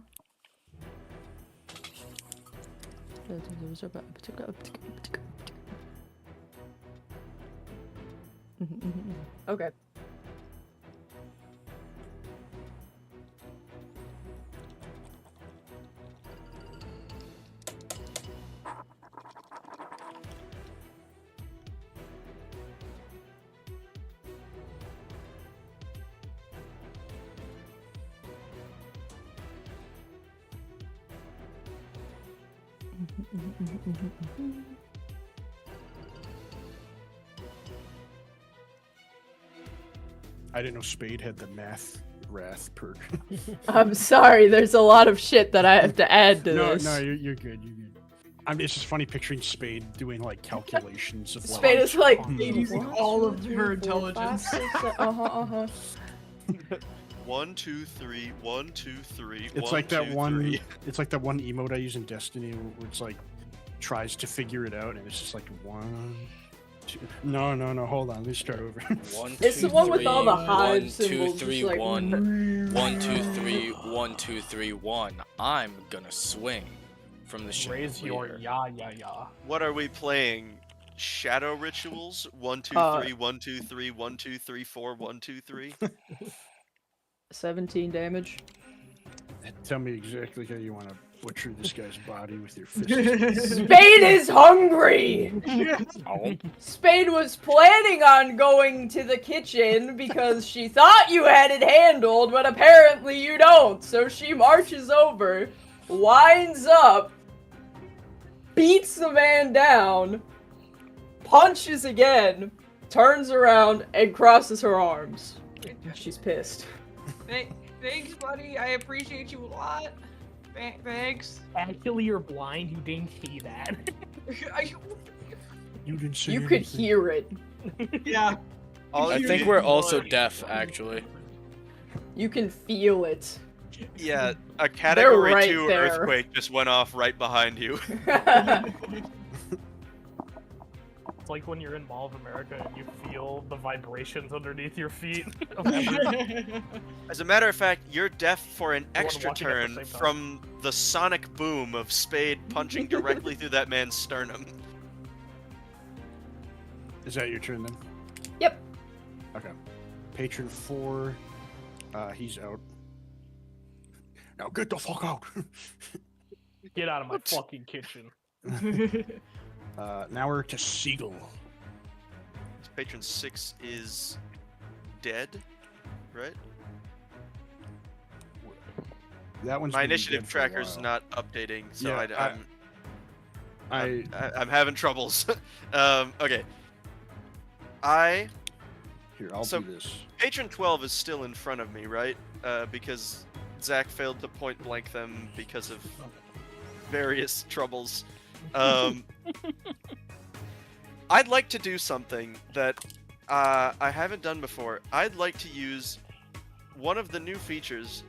Okay. I didn't know Spade had the math wrath perk. I'm sorry, there's a lot of shit that I have to add to No, this. no, you're good. You're good. It's just funny picturing Spade doing like calculations of Spade is like using all of her intelligence. Uh-huh. 1, 2, 3, 1, 2, 3. It's like that one. It's like that one emote I use in Destiny, where it's like tries to figure it out, and it's just like 1, 2. No, hold on. Let's start over. 1, It's 2, the one with 3, all the 1, hive 2, symbols, 3, just like 1. 1, 2, 3, 1, 2, 3, 1. I'm gonna swing from the Raise your chandelier. ya. What are we playing? Shadow rituals? 1, 2, 3, 1, 2, 3, 1, 2, 3, 4, 1, 2, 3. 17 damage. Tell me exactly how you want to butcher this guy's body with your fists. Spade is hungry! Oh, Spade was planning on going to the kitchen because she thought you had it handled, but apparently you don't. So she marches over, winds up, beats the man down, punches again, turns around, and crosses her arms. She's pissed. Thanks, buddy. I appreciate you a lot. Thanks. Actually, you're blind. You didn't see that. You didn't say You could anything. hear it. Yeah. All I you think did- we're also deaf, actually. You can feel it. Yeah, a category right 2 there. earthquake just went off right behind you. It's like when you're in Mall of America and you feel the vibrations underneath your feet. As a matter of fact, you're deaf for an one extra walking at the turn same time. from the sonic boom of Spade punching directly through that man's sternum. Is that your turn then? Yep. Okay. Patron 4. He's out. Now get the fuck out. Get out of my fucking kitchen. Now we're to Seagull. Patron 6 is dead, right? That one's My been initiative dead for a tracker's while. not updating, so Yeah, I'm having troubles. Okay. Here, I'll So- do this. Patron 12 is still in front of me, right? Because Zach failed to point blank them because of various troubles. I'd like to do something that I haven't done before. I'd like to use one of the new features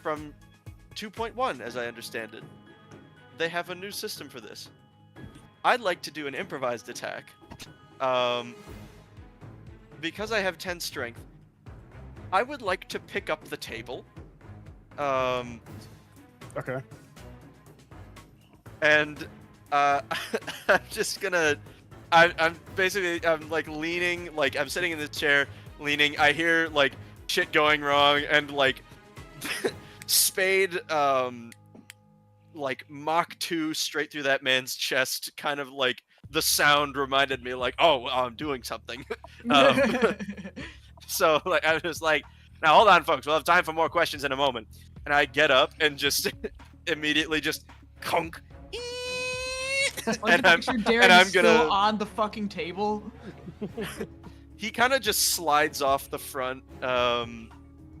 from 2.1, as I understand it. They have a new system for this. I'd like to do an improvised attack. Because I have 10 strength, I would like to pick up the table. Okay. And I'm just gonna. I'm basically like leaning, like I'm sitting in the chair, leaning. I hear like shit going wrong, and like Spade, like Mach 2 straight through that man's chest, kind of like the sound reminded me like, oh, I'm doing something. um, so like I was like, now hold on, folks. We'll have time for more questions in a moment. And I get up and just immediately just conk. and I'm still on the fucking table. He kind of just slides off the front,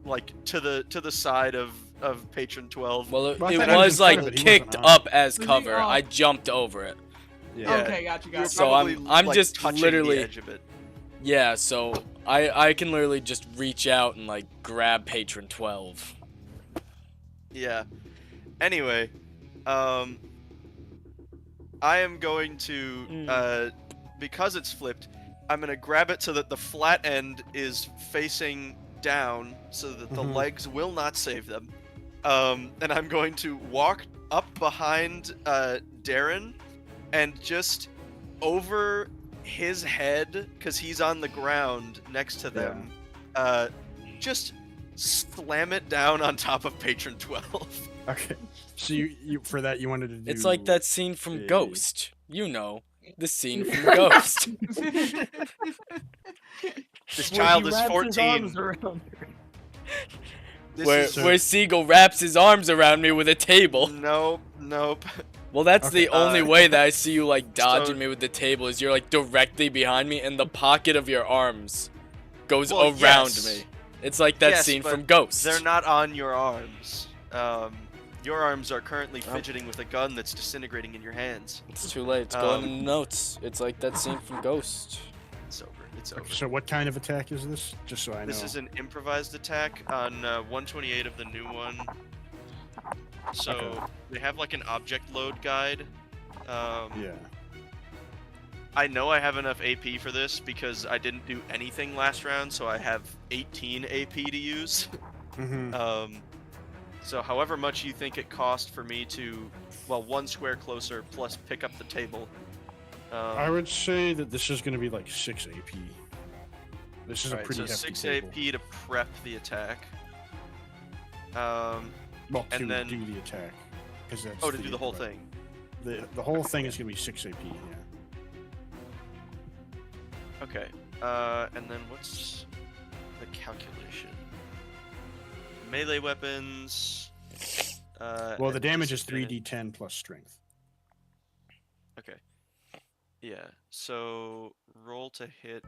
like to the side of Patron 12. Well, Well, I it thought he was was in front of like it, he kicked wasn't on up as Was he cover. on? I jumped over it. Yeah. Okay, got you. So I'm like, just touching literally- the edge of it. Yeah, so I can literally just reach out and like grab Patron 12. Yeah. Anyway, I am going to because it's flipped, I'm gonna grab it so that the flat end is facing down, so that the legs will not save them. And I'm going to walk up behind Darren, and just over his head, because he's on the ground next to them, just slam it down on top of Patron 12. Okay. So you for that you wanted to do. It's like that scene from a- Ghost. You know, the scene from Ghost. This child is 14. This where is... where Siegel wraps his arms around me with a table. Nope. Well, that's Okay, the only way that I see you like dodging so- me with the table is you're like directly behind me and the pocket of your arms goes Well, around yes. me. It's like that Yes, scene but from Ghost. They're not on your arms. Your arms are currently fidgeting with a gun that's disintegrating in your hands. It's too late. It's going in the notes. It's like that scene from Ghost. It's over. It's over. Okay, so what kind of attack is this? Just so I know. This is an improvised attack on 128 of the new one. So Okay. they have like an object load guide. Yeah. I know I have enough AP for this because I didn't do anything last round, so I have 18 AP to use. So however much you think it cost for me to, well, 1 square closer plus pick up the table. I would say that this is going to be like 6 AP. This is a Alright, pretty so hefty 6 table. AP to prep the attack. Well, and to then- do the attack. Because that's Oh, to do the whole thing. The whole thing is going to be 6 AP. Yeah. Okay. And then what's the calculation? Melee weapons. Well, the at damage is disadvantage. 3d10 plus strength. Okay. Yeah. So roll to hit.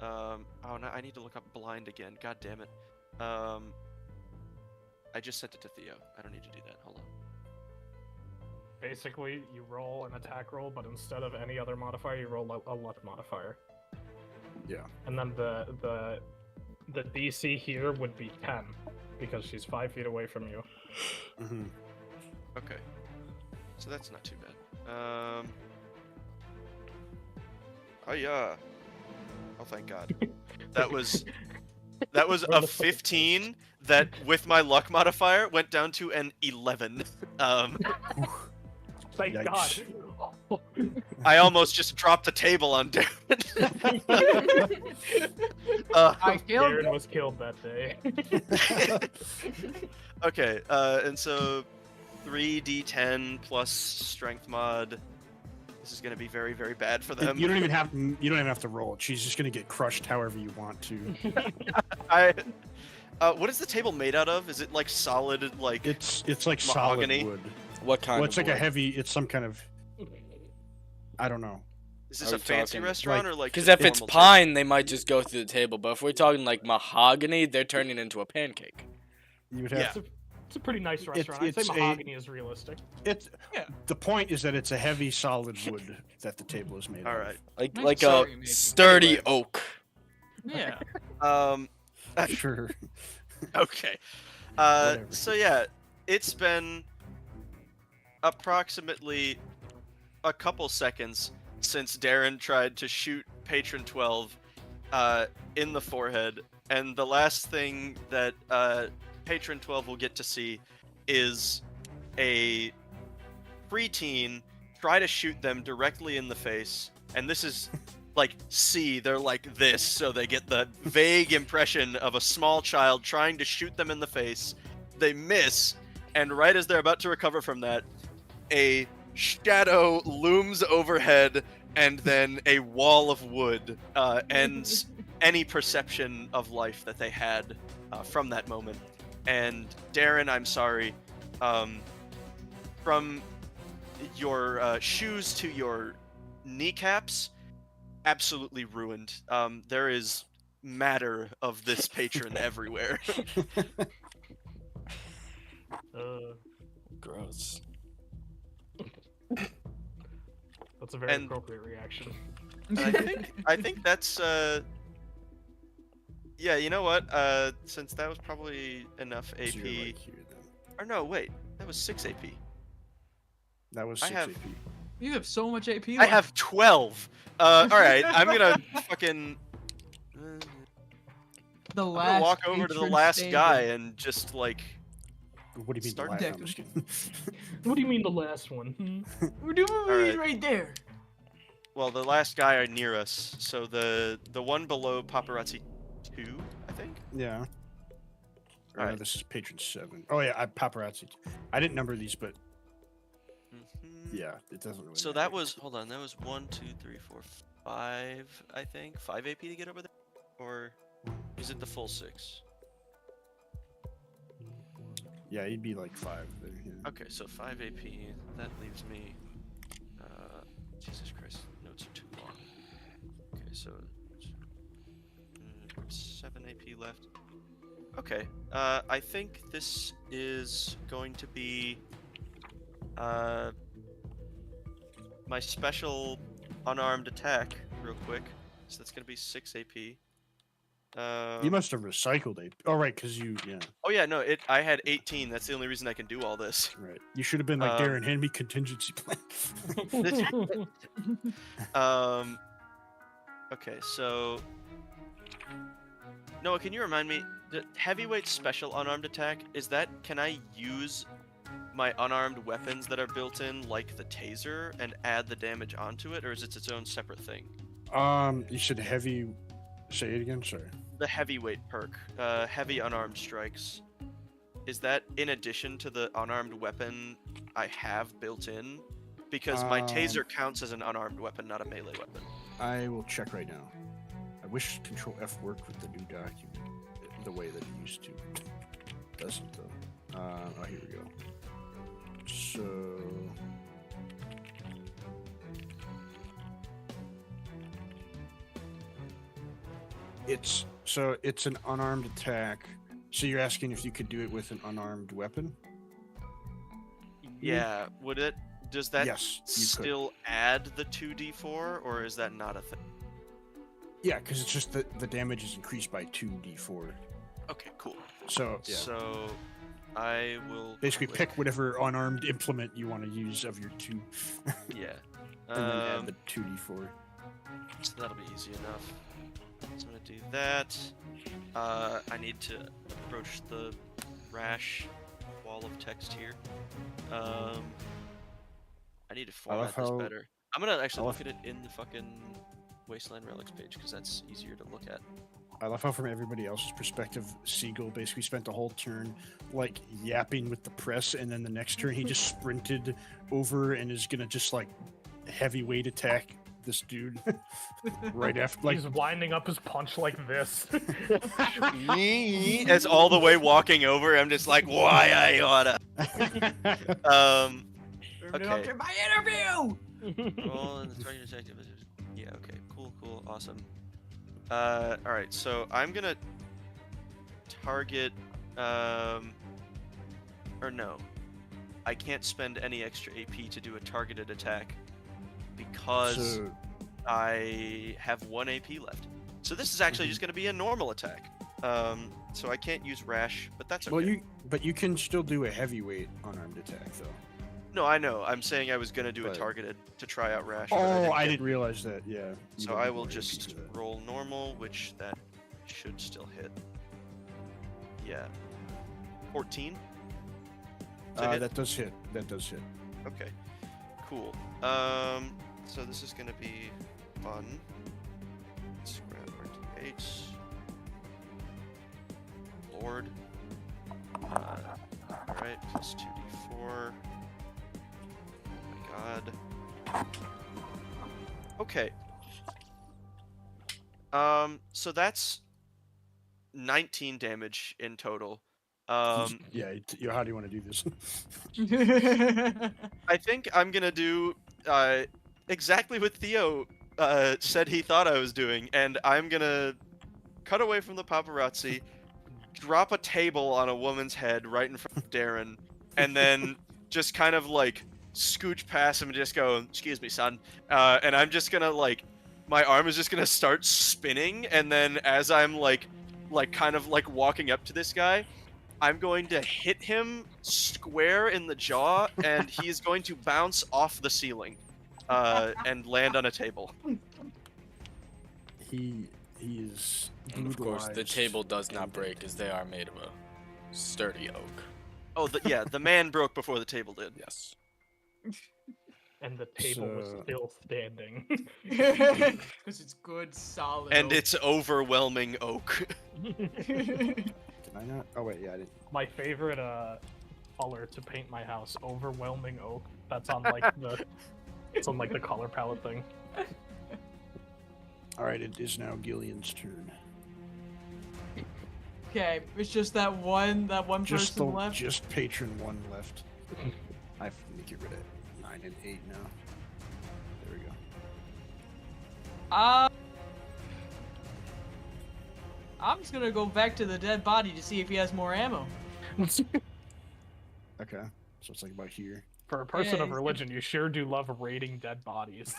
Oh no, I need to look up blind again. God damn it. I just sent it to Theo. I don't need to do that. Hold on. Basically, you roll an attack roll, but instead of any other modifier, you roll a luck modifier. Yeah. And then the DC here would be 10, because she's 5 feet away from you. Okay. So that's not too bad. Oh yeah. Oh thank God. That was a 15 that with my luck modifier went down to an 11. Thank Yikes. God. I almost just dropped the table on Darren. I killed. Darren was killed that day. Okay, and so 3d10 plus strength mod. This is gonna be very, very bad for them. You don't even have to roll it. She's just going to get crushed however you want to. What is the table made out of? Is it like solid, like? It's like Mahogany? solid wood. What kind Well, of it's like a wood? heavy. It's some kind of. I don't know. Is this Are a we fancy talking, restaurant like- or like? Because just if it's normal pine, they might just go through the table. But if we're talking like mahogany, they're turning into a pancake. You would Yeah. have. It's a pretty nice restaurant. I'd it's say mahogany is realistic. It's. Yeah. The point is that it's a heavy, solid wood that the table is made All of. right. Like Nice like story, a maybe. sturdy Anyway. oak. Yeah. Sure. Okay. Whatever. So yeah, it's been approximately a couple seconds since Darren tried to shoot Patron 12 in the forehead, and the last thing that Patron 12 will get to see is a preteen try to shoot them directly in the face, and this is like, see, they're like this, so they get the vague impression of a small child trying to shoot them in the face. They miss, and right as they're about to recover from that, a shadow looms overhead, and then a wall of wood ends any perception of life that they had from that moment. And Darren, I'm sorry, from your shoes to your kneecaps, absolutely ruined. There is matter of this patron everywhere. Gross. That's a very And- appropriate reaction. And I think that's yeah, you know what? Since that was probably enough AP. So you're like here then. Or no, wait, that was 6 AP. That was I 6 have- AP. You have so much AP. I left. have 12. All right, I'm gonna fucking. the I'm last. gonna walk over to the patron last standing. guy and just like. What do you mean? Start the last? deck. I'm just kidding. What do you mean the last one? We're doing Alright. right there. Well, the last guy are near us, so the one below paparazzi 2, I think. Yeah. Or no, Alright. this is patron 7. Oh yeah, paparazzi. I didn't number these, but Mhm. yeah, it doesn't really. So matter. that was hold on, that was 1, 2, 3, 4, 5. I think 5 AP to get over there, or is it the full 6? Yeah, he'd be like 5 there. Yeah. Okay, so 5 AP. That leaves me. Jesus Christ, notes are too long. Okay, so 7 AP left. Okay, I think this is going to be my special unarmed attack, real quick. So that's gonna be 6 AP. You must have recycled AP. Oh right, because you yeah. Oh yeah, no, I had 18. That's the only reason I can do all this. Right. You should have been like Darren. Hand me contingency plan. Okay, so Noah, can you remind me, the heavyweight special unarmed attack, is that, can I use my unarmed weapons that are built in, like the taser, and add the damage onto it, or is it its own separate thing? You said heavy. Say it again. Sorry. The heavyweight perk, heavy unarmed strikes. Is that in addition to the unarmed weapon I have built in? Because my taser counts as an unarmed weapon, not a melee weapon. I will check right now. I wish Control F worked with the new document the way that it used to. Doesn't though. Oh, here we go. So. It's an unarmed attack. So you're asking if you could do it with an unarmed weapon? Yeah, would it? Does that Yes, you could. still add the 2d4, or is that not a thing? Yeah, because it's just that the damage is increased by 2d4. Okay, cool. So yeah. So I will Basically, click- pick whatever unarmed implement you want to use of your 2, Yeah. and then add the 2d4. So that'll be easy enough. So I'm gonna do that. I need to approach the rash wall of text here. I need to format this how- better. I'm gonna actually I look love- at it in the fucking Wasteland Relics page because that's easier to look at. I love how, from everybody else's perspective, Siegel basically spent the whole turn like yapping with the press, and then the next turn he just sprinted over and is gonna just like heavyweight attack this dude right after. Like, He's winding up his punch like this. As all the way walking over, I'm just like, why I oughta. Okay. After my interview. Roll and the target detective. Yeah. Okay. Cool. Cool. Awesome. All right. So I'm gonna target. Or no, I can't spend any extra AP to do a targeted attack because so I have 1 AP left. So this is actually just gonna be a normal attack. So I can't use rash, but that's okay. well, you can still do a heavyweight unarmed attack though. No, I know. I'm saying I was gonna do a But- targeted to try out rash. but Oh, I get- didn't realize that. Yeah. you So don't I need will more AP just for that. roll normal, which that should still hit. Yeah. 14? To hit? That does hit. That does hit. Okay. Cool. So this is gonna be fun. Let's grab our d8s. Lord. Alright, plus 2d4. Oh my god. Okay. So that's 19 damage in total. Yeah. How do you want to do this? I think I'm gonna do exactly what Theo said he thought I was doing, and I'm gonna cut away from the paparazzi, drop a table on a woman's head right in front of Darren, and then just kind of like scooch past him and just go, "Excuse me, son," and I'm just gonna like, my arm is just gonna start spinning, and then as I'm like kind of like walking up to this guy, I'm going to hit him square in the jaw, and he's going to bounce off the ceiling, and land on a table. He is. And of course, the brutalized table does not and break dead. as they are made of a sturdy oak. Oh, yeah, the man broke before the table did. Yes. And the table was So- still standing. Because it's good, solid. And oak. it's overwhelming oak. Did I not? Oh wait, yeah, I didn't. My favorite color to paint my house, overwhelming oak. That's on like the it's on like the color palette thing. All right, it is now Gillian's turn. Okay, it's just that one person left. Just patron 1 left. I have to get rid of 9 and 8 now. There we go. I'm just gonna go back to the dead body to see if he has more ammo. Okay, so it's like about here. For a person Yeah, of religion, you sure do love raiding dead bodies.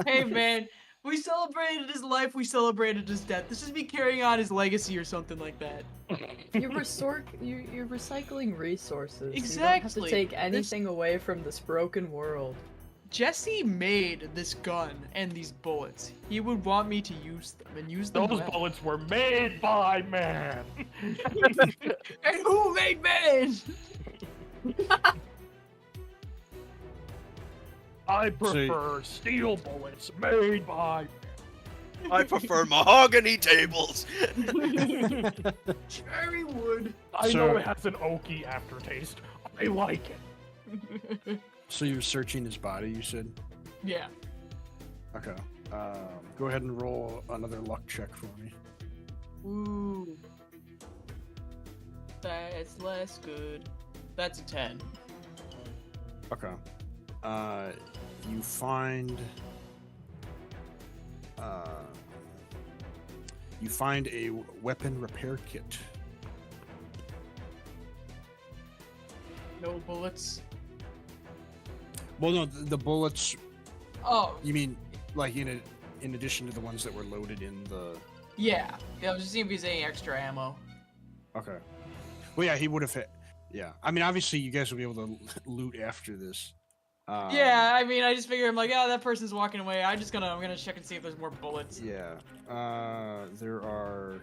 Hey man, we celebrated his life, we celebrated his death. This is me carrying on his legacy or something like that. You're recycling resources. You don't have Exactly. to take anything away from this broken world. Jesse made this gun and these bullets. He would want me to use them and use them Those well. bullets were made by man. And who made man? I prefer steel bullets made by I prefer mahogany tables. Cherry wood. I So- know it has an oaky aftertaste. I like it. So you're searching his body, you said? Yeah. Okay. Go ahead and roll another luck check for me. Ooh. That's less good. That's a 10. Okay. You find a weapon repair kit. No bullets. Well, no, the bullets. Oh, You mean like in addition to the ones that were loaded in the? yeah. I was just seeing if he's any extra ammo. Okay. Well, yeah, he would have hit. Yeah, I mean, obviously, you guys will be able to loot after this. Yeah, I mean, I just figure I'm like, oh, that person's walking away. I'm gonna check and see if there's more bullets. Yeah. There are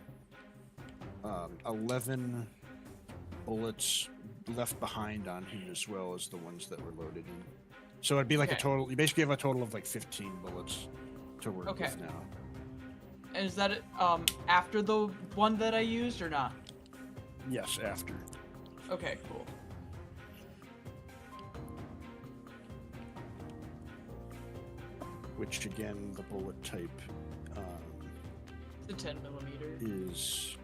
11 bullets left behind on him, as well as the ones that were loaded in. So it'd be like a Okay. total. You basically have a total of like 15 bullets to work Okay. with now. And is that after the one that I used or not? Yes, after. Okay, cool. Which again, the bullet type The 10mm. is.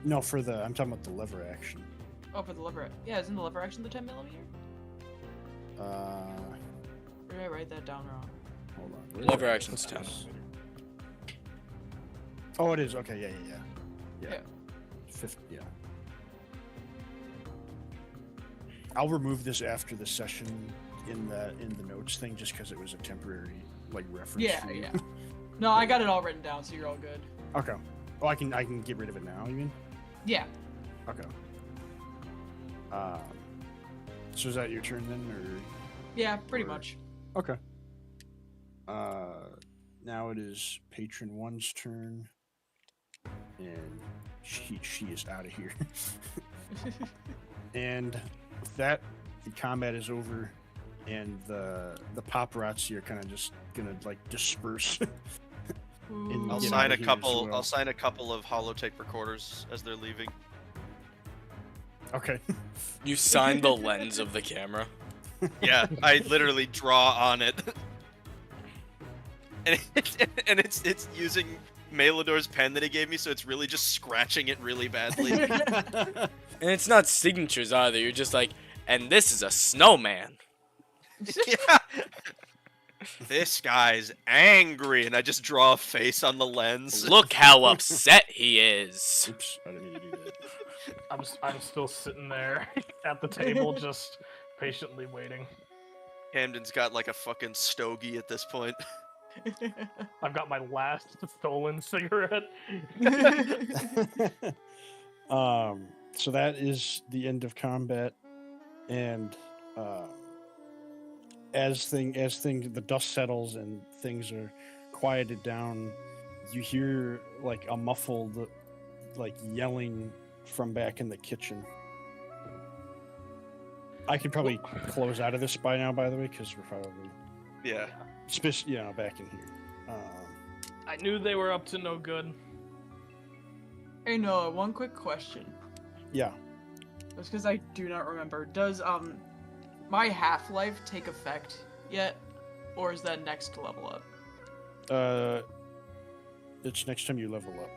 No, I'm talking about the lever action. Oh, for the lever. Yeah, isn't the lever action the 10mm? Uh, Or did I write that down wrong? hold on. Where Lever did I action's put 10. this? Oh, it is. Okay, yeah. Yeah. Yeah. I'll remove this after the session in the notes thing, just because it was a temporary like reference. Yeah, for you. yeah. No, I got it all written down, so you're all good. Okay. Oh, I can get rid of it now. You mean? Yeah. Okay. So is that your turn then, or? Yeah, pretty Or- much. Okay. Now it is Patron 1's turn, and she is out of here. And with that, the combat is over, and the paparazzi are kind of just gonna like disperse. Ooh. I'll Get sign out a of here as couple. well. I'll sign a couple of holotape recorders as they're leaving. Okay. You signed the lens of the camera. Yeah, I literally draw on it. And it's using Malador's pen that he gave me, so it's really just scratching it really badly. And it's not signatures either. You're just like, and this is a snowman. Yeah. This guy's angry, and I just draw a face on the lens. Look how upset he is. Oops, I didn't mean to do that. I'm still sitting there at the table, just patiently waiting. Camden's got like a fucking stogie at this point. I've got my last stolen cigarette. So that is the end of combat, and as the dust settles and things are quieted down, you hear like a muffled like yelling from back in the kitchen. I could probably close out of this by now, by the way, because we're probably Yeah. back in here. I knew they were up to no good. Hey Noah, one quick question. Yeah. Just because I do not remember. Does my half-life take effect yet? Or is that next level up? It's next time you level up.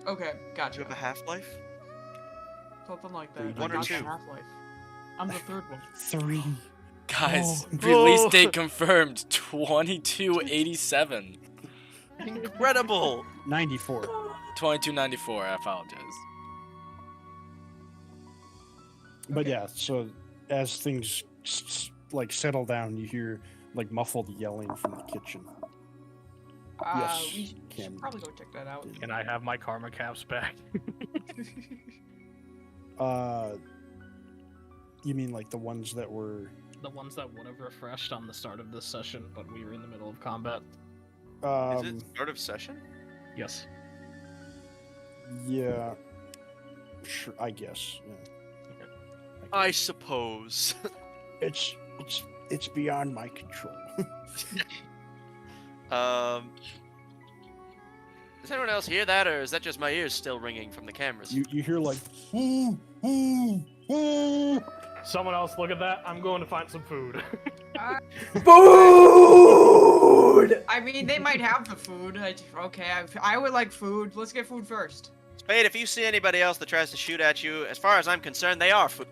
Okay, Do gotcha. you have a half-life? Something like that. One I or got the two? half-life. I'm the third one. 3. Guys, Oh. release date confirmed 2287. Incredible! 94. 2294, I apologize. But Okay. yeah, so as things like settle down, you hear like muffled yelling from the kitchen. Yes, We should Cam. probably go check that out. And I have my karma caps back. You mean like the ones that were? The ones that would have refreshed on the start of this session, but we were in the middle of combat. Is it start of session? Yes. Yeah. Sure, I guess. Yeah. I suppose. It's beyond my control. Does anyone else hear that, or is that just my ears still ringing from the cameras? You hear like. Someone else look at that. I'm going to find some food. Food! I mean, they might have the food. I would like food. Let's get food first. Spade, if you see anybody else that tries to shoot at you, as far as I'm concerned, they are food.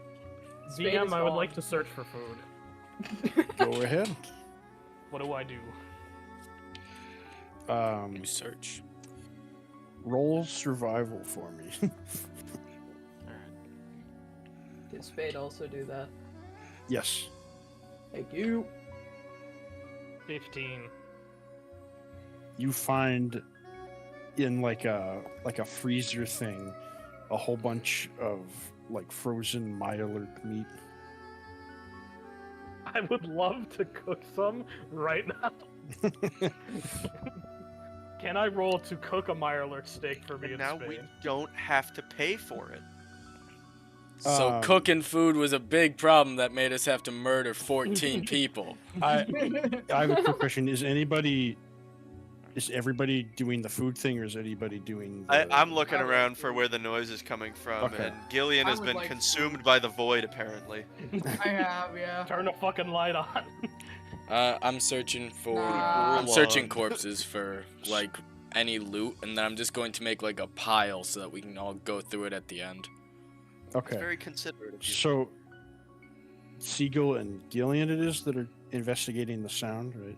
Spade DM, is I would gone. like to search for food. Go ahead. What do I do? You search. Roll survival for me. Did Spade also do that? Yes. Thank you. 15. You find in like a freezer thing a whole bunch of like frozen Mirelurk meat. I would love to cook some right now. Can I roll to cook a Mirelurk steak for me And and now Spade? we don't have to pay for it. So cooking food was a big problem that made us have to murder 14 people. I have a quick question. Is everybody doing the food thing, or is anybody doing I'm looking I would around like for to. where the noise is coming from, Okay. and Gillian I has would been like to. consumed by the void, apparently. I have, yeah. Turn the fucking light on. I'm searching for. Nah. I'm searching corpses for like any loot, and then I'm just going to make like a pile so that we can all go through it at the end. It's Okay. very considerate of you. So Siegel and Gillian it is that are investigating the sound, right?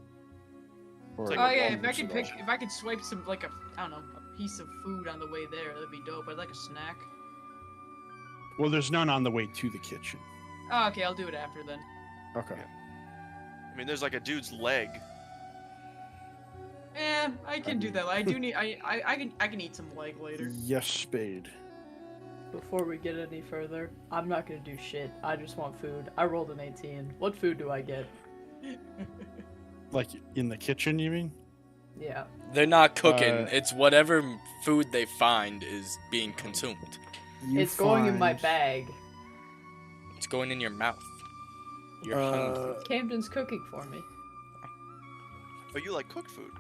Or It's like Oh a yeah, bomb if I could swipe some I don't know, a piece of food on the way there, that'd be dope. I'd like a snack. Well, there's none on the way to the kitchen. Oh, okay, I'll do it after then. Okay. I mean, there's like a dude's leg. I can do that. I do need. I can eat some leg later. Yes, Spade. Before we get any further, I'm not gonna do shit. I just want food. I rolled an 18. What food do I get? Like in the kitchen, you mean? Yeah. They're not cooking. Uh, It's whatever food they find is being consumed. You It's going in my find, bag. It's going in your mouth. You're hungry. Camden's cooking for me. But you like cooked food.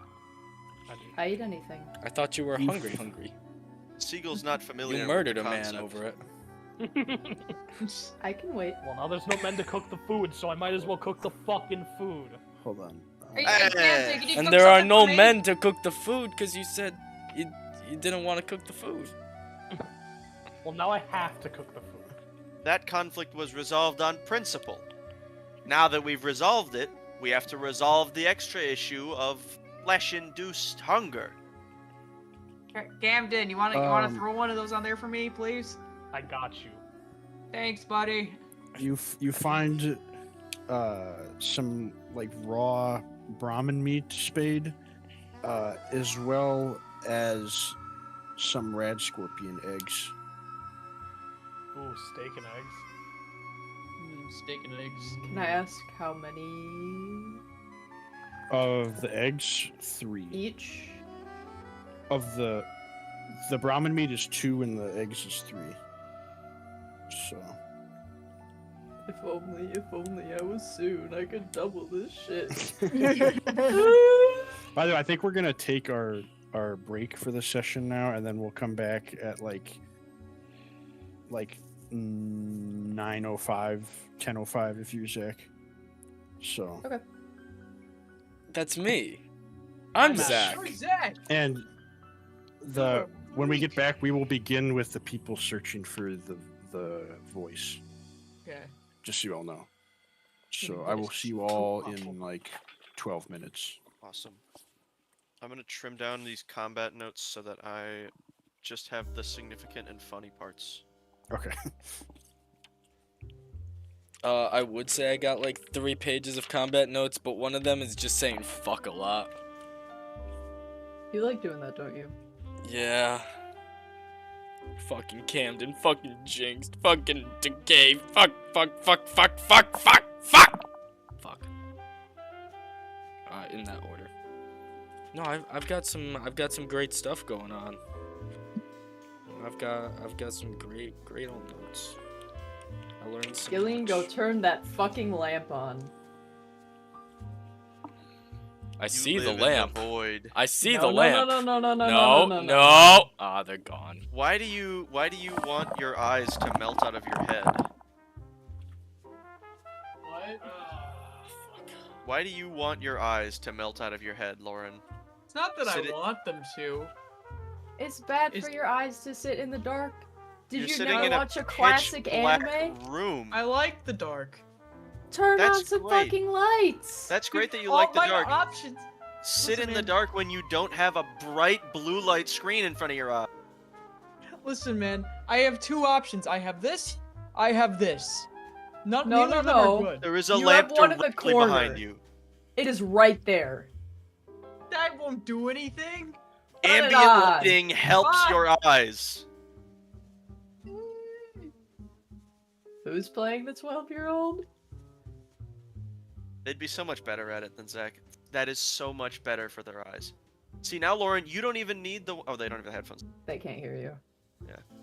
I eat anything. I thought you were you hungry. f- Hungry. Seagull's not familiar. You with murdered the a man concept. over it. I can wait. Well, now there's no men to cook the food, so I might as well cook the fucking food. Hold on. Hey, Hey. Nancy, can you And cook there are something no for me? men to cook the food because you said you didn't want to cook the food. Well, now I have to cook the food. That conflict was resolved on principle. Now that we've resolved it, we have to resolve the extra issue of flesh-induced hunger. Camden, you wanna Um, throw one of those on there for me, please? I got you. Thanks, buddy. You find some like raw Brahmin meat, Spade, as well as some rad scorpion eggs. Ooh, steak and eggs. Steak and eggs. Can I ask how many Of the eggs, 3. each? Of the Brahmin meat is 2 and the eggs is 3. So If only I was soon. I could double this shit. by the way, I think we're gonna take our break for the session now, and then we'll come back at like 9:05, 10:05 if you're Zach. So That's me. I'm I'm Zach. Who's that? and when we get back, we will begin with the people searching for the voice. Okay. Just so you all know. So I will see you all in like 12 minutes. Awesome. I'm gonna trim down these combat notes so that I just have the significant and funny parts. Okay. I would say I got like 3 pages of combat notes, but one of them is just saying fuck a lot. You like doing that, don't you? Yeah. Fucking Camden, fucking Jinxed, fucking Decay, fuck. In that order. No, I've got some great stuff going on. I've got some great old notes. I learned so Gillian, go much. turn that fucking lamp on. I You see the live in lamp. void. I see No, the no, lamp. No. Ah, they're gone. Why do you want your eyes to melt out of your head? What? Why do you want your eyes to melt out of your head, Lauren? It's not that Sit I it- want them to. It's bad Is- for your eyes to sit in the dark. Did You're you sitting never in watch a pitch classic black anime? room. I like the dark. Turn That's on some great. fucking lights. That's great that you All like the my dark. options. Sit Listen, in the man. dark when you don't have a bright blue light screen in front of your eye. Listen, man. I have 2 options. I have this. I have this. No, Neither no, of them no. are good. There is a You lamp have one in the directly corner. behind you. It is right there. That won't do anything. Turn it Ambient on. lighting helps Fine. your eyes. Who's playing the 12-year-old? They'd be so much better at it than Zach. That is so much better for their eyes. See, now, Lauren, you don't even need the... Oh, they don't have the headphones. They can't hear you.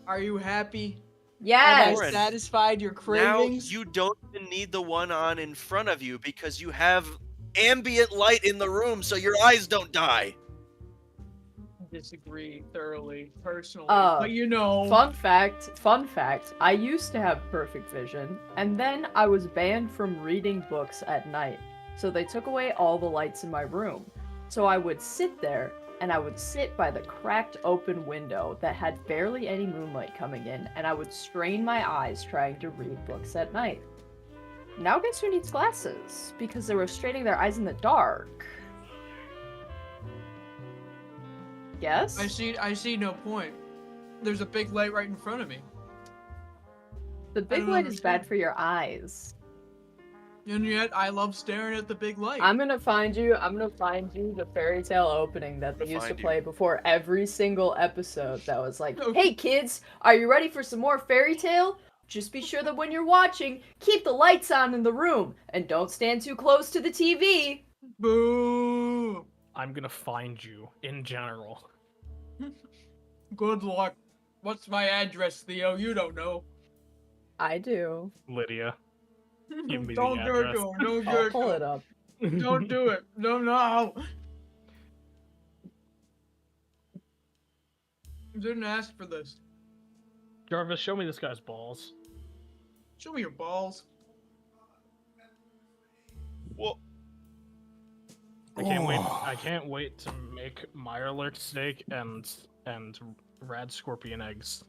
Are you happy? Yes. Have Lauren, I satisfied your Now, cravings? you don't even need the one on in front of you because you have ambient light in the room so your eyes don't die. Disagree thoroughly, personally. Uh, but you know. Fun fact, I used to have perfect vision, and then I was banned from reading books at night. So they took away all the lights in my room. So I would sit there, and I would sit by the cracked open window that had barely any moonlight coming in, and I would strain my eyes trying to read books at night. Now guess who needs glasses? Because they were straining their eyes in the dark. Yes? I see no point. There's a big light right in front of me. The big don't light is bad understand. for your eyes. And yet I love staring at the big light. I'm gonna find you the fairy tale opening that they I'm gonna used to find you. play before every single episode that was like, Okay. hey kids, are you ready for some more fairy tale? Just be sure that when you're watching, keep the lights on in the room and don't stand too close to the TV. Boo! I'm gonna find you in general. Good luck. What's my address, Theo? You don't know. I do. Lydia. Give me the Don't do it address. to him. Don't do I'll it pull to it up. him. Don't do it. No. I didn't ask for this. Jarvis, show me this guy's balls. Show me your balls. Well, I can't wait to make Mirelurk steak and rad scorpion eggs.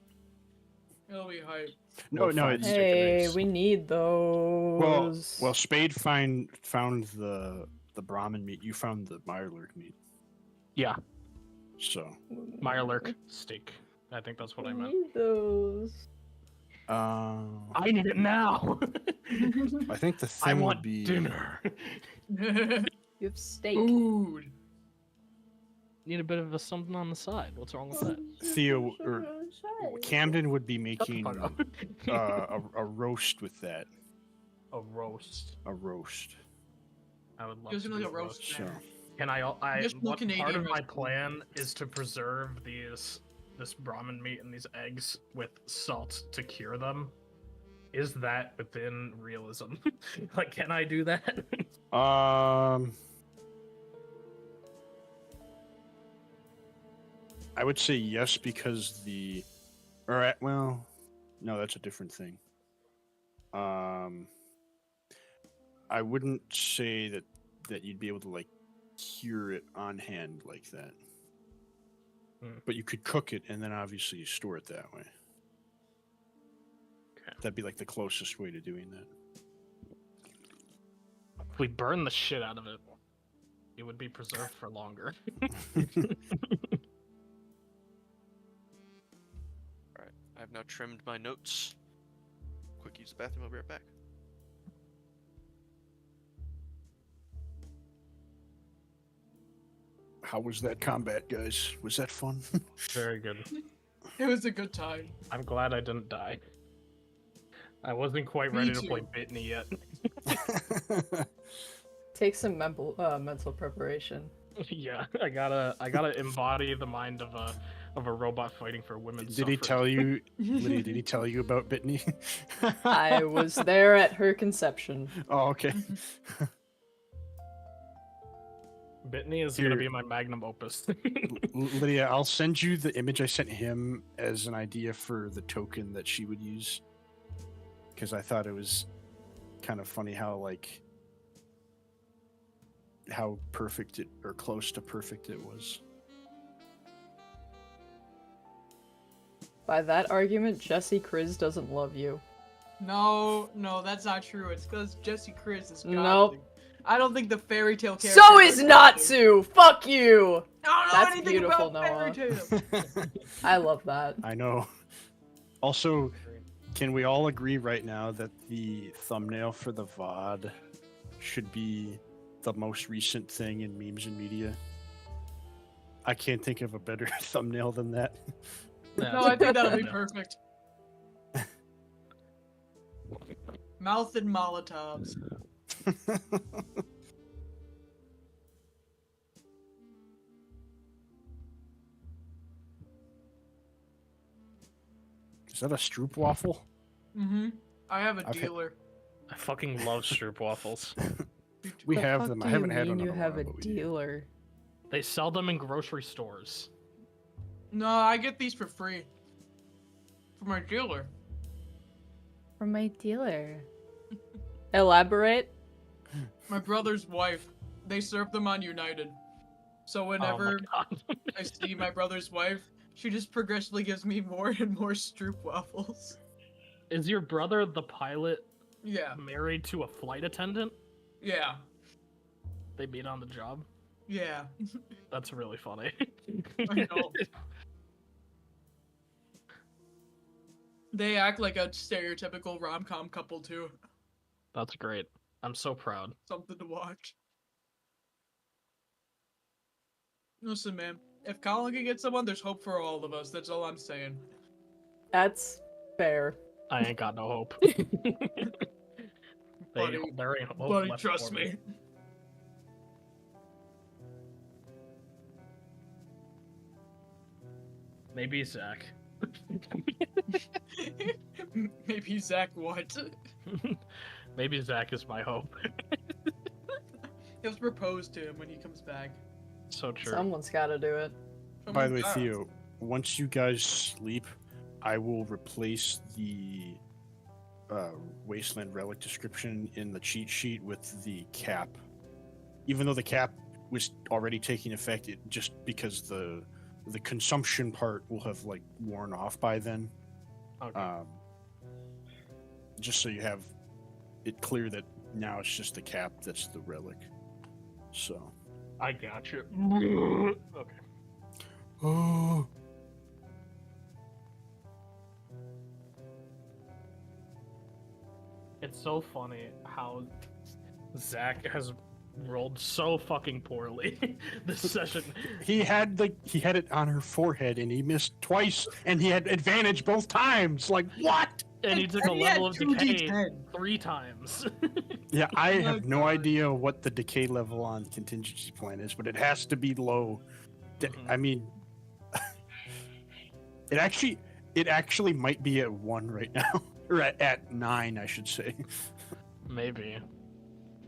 It'll be hype. No, Well, no. fine. It's, Hey, we need those. well, Spade found the Brahmin meat. You found the Mirelurk meat. Yeah, So, Mirelurk steak. I think that's what I we meant. need those. I need it now. I think the I thing want would be dinner. You have steak. Food. Need a bit of a something on the side. What's wrong with that? Theo or Camden would be Shut the making fuck up. a roast with that. A roast. A roast. I would love Gives to me like do a roast. So, Can I? Just full What part Canadian of my roast. plan is to preserve this Brahmin meat and these eggs with salt to cure them. Is that within realism? Like, can I do that? I would say yes because well, no, that's a different thing. I wouldn't say that you'd be able to like cure it on hand like that. But you could cook it and then obviously store it that way. Okay. That'd be like the closest way to doing that. If we burn the shit out of it, it would be preserved for longer. alright. I have now trimmed my notes. Quick use the bathroom, I'll be right back. How was that combat, guys? Was that fun? Very good. It was a good time. I'm glad I didn't die. I wasn't quite Me ready to too. play Bitney yet. Take some mental preparation. Yeah, I gotta embody the mind of a robot fighting for women's Did he suffrage. tell you, Lydia? Did he tell you about Bitney? I was there at her conception. Oh, okay. Bitney is Here. gonna be my magnum opus. Lydia, I'll send you the image I sent him as an idea for the token that she would use. Because I thought it was kind of funny how perfect it, or close to perfect it was. By that argument, Jesse Kriz doesn't love you. No, that's not true. It's because Jesse Chris is godly. Nope. I don't think the fairy tale character. So is Natsu! Fuck you! I don't know That's anything beautiful, about fairy Noah. tale. I love that. I know. Also, can we all agree right now that the thumbnail for the VOD should be the most recent thing in memes and media? I can't think of a better thumbnail than that. No, I think that'll be perfect. Mouth and Molotovs. Is that a Stroop waffle? Mm-hmm. I have a I've hit- dealer. I fucking love Stroop waffles. We The have fuck them. do I haven't you had mean one. you in a have while, a but we do. dealer? They sell them in grocery stores. No, I get these for free. From my dealer. From my dealer. Elaborate? My brother's wife. They serve them on United. So whenever Oh my god. I see my brother's wife, she just progressively gives me more and more Stroop waffles. Is your brother the pilot Yeah, married to a flight attendant? yeah, They meet on the job? yeah. That's really funny. I know. They act like a stereotypical rom-com couple too. That's great. I'm so proud. Something to watch. Listen, man. If Colin can get someone, there's hope for all of us. That's all I'm saying. That's fair. I ain't got no hope. Buddy, There ain't hope buddy, left trust for me. Maybe Zach. Maybe Zach what? Maybe Zach is my hope. He'll propose to him when he comes back. So true. Someone's gotta do it. By the way, Someone's- Theo, once you guys sleep, I will replace the Wasteland Relic description in the cheat sheet with the cap. Even though the cap was already taking effect, it just because the consumption part will have like worn off by then. Okay. Just so you have it clear that now it's just the cap that's the relic. So. I got you. Okay. Oh. It's so funny how Zach has rolled so fucking poorly this session. He had it on her forehead and he missed twice and he had advantage both times. Like what? And he took a And he had level of 2d10. decay 3 times. Yeah, I Oh my have no God. idea what the decay level on contingency plan is, but it has to be low. I mean, it actually might be at 1 right now, or at 9, I should say, Maybe.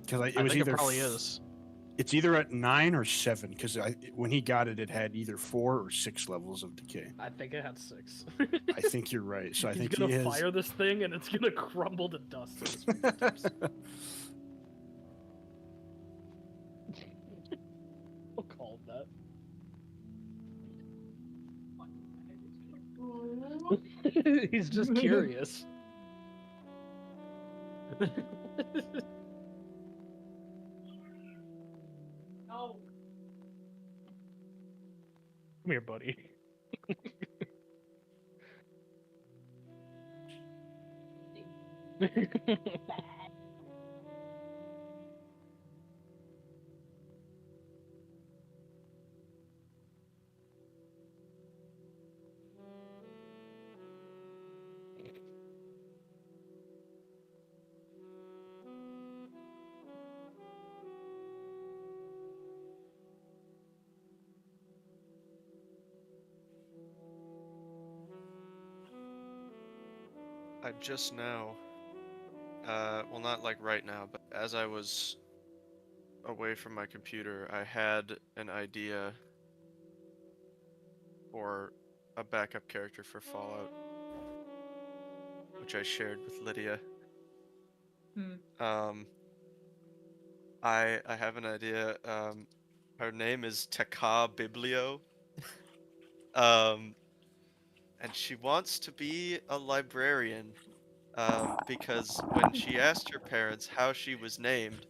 because I think it probably is. It's either at 9 or 7, because when he got it, it had either 4 or 6 levels of decay. I think it had 6. I think you're right. So I He's think gonna he is. fire this thing and it's gonna crumble to dust. at his fingertips. We'll call it that. He's just curious. No. Come here, buddy. I just now, well, not like right now, but as I was away from my computer, I had an idea for a backup character for Fallout, which I shared with Lydia. I have an idea. Her name is Taka Biblio. And she wants to be a librarian, because when she asked her parents how she was named,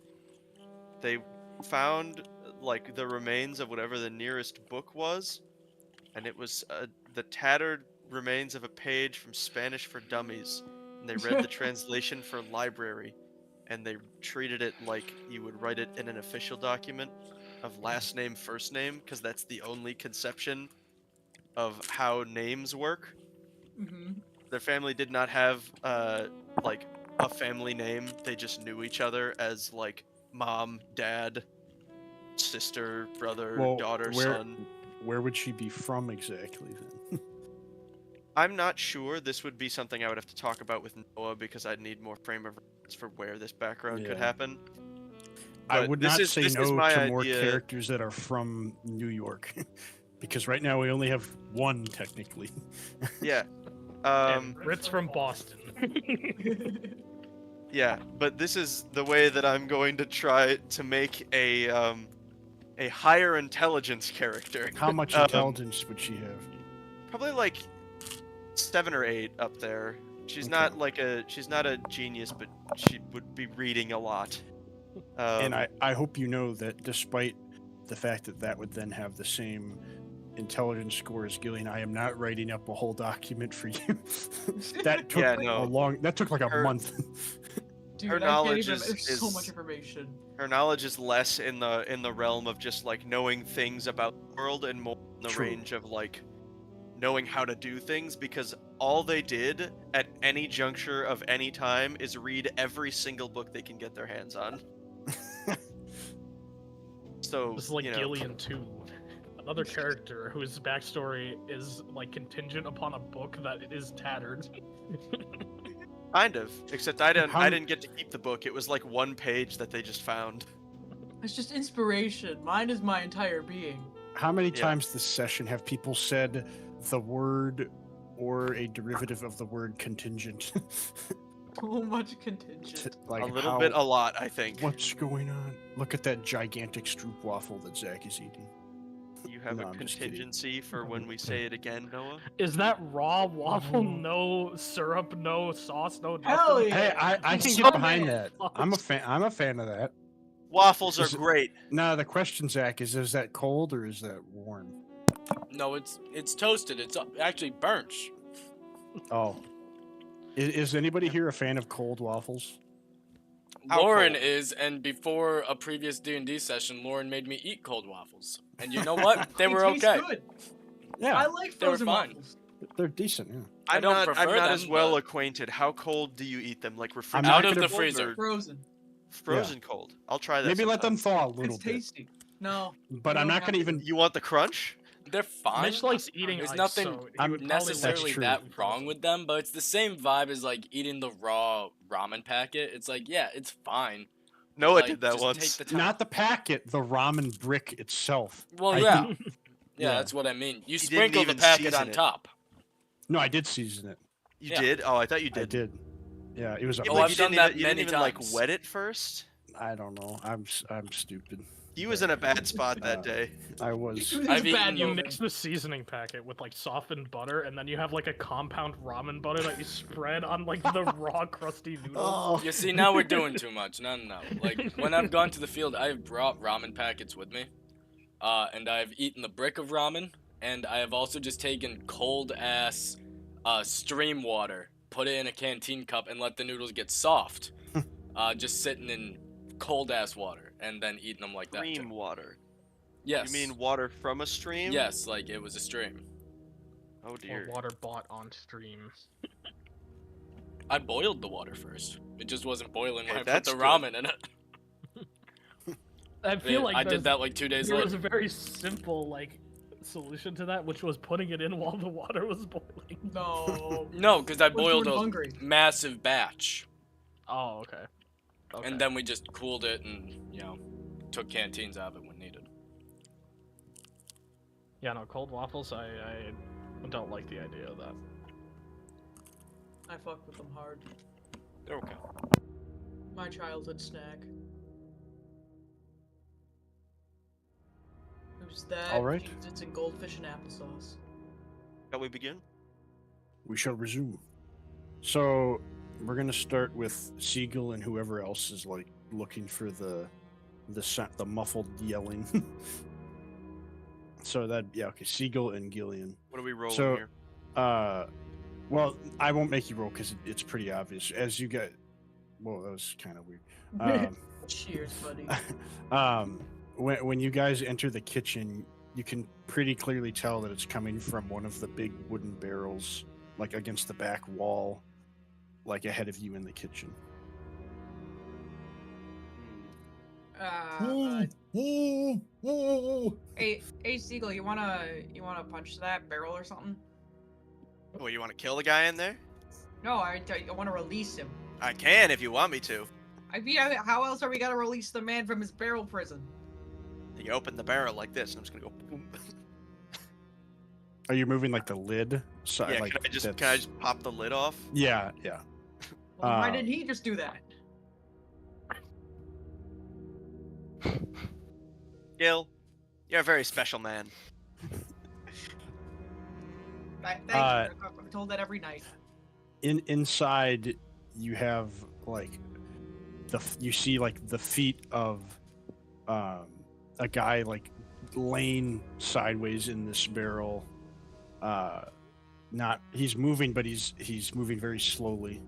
they found like the remains of whatever the nearest book was, and it was the tattered remains of a page from Spanish for Dummies, and they read the translation for library, and they treated it like you would write it in an official document of last name, first name, because that's the only conception of how names work. Mm-hmm. Their family did not have like a family name. They just knew each other as like mom, dad, sister, brother, daughter, son. Where would she be from exactly then? I'm not sure. This would be something I would have to talk about with Noah because I'd need more frame of reference for where this background could Yeah. happen. I But would this not is- say this no is my to more idea. characters that are from New York, because right now we only have one technically. Yeah. And Brit's from Boston. Yeah, but this is the way that I'm going to try to make a higher intelligence character. How much intelligence would she have? Probably like 7 or 8 up there. She's Okay. not like she's not a genius, but she would be reading a lot. And I hope you know that despite the fact that that would then have the same intelligence score as Gillian, I am not writing up a whole document for you. That took Yeah, no. that took like a Her- month. Dude, Her I can't knowledge even, is- there's so is- much information. her knowledge is less in the realm of just like knowing things about the world and more in the True. range of like knowing how to do things, because all they did at any juncture of any time is read every single book they can get their hands on. So, This is like you know, Gillian too. Another character whose backstory is like contingent upon a book that is tattered. kind of, except I How- didn't get to keep the book. It was like one page that they just found. It's just inspiration. Mine is my entire being. How many Yeah. times this session have people said the word or a derivative of the word contingent. So much contingent. Like a little how- bit, a lot, I think. What's going on? Look at that gigantic stroop waffle that Zach is eating. You have No, a I'm just kidding. contingency for when we say it again, Noah? Is that raw waffle? No syrup, no sauce, no nothing? Hell yeah. Hey, I can So get behind bad. that. I'm a fan. I'm a fan of that. Waffles are Is it- great. Now the question, Zach, is that cold or is that warm? No, it's toasted. It's actually burnt. Oh, is anybody here a fan of cold waffles? How Lauren cold? is, and before a previous D&D session, Lauren made me eat cold waffles. And you know what? They were taste okay. Good. Yeah, I like They were frozen fine. waffles. they're decent. Yeah. I'm don't not, I'm prefer not as them, well but- acquainted. How cold do you eat them? Like I'm refrigerated? not Out of gonna- the freezer. Frozen. Frozen cold. I'll try that. Maybe let them sometime. thaw a little It's bit. tasty. No. But you I'm don't not gonna have to. even. You want the crunch? They're fine. Mitch likes eating There's ice, nothing so he I'm would probably necessarily true. that wrong with them, but it's the same vibe as like eating the raw ramen packet. It's like, yeah, it's fine. Noah Like, did that just once. Take the time. Not the packet, the ramen brick itself. Well, I yeah. think- yeah, yeah. that's what I mean. You didn't sprinkle the even packet season on it. top. No, I did season it. You Yeah. did? Oh, I thought you I did. did. Yeah, it was a. Yeah, Oh, but I've you done didn't that even, you didn't many even like times. wet it first. I don't know. I'm stupid. He was in a bad spot that Uh, day. I was. It was I've a bad eaten- You moment. mix the seasoning packet with like softened butter, and then you have like a compound ramen butter that you spread on like the raw crusty noodles. Oh. You see, now we're doing too much. No. Like, when I've gone to the field, I've brought ramen packets with me. And I've eaten the brick of ramen, and I have also just taken cold-ass stream water, put it in a canteen cup, and let the noodles get soft. Just sitting in cold-ass water, and then eating them like that, Stream too. water. Yes. You mean water from a stream? Yes, like it was a stream. Oh Or dear. water bought on stream. I boiled the water first. It just wasn't boiling when Okay, I put that's the good. ramen in it. I feel like I did there's- that like 2 days there was later. a very simple like solution to that, which was putting it in while the water was boiling. No. No, because I What's boiled more a hungry? massive batch. Oh, okay. Okay. And then we just cooled it and, took canteens out of it when needed. yeah, no, cold waffles. I don't like the idea of that. I fuck with them hard. They're okay. My childhood snack. Who's that? All right. Jesus, it's in goldfish and applesauce. Shall we begin? We shall resume. So we're gonna start with Siegel and whoever else is like looking for the muffled yelling. So okay, Siegel and Gillian. What are we rolling So- here? Well, I won't make you roll because it's pretty obvious. As you get, well, that was kind of weird. Cheers, buddy. When you guys enter the kitchen, you can pretty clearly tell that it's coming from one of the big wooden barrels, like against the back wall, like ahead of you in the kitchen. Hey, Siegel, you wanna punch that barrel or something? Oh, you want to kill the guy in there? No, I wanna release him. I can if you want me to. How else are we gonna release the man from his barrel prison? You open the barrel like this, and I'm just gonna go. Boom. Are you moving like the lid? So, Yeah, like, can I just that's- pop the lid off? Yeah. Well, why Uh, did he just do that? Gil, you're a very special man. Thank you. I'm told that every night. Inside, you have like you see like the feet of a guy like laying sideways in this barrel. He's moving, but he's moving very slowly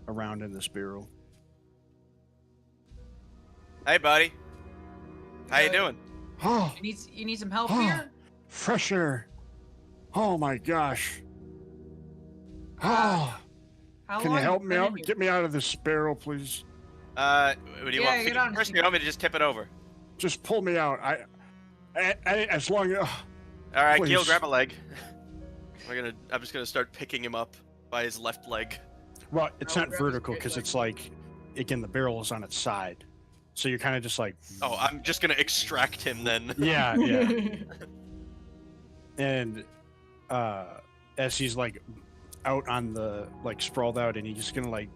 around in this barrel. Hey, buddy. How you Uh, doing? Oh, You need some help Oh. here? fresh air! Oh my gosh! Oh, How can long you help been me in out? here? Get me out of this barrel, please. What do you Yeah, want? get on, First, Steve. you want me to just tip it over? Just pull me out. I as long as. All right, Gil, Please. grab a leg. I'm just gonna start picking him up by his left leg. Well, it's Oh, not grab his vertical great because leg. it's like, again, the barrel is on its side, so you're kind of just like. Oh, I'm just gonna extract him then. Yeah, yeah. And as he's like out on the like sprawled out, and he's just gonna like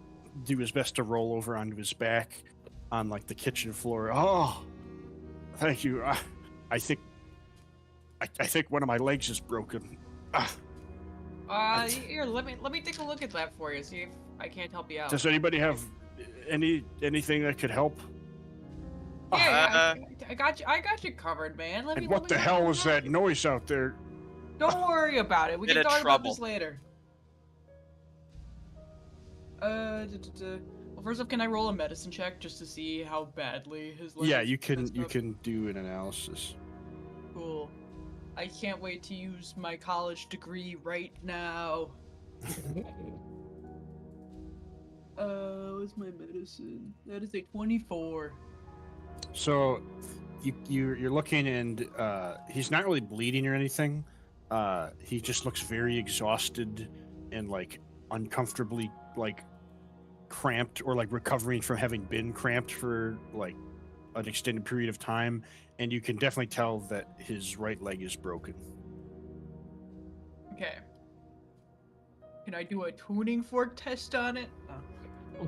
do his best to roll over onto his back on like the kitchen floor. Oh, thank you. I think one of my legs is broken. Here, let me take a look at that for you. See if I can't help you out. Does anybody have anything that could help? Yeah, I got you covered, man. And what the hell was that noise out there? Don't worry about it. We Bit can of talk about this trouble. later. Well, first off, can I roll a medicine check just to see how badly his leg Yeah, is you can messed up? do an analysis. Cool. I can't wait to use my college degree right now. What's my medicine? That is a 24. So you're looking, and he's not really bleeding or anything. He just looks very exhausted and like uncomfortably like cramped, or like recovering from having been cramped for like an extended period of time, and you can definitely tell that his right leg is broken. Okay. Can I do a tuning fork test on it? Oh.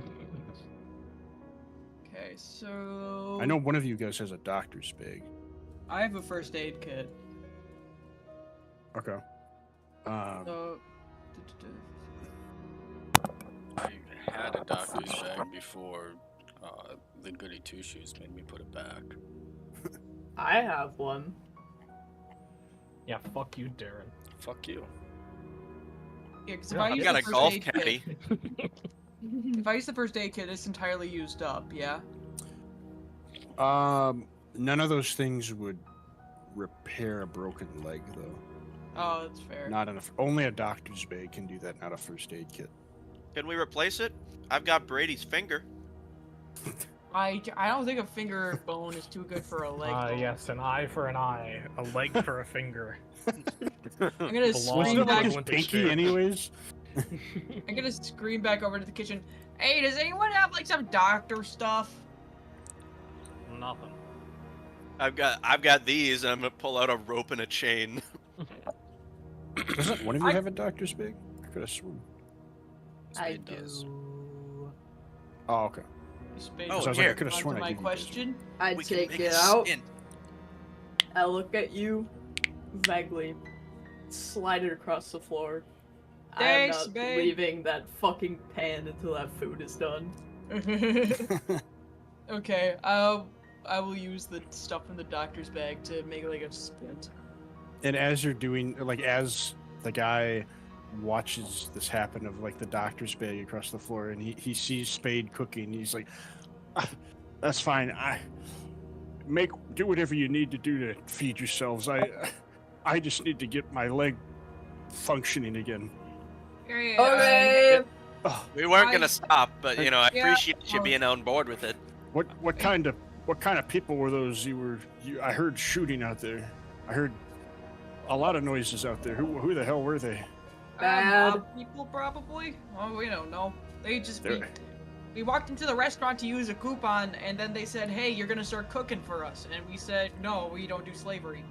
Okay, so I know one of you guys has a doctor's bag. I have a first aid kit. Okay. So I had a doctor's bag before the goody two shoes made me put it back. I have one. Yeah, fuck you, Darren. Fuck you. yeah, 'cause if Yeah, I I've use got the a first golf aid caddy. kit, if I use the first aid kit, it's entirely used up. Yeah. None of those things would repair a broken leg, though. Oh, that's fair. Not enough. Only a doctor's bag can do that, not a first aid kit. Can we replace it? I've got Brady's finger. I don't think a finger bone is too good for a leg. bone. Yes, an eye for an eye, a leg for a finger. I'm gonna Belong Wasn't scream it like back. his Olympic pinky, sphere. anyways? I'm gonna scream back over to the kitchen. Hey, does anyone have like some doctor stuff? Nothing. I've got these, and I'm gonna pull out a rope and a chain. Doesn't one of you have a doctor's bag? I could have sworn. I Spade does. do. Oh, okay. Spade, Oh, So I was like, I here. could have onto sworn I my gave you guys question. I We can take make it a out. stint. I look at you vaguely, slide it across the floor. I am Thanks, not babe. leaving that fucking pan until that food is done. one. Okay, I will use the stuff in the doctor's bag to make like a splint. And as you're doing, like, as the guy watches this happen of like the doctor's bag across the floor, and he sees Spade cooking, he's like, "Ah, that's fine. Do whatever you need to do to feed yourselves. I just need to get my leg functioning again." Okay. Okay. Oh, We weren't I- gonna stop, but you know, I Yeah, appreciate you being on board with it. what kind of people were those I heard shooting out there? I heard a lot of noises out there. Who the hell were they? Bad. Mob people probably. Oh, we don't know. They just They're- we walked into the restaurant to use a coupon, and then they said, "Hey, you're gonna start cooking for us," and we said, "No, we don't do slavery."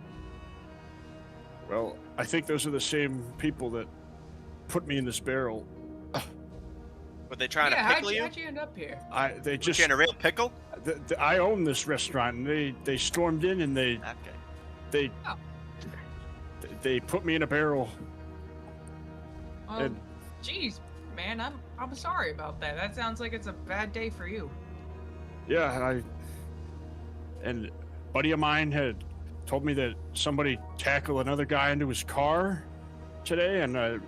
Well, I think those are the same people that put me in this barrel. Were they trying yeah, to pickle you? how'd you end up here? They Put just you in a real pickle? I own this restaurant, and they stormed in, and Okay. they put me in a barrel. Oh, jeez, man, I'm sorry about that. That sounds like it's a bad day for you. Yeah, and a buddy of mine had told me that somebody tackled another guy into his car today, and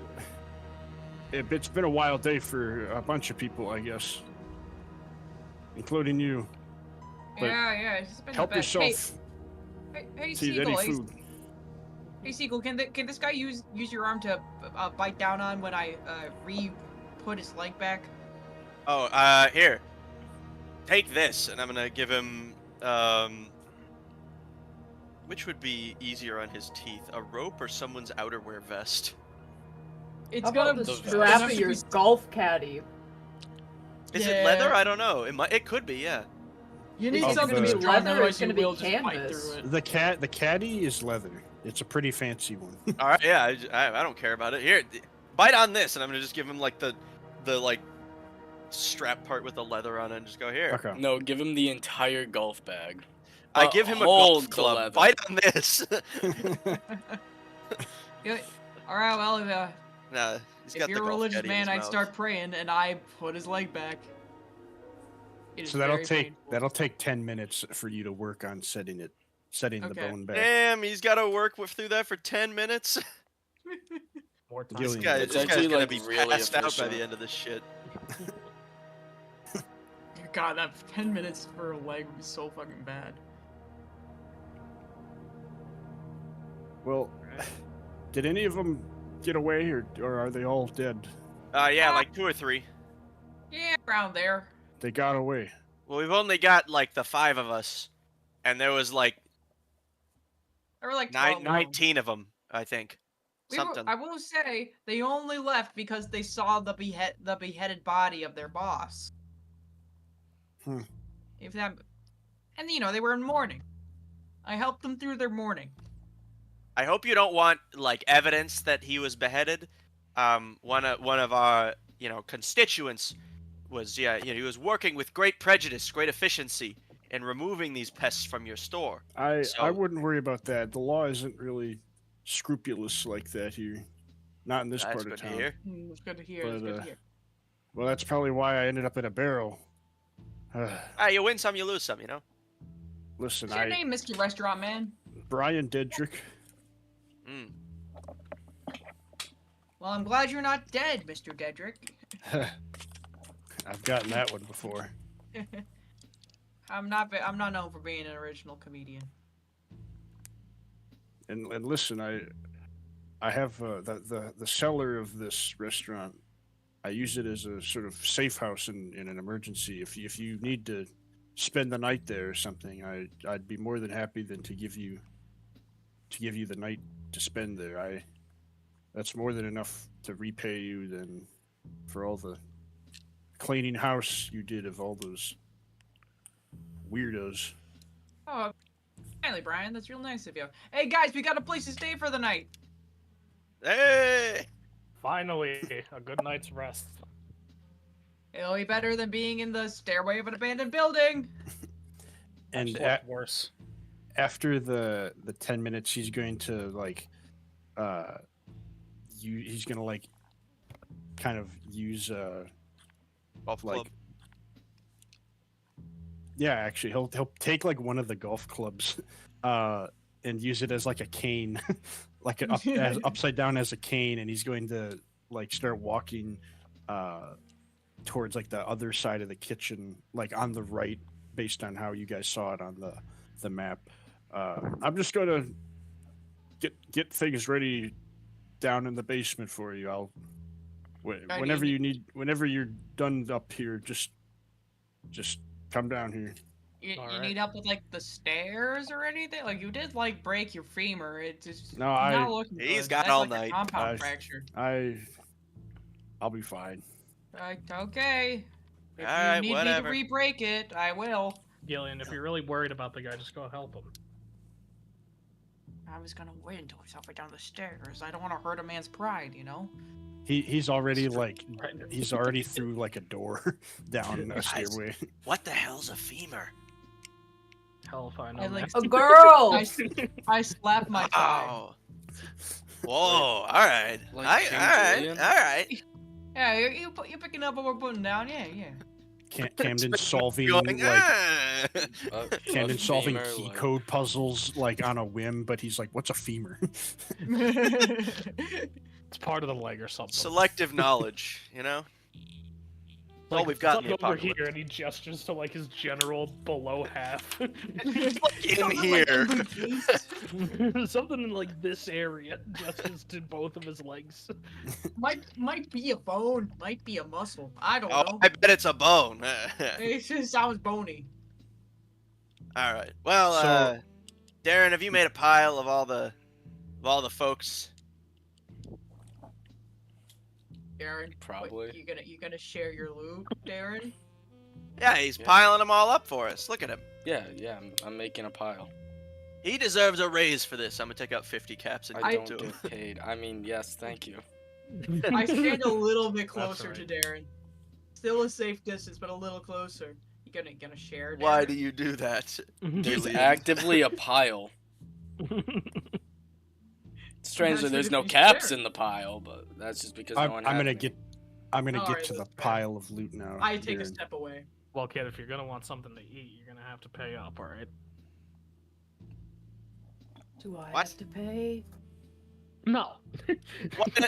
it's been a wild day for a bunch of people, I guess, including you. But yeah, it's been Help a bad. yourself Hey, to any Seagull. food. Hey, Seagull, can this guy use your arm to bite down on when I put his leg back? Oh, here. Take this, and I'm gonna give him, which would be easier on his teeth, a rope or someone's outerwear vest? It's How gonna about the those strap gonna of your be- golf caddy? Is Yeah. it leather? I don't know. It could be, yeah. You need It's something gonna be strong, leather, otherwise it's gonna you be will just bite canvas. through it. The caddy is leather. It's a pretty fancy one. All right, yeah, I don't care about it. Here, bite on this, and I'm gonna just give him like the like strap part with the leather on it, and just go here. Okay. No, give him the entire golf bag. I But give him a hold golf the club. leather. Bite on this. All right, well, Nah, he's if got you're the a golf religious caddy in man, his I'd mouth. start praying, and I put his leg back. It is So that'll very take painful. that'll take 10 minutes for you to work on setting the Okay. bone back. Damn, he's got to work through that for 10 minutes. More time. Gillian, This It's guy's actually, gonna like, be really passed out by efficient. the end of this shit. God, that 10 minutes for a leg would be so fucking bad. Well, did any of them get away, or are they all dead? Yeah, like 2 or 3. Yeah, around there. They got away. Well, we've only got like the 5 of us, and there was like There were like 12 of them. 19 of them, I think. Something. I will say they only left because they saw the beheaded body of their boss. Hmm. If that, and you know they were in mourning. I helped them through their mourning. I hope you don't want like evidence that he was beheaded. One of our constituents was he was working with great prejudice, great efficiency in removing these pests from your store. I So- wouldn't worry about that. The law isn't really scrupulous like that here. Not in this That's part good of to town. hear. It's good to hear. It's But, good to hear. Well, that's probably why I ended up in a barrel. You win some, you lose some. Listen, What's your name, Mr. Restaurant Man? Brian Dedrick. Mm. Well, I'm glad you're not dead, Mr. Dedrick. I've gotten that one before. I'm not known for being an original comedian. And listen, I have the cellar of this restaurant. I use it as a sort of safe house in an emergency. If you need to spend the night there or something, I'd be more than happy than to give you the night to spend there. That's more than enough to repay you than for all the cleaning house you did of all those weirdos. Oh, finally, Brian. That's real nice of you. Hey, guys, we got a place to stay for the night. Hey! Finally, a good night's rest. It'll be better than being in the stairway of an abandoned building. And Actually, it's worse. after the 10 minutes, he's going to he's gonna like kind of use Golf like club. yeah, actually he'll take like one of the golf clubs and use it as like a cane like upside down as a cane, and he's going to like start walking towards like the other side of the kitchen, like on the right, based on how you guys saw it on the map. I'm just gonna get things ready down in the basement for you. I'll whenever you're done up here, just come down here. You Alright. need help with like the stairs or anything? Like you did like break your femur. It's just No, not looking He's good. got That's all like night. A compound I- fracture. I'll be fine. Okay. If Alright, you need whatever. me to re-break it, I will. Gillian, if you're really worried about the guy, just go help him. I was gonna wait until he's halfway down the stairs. I don't want to hurt a man's pride, you know. He's already like Right. he's already through like a door down a stairway. What the hell's a femur? Hell if I know. I like- man. A girl! I slapped my thigh. Oh. Whoa! All right. Like King all right. Julian? All right. Yeah, you're picking up what we're putting down. Yeah, yeah. Camden solving Going. like A Camden solving femur, key like- code puzzles like on a whim, but he's like, "What's a femur?" It's part of the leg or something. Selective knowledge. all we've got in it's the like over apocalypse. here, and he gestures to like his general below half. It's like in Something like here. between- Something in like this area, gestures to both of his legs. might be a bone, might be a muscle. I don't Oh, know. I bet it's a bone. It just sounds bony. All right. Well, So- Darren, have you made a pile of all the folks? Darren, Probably. What, you gonna share your loot, Darren? Yeah, he's Yeah. piling them all up for us. Look at him. Yeah, I'm making a pile. He deserves a raise for this. I'm gonna take out 50 caps and I give it don't to him. get paid. I mean, yes, thank you. I stand a little bit That's closer right. to Darren. Still a safe distance, but a little closer. You gonna share? Why Darren? do you do that? There's Julian? actively a pile. Strangely, That's there's what no you caps share. in the pile, but that's just because I'm, no one I'm has gonna any. get. I'm gonna Alright, get to the that's fair. pile of loot now. I take a Darren. step away. Well, kid, if you're gonna want something to eat, you're gonna have to pay up, alright? Do I What? have to pay? No.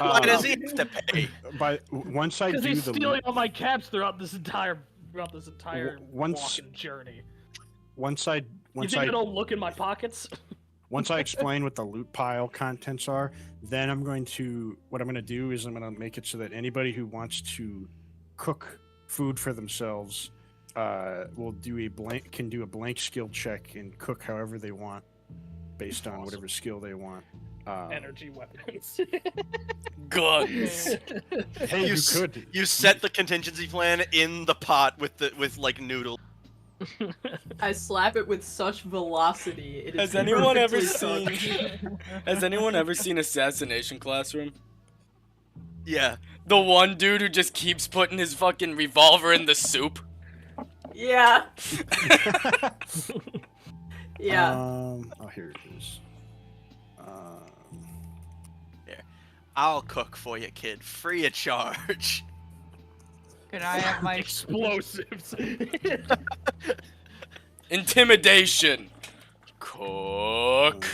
Why does he have to pay? But once I Because do he's the stealing loot, all my caps throughout this entire once- walking journey. once I You once think I I don't look in my pockets? once I explain what the loot pile contents are, then I'm going to do is I'm gonna make it so that anybody who wants to cook food for themselves will can do a blank skill check and cook however they want, based on Awesome. whatever skill they want. Energy weapons. Guns. Hey, You you s- could. You set the contingency plan in the pot with like noodles. I slap it with such velocity. It is Has anyone ever perfectly seen? cooked. Has anyone ever seen Assassination Classroom? Yeah. The one dude who just keeps putting his fucking revolver in the soup. Yeah. Yeah. Oh, here it is. I'll cook for you, kid, free of charge. Can I have my Explosives. Intimidation. Cook.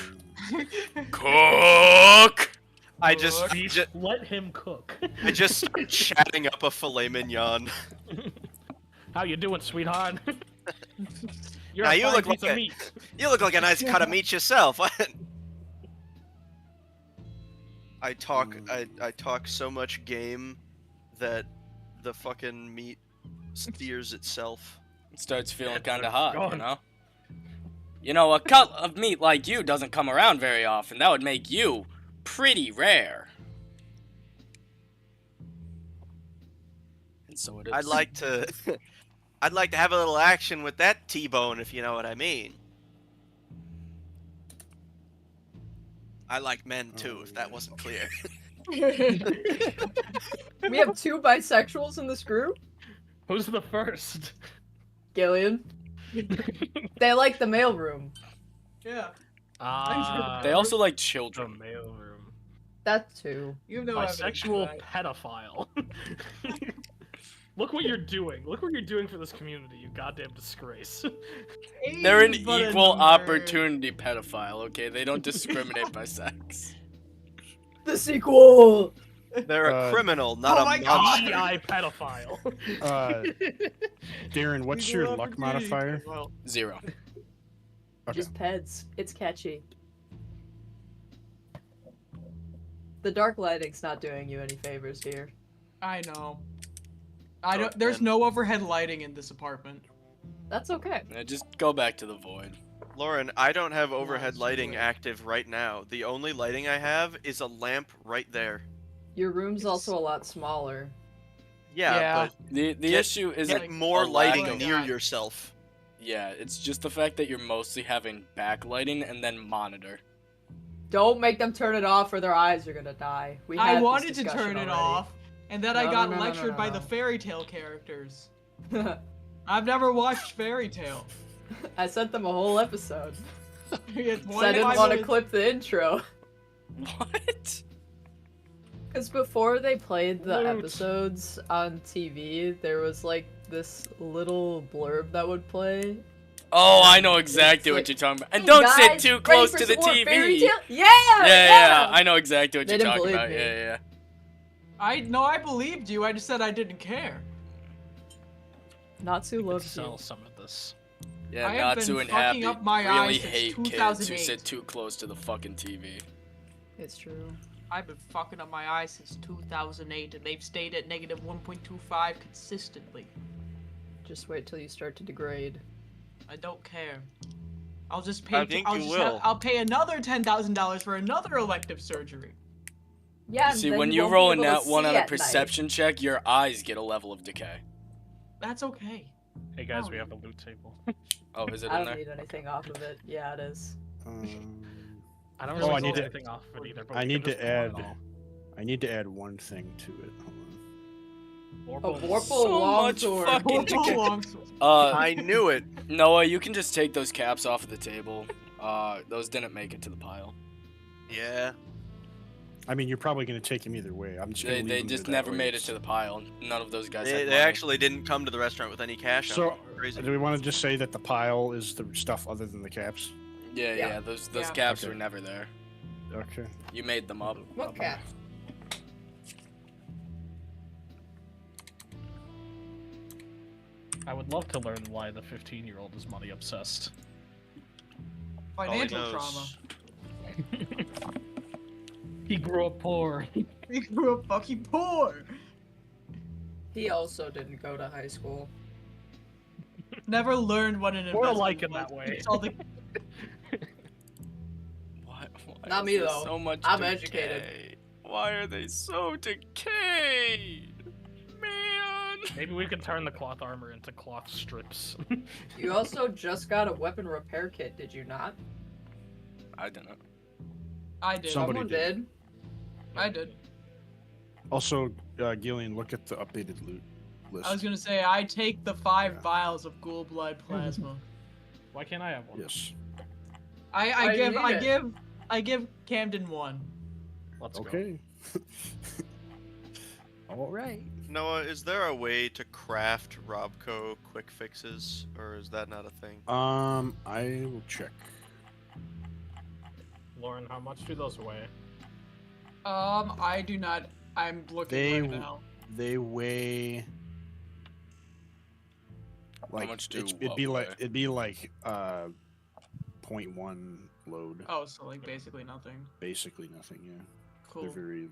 um, Cook. I just, Let him cook. I just start chatting up a filet mignon. How you doing, sweetheart? You're Now, a you fine look piece like of a- meat. You look like a nice cut of meat yourself. I talk so much game that the fucking meat steers itself. It starts feeling That's kind a of hot, you gun. know? You know, a cut of meat like you doesn't come around very often. That would make you pretty rare. And so it is. I'd like to have a little action with that T-bone, if you know what I mean. I like men too, if that wasn't clear. We have 2 bisexuals in this group. Who's the first? Gillian. They like the mailroom. Yeah. They also like the children. mailroom. That too. You have no evidence for Bisexual that. pedophile. Look what you're doing. Look what you're doing for this community, you goddamn disgrace. They're an Ain't but a equal number. opportunity pedophile, okay? They don't discriminate by sex. The sequel. They're a criminal, not Oh a my monster. DEI pedophile. Darren, what's your Equal luck opportunity. modifier? Well, 0. Okay. Just peds. It's catchy. The dark lighting's not doing you any favors here. I know. I don't. Dark There's man. no overhead lighting in this apartment. That's okay. Yeah, just go back to the void. Lauren, I don't have overhead Nice, lighting boy. active right now. The only lighting I have is a lamp right there. Your room's also a lot smaller. Yeah, Yeah. but The Get- issue isn't get more a lack lighting of- near yourself. Yeah, it's just the fact that you're mostly having backlighting and then monitor. Don't make them turn it off or their eyes are gonna die. We had I this wanted to discussion turn it already. off, and then I No, got no, no, no, lectured no, by no. the fairy tale characters. I've never watched Fairy Tale. I sent them a whole episode. It's So I didn't 25 want to minutes- clip the intro. What? Because before they played the Loot. episodes on TV, there was like this little blurb that would play. Oh, I know exactly It's what like, you're talking about. And "Hey, don't guys, sit too ready close for to the some more TV. fairy tale?" Yeah, Yeah, I know exactly what They you're didn't talking believe about. me. Yeah. I believed you. I just said I didn't care. Natsu could loves sell you. some of this. Yeah, I have Natsu been and fucking Happy up my really eyes since hate kids who 2008. sit too close to the fucking TV. It's true. I've been fucking up my eyes since 2008, and they've stayed at negative 1.25 consistently. Just wait till you start to degrade. I don't care. I'll just pay. I think you will. I'll pay another $10,000 for another elective surgery. Yeah. You and see, then when you won't be roll a able to nat 1 see on a at night. perception check, your eyes get a level of decay. That's okay. Hey guys, Oh. we have the loot table. Oh, is it I in don't there? need anything off of it. Yeah, it is. I don't Oh, really I see need to- anything off of it either. But I we need can to just pull it add. all. I need to add one thing to it. Hold on. Vorpal Vorpal So much longsword. fucking Vorpal longsword. I knew it. Noah, you can just take those caps off of the table. Those didn't make it to the pile. Yeah. I mean, you're probably going to take him either way. I'm just going They, to leave they him just there that never way. made it to the pile. None of those guys They had they money. actually didn't come to the restaurant with any cash on So, them. Crazy. do we want to just say that the pile is the stuff other than the caps? Yeah, Yeah. yeah, those Yeah. caps Okay. were never there. Okay. You made them up. What cat? I would love to learn why the 15-year-old is money obsessed. All he Financial trauma. knows- He grew up poor. We grew up fucking poor. He also didn't go to high school. Never learned what an More investment alike in was. that way. It's all the- Why Not is me, there though. So much I'm decay? educated. Why are they so decayed? Man. Maybe we could turn the cloth armor into cloth strips. You also just got a weapon repair kit, did you not? I didn't. I did. Somebody Someone did. did. I did. Also, Gillian, look at the updated loot list. I was gonna say I take the 5 Yeah. vials of ghoul blood plasma. Why can't I have one? Yes. I Why do you need it? I give Camden 1. Let's go. Okay. All right. Noah, is there a way to craft Robco quick fixes, or is that not a thing? I will check. Lauren, how much do those weigh? I do not. I'm looking They right now. They weigh. Like much do it'd what be like weigh? it'd be like 0.1 load. Oh, so like basically nothing. Basically nothing. Yeah. Cool. They're very.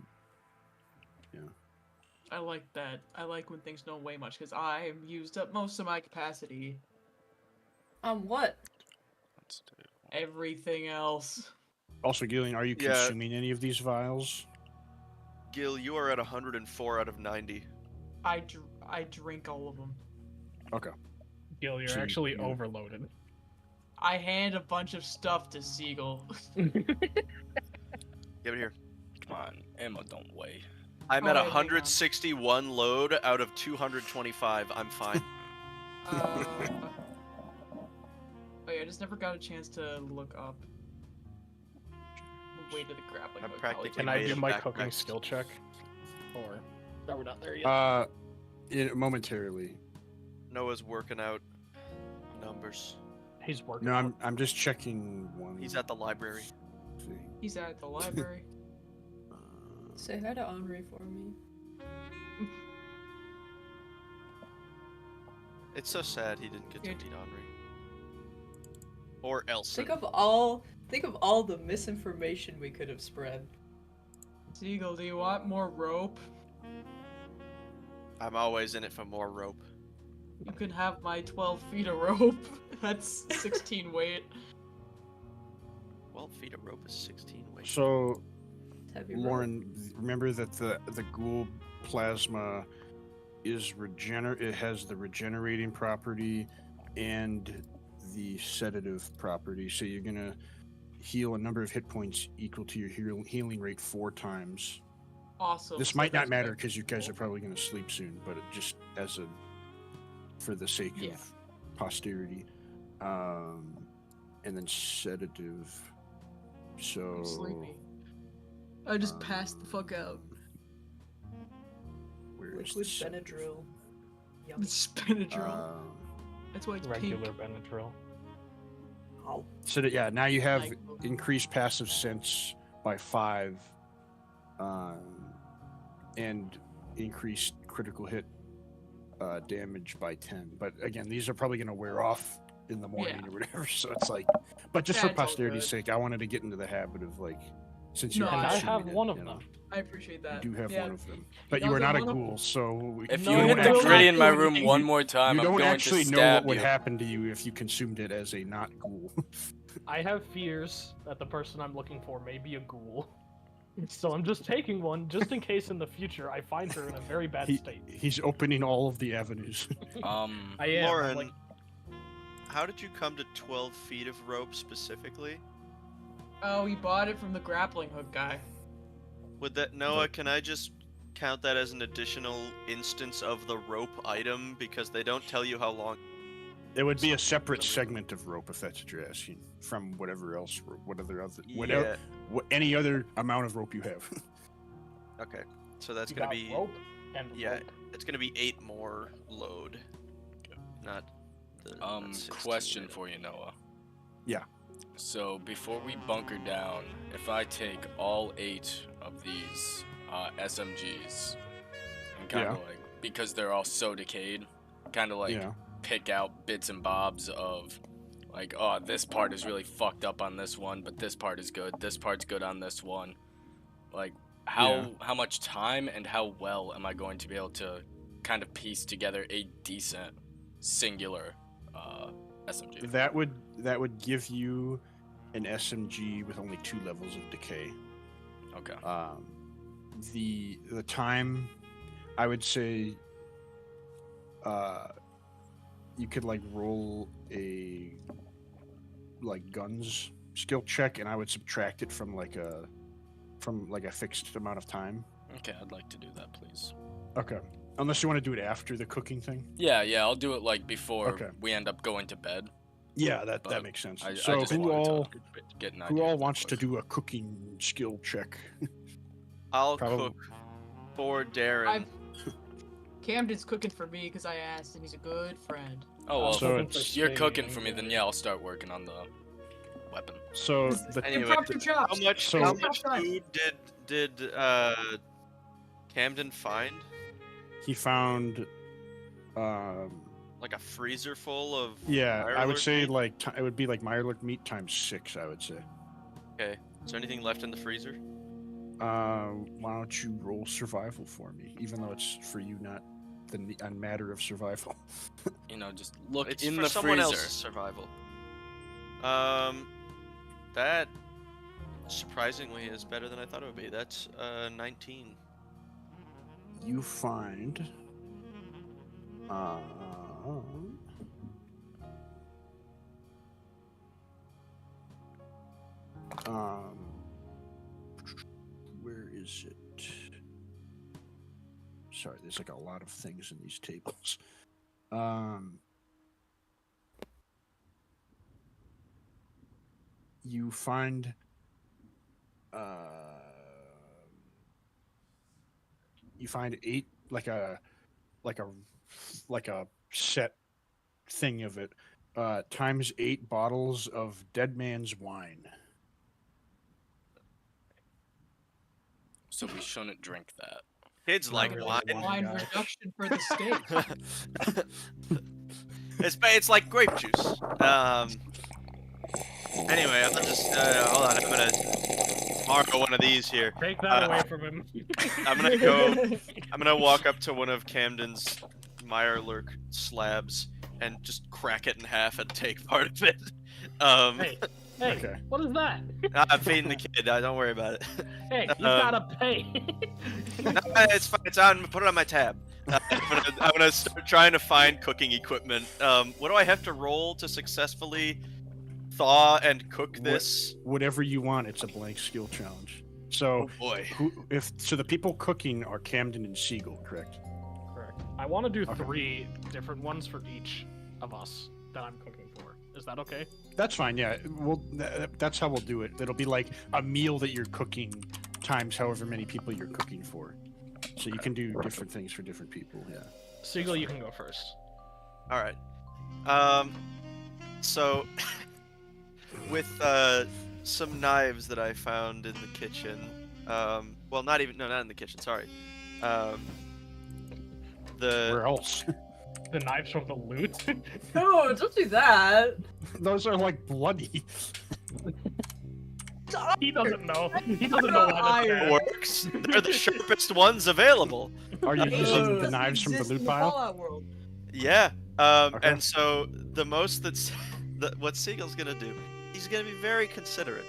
I like that. I like when things don't weigh much because I used up most of my capacity. What? Let's do. Everything else. Also, Gillian, are you Yeah. consuming any of these vials? Gil, you are at 104 out of 90. I drink all of them. Okay. Gil, you're So you- actually you- overloaded. I hand a bunch of stuff to Siegel. Give it here. Come on, ammo don't weigh. I'm Oh, at wait, hang on. 161 load out of 225. I'm fine. Oh yeah, I just never got a chance to look up the weight of the grappling I'm hook. practically Can I made do of my backpacks. cooking skill check? Or are we not there yet? Momentarily. Noah's working out numbers. He's working. No, on I'm just checking one. He's at the library. See. He's at the library. Say hi to Henri for me. It's so sad he didn't get to Here- meet Henri. Or Elsa. Think of all the misinformation we could have spread. Siegel, do you want more rope? I'm always in it for more rope. You can have my 12 feet of rope. That's 16 weight. 12 feet of rope is 16 weight. So, Heavy rope. Lauren, remember that the ghoul plasma is it has the regenerating property and the sedative property. So you're gonna heal a number of hit points equal to your healing rate 4 times. Awesome. This So might not that's matter good. because you guys Cool. are probably gonna sleep soon, but it just for the sake Yeah. of posterity, and then sedative. So I'm sleepy. I just um, passed the fuck out. where is Liquid the Benadryl. Yum. It's Benadryl. Um, That's why it's regular pink. Benadryl. Oh. So that, yeah, now you have Like- increased passive sense by 5, and increased critical hit damage by 10. But again, these are probably going to wear off in the morning Yeah. or whatever. So it's like, but just Yeah, for it's all posterity's good. sake, I wanted to get into the habit of like, since you're No, And I consuming have one of you know, them. I appreciate that. You do have yeah. one of them, but He you are doesn't not a wanna- ghoul, so If No, you it hit the will gritty not in my do room anything. one more time, you I'm don't going actually to know stab what would you. happen to you if you consumed it as a not ghoul. I have fears that the person I'm looking for may be a ghoul. So I'm just taking one just in case in the future I find her in a very bad state. He's opening all of the avenues. I am. I'm Lauren, like, how did you come to 12 feet of rope specifically? Oh, he bought it from the grappling hook guy. Would that Noah? Can I just count that as an additional instance of the rope item because they don't tell you how long? It would be a separate segment of rope if that's what you're asking, from whatever else, any other amount of rope you have. Okay, so that's You gonna got be rope and yeah, rope. it's gonna be 8 more load, not. Not 16 Question later. for you, Noah. Yeah. So before we bunker down, if I take all 8 of these SMGs and kind of like, because they're all so decayed, kind of like pick out bits and bobs of like, oh, this part is really fucked up on this one, but this part is good. This part's good on this one. Like, how much time and how well am I going to be able to kind of piece together a decent singular SMG? That would give you an SMG with only 2 levels of decay. Okay. The time, I would say, you could like roll a guns skill check, and I would subtract it from like a fixed amount of time. Okay, I'd like to do that, please. Okay. Unless you want to do it after the cooking thing. Yeah, I'll do it like before Okay. we end up going to bed. Yeah, that But makes sense. I So just who wanted all to get an idea who all real wants to quick. do a cooking skill check? I'll Probably- cook for Darren. Camden's cooking for me because I asked, and he's a good friend. Oh well, So if you're cooking for me, then yeah, I'll start working on the weapon. So the Anyway, Impromptu chops. So- How much food did Camden find? he found, Like a freezer full of. yeah, I would Mirelurk say meat? like it would be like Mirelurk meat times 6. I would say. Okay. Is there anything left in the freezer? Why don't you roll survival for me, even though it's for you, not a matter of survival. You know, just look It's in for the someone freezer. else's survival. That surprisingly is better than I thought it would be. That's 19. You find, where is it? Sorry, there's like a lot of things in these tables. You find, you find 8 like a set thing of it, times 8 bottles of Dead Man's Wine. So we shouldn't drink that. Kids like really wine. wine. Wine gosh. reduction for the steak. It's like grape juice. Anyway, I'll just hold on. I'm gonna borrow one of these here. Take that away from him. I'm gonna go. I'm gonna walk up to one of Camden's Mirelurk slabs and just crack it in half and take part of it. Hey, Okay. what is that? I'm feeding the kid. Don't worry about it. Hey, you gotta pay. No, it's fine. It's on. Put it on my tab. I'm gonna start trying to find cooking equipment. What do I have to roll to successfully thaw and cook this? Whatever you want, it's a blank skill challenge. So, Oh boy. the people cooking are Camden and Siegel, correct? Correct. I want to do Okay. 3 different ones for each of us that I'm cooking for. Is that okay? That's fine. Yeah, that's how we'll do it. It'll be like a meal that you're cooking times however many people you're cooking for. So you can do different things for different people. Yeah. Siegel, you can go first. All right. So with some knives that I found in the kitchen. Well, not in the kitchen. Sorry. Where else? The knives from the loot. No, don't do that. Those are like bloody. He doesn't know. He doesn't know how to Iron. say. works. They're the sharpest ones available. Are you using the Doesn't knives from the exist loot in pile? Fallout world. Yeah. Okay. And so the most that's what Siegel's gonna do, he's gonna be very considerate.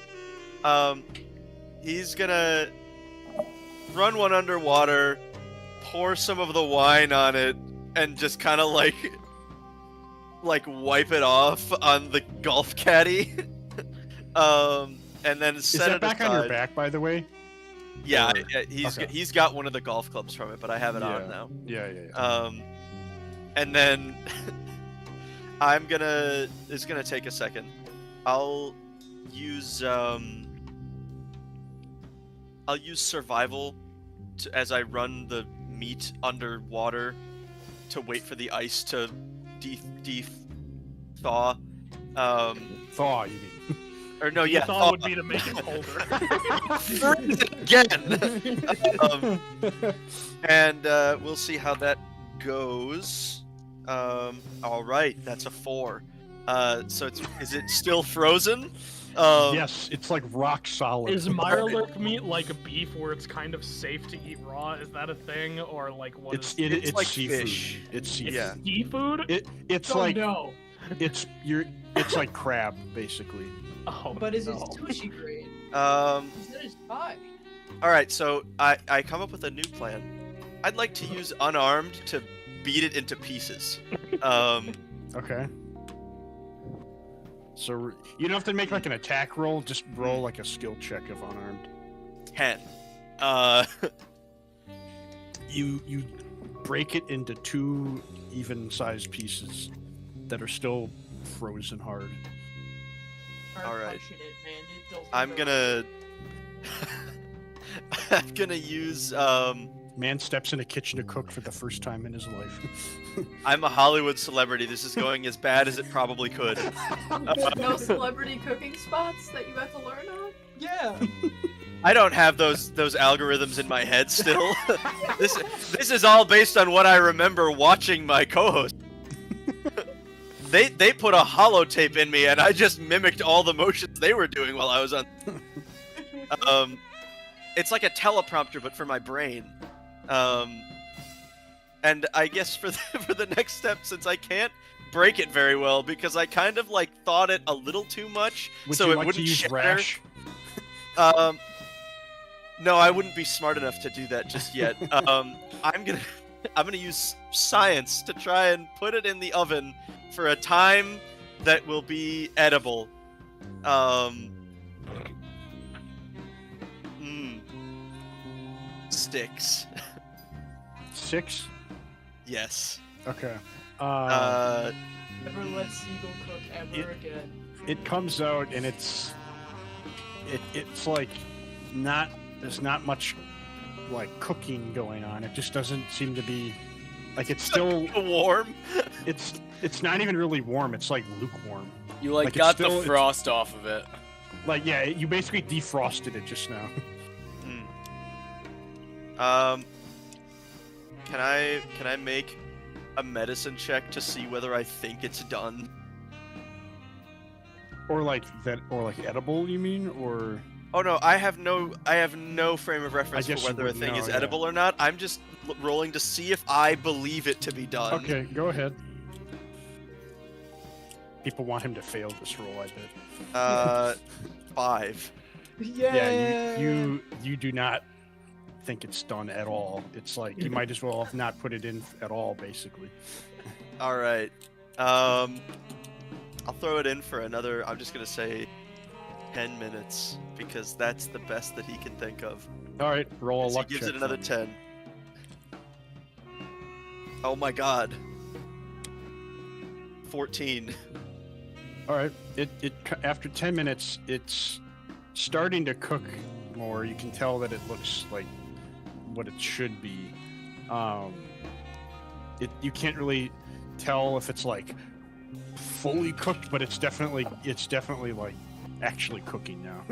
He's gonna run one underwater, pour some of the wine on it, and just kind of like wipe it off on the golf caddy. and then Is set that it back aside. on your back, by the way? Yeah, Or- he's okay. he's got one of the golf clubs from it, but I have it Yeah. on now. Yeah. And then it's gonna take a second. I'll use survival as I run the meat underwater to wait for the ice to thaw. Thaw, you mean? Or no, yeah, Thought thaw would be to make it colder. again. And we'll see how that goes. All right, that's a 4. So is it still frozen? Yes, it's like rock solid. Is Mirelurk meat like beef where it's kind of safe to eat raw? Is that a thing? Or like what It's is it's like seafood. fish. It's seafood. Yeah. seafood? It's Oh like no! it's like crab basically. Oh, But is it no. sushi grade? That is fine. All right, so I come up with a new plan. I'd like to use unarmed to beat it into pieces. Okay. So you don't have to make like an attack roll. Just roll like a skill check of unarmed. 10. You break it into 2 even-sized pieces that are still frozen hard. All right. Pushing it, man. It doesn't I'm go. gonna use Man steps in a kitchen to cook for the first time in his life. I'm a Hollywood celebrity. This is going as bad as it probably could. No celebrity cooking spots that you have to learn on? Yeah. I don't have those algorithms in my head still. This is all based on what I remember watching my co-host. They put a holotape in me and I just mimicked all the motions they were doing while I was on. It's like a teleprompter but for my brain. And I guess for the next step, since I can't break it very well because I kind of like thought it a little too much, Would so you it like wouldn't to use shatter. rash? No, I wouldn't be smart enough to do that just yet. I'm gonna use science to try and put it in the oven for a time that will be edible. Sticks. 6? Yes. Okay. Never let Seagull cook ever again. It comes out and it's like there's not much like cooking going on. It just doesn't seem to be like it's still warm. it's not even really warm. It's like lukewarm. You Like, it's got still- the it's- frost off of it. Like yeah, you basically defrosted it just now. Can I make a medicine check to see whether I think it's done? Or like edible, you mean? Or Oh no, I have no frame of reference for guess you whether a wouldn't thing know, is yeah. edible or not. I'm just rolling to see if I believe it to be done. okay, go ahead. People want him to fail this roll, I bet. 5. Yeah, you do not think it's done at all. It's like you might as well have not put it in at all, basically. All right. I'll throw it in for another. I'm just gonna say 10 minutes because that's the best that he can think of. All right, roll a So luck he gives check it another for me. 10. Oh my god. 14. All right, after 10 minutes, it's starting to cook more. You can tell that it looks like what it should be. You can't really tell if it's like fully cooked, but it's definitely like actually cooking now.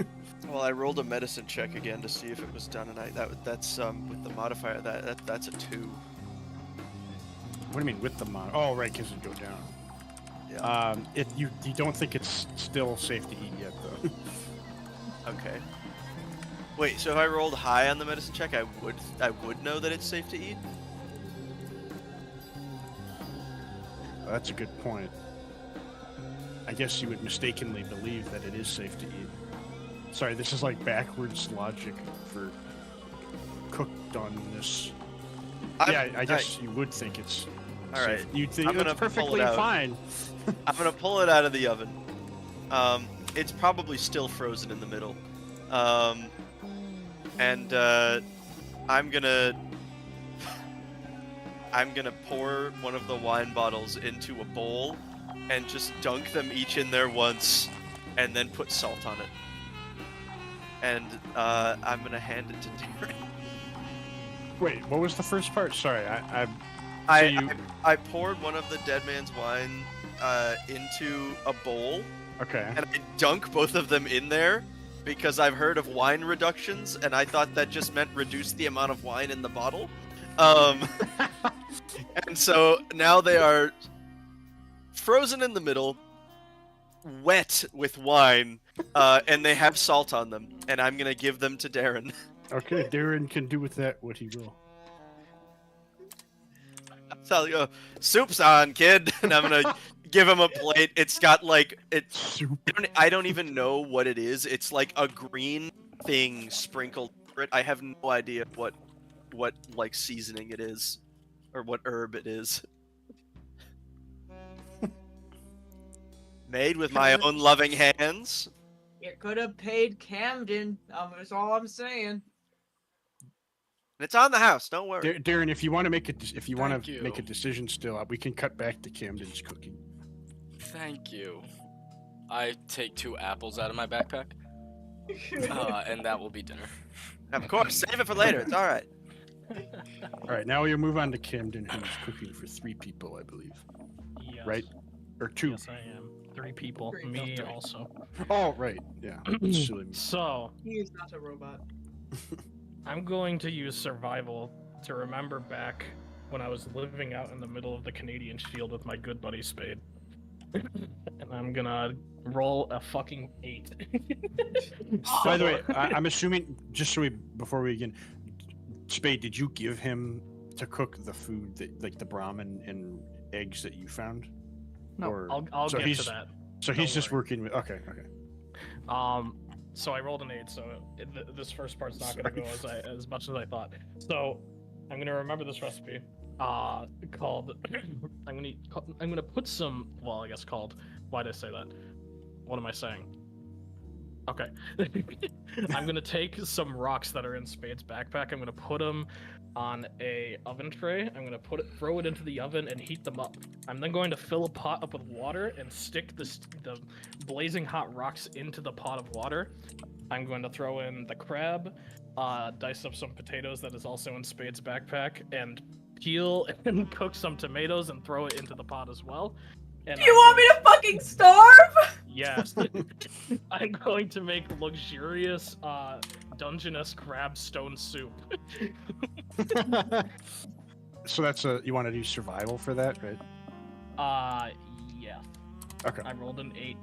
Well, I rolled a medicine check again to see if it was done, and that's with the modifier that's a 2. What do you mean with the mod? Oh, right, because it go down. Yeah. You don't think it's still safe to eat yet, though. Okay. Wait, so if I rolled high on the medicine check, I would know that it's safe to eat? That's a good point. I guess you would mistakenly believe that it is safe to eat. Sorry, this is like backwards logic for cooked doneness. Yeah, I guess you would think it's All right. safe. You'd think I'm gonna it's pull it perfectly out. fine. I'm gonna pull it out of the oven. it's probably still frozen in the middle. And I'm gonna pour one of the wine bottles into a bowl and just dunk them each in there once, and then put salt on it. And I'm gonna hand it to Darren. Wait, what was the first part? Sorry, I poured one of the dead man's wine into a bowl, Okay. and I dunk both of them in there because I've heard of wine reductions, and I thought that just meant reduce the amount of wine in the bottle. And so now they are frozen in the middle, wet with wine, and they have salt on them, and I'm gonna give them to Darren. Okay, Darren can do with that what he will. So I'll go, soup's on, kid, and I'm gonna give him a plate. It's got like Soup. I don't even know what it is. It's like a green thing sprinkled over it. I have no idea what like seasoning it is, or what herb it is. Made with my own loving hands. You could have paid Camden. That's all I'm saying. It's on the house. Don't worry. Darren, if you want to make Thank you. make a decision still, we can cut back to Camden's cooking. Thank you. I take 2 apples out of my backpack, and that will be dinner. Of course, save it for later. It's all right. All right, now we'll move on to Camden, who's cooking for 3 people, I believe. Yes. Right? Or 2. Yes, I am. 3 people. Three. Me No, 3. also. Oh, right. Yeah. Silly me. So, He is not a robot. I'm going to use survival to remember back when I was living out in the middle of the Canadian Shield with my good buddy Spade. And I'm gonna roll a fucking 8. By the way, I'm assuming, just so before we begin, Spade, did you give him to cook the food, that, like the brahmin and eggs that you found? No, Or- I'll so get he's- to that. So Don't he's just worry. working with. Okay. So I rolled an 8, so this first part's not gonna go as much as I thought. So I'm gonna remember this recipe. Called. I'm gonna put some. Well, I guess called. Why did I say that? What am I saying? Okay. I'm gonna take some rocks that are in Spade's backpack. I'm gonna put them on a oven tray. I'm gonna throw it into the oven and heat them up. I'm then going to fill a pot up with water and stick the blazing hot rocks into the pot of water. I'm going to throw in the crab, dice up some potatoes that is also in Spade's backpack, and peel and cook some tomatoes and throw it into the pot as well. And Do you want me to fucking starve? Yes. I'm going to make luxurious, Dungeness crab stone soup. So that's you want to do survival for that, right? Yeah. Okay. I rolled an 8.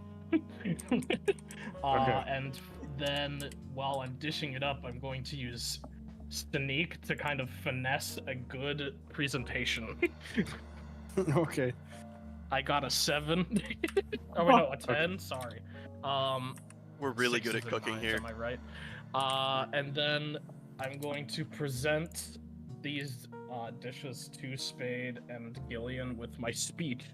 Okay. And then while I'm dishing it up, I'm going to use Sneak to kind of finesse a good presentation. Okay. I got a 7. Oh, wait, no, a 10. Sorry. We're really good Sixes at cooking and here. nines, am I right? And then I'm going to present these dishes to Spade and Gillian with my speech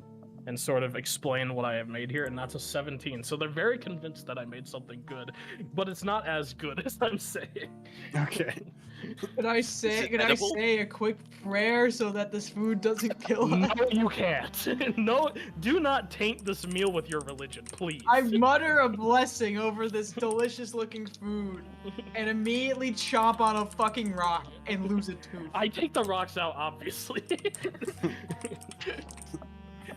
and sort of explain what I have made here, and that's a 17. So they're very convinced that I made something good, but it's not as good as I'm saying. Okay. Could I say? it Could I edible? say a quick prayer so that this food doesn't kill No, us? you can't. No, do not taint this meal with your religion, please. I mutter a blessing over this delicious-looking food, and immediately chomp on a fucking rock and lose a tooth. I take the rocks out, obviously.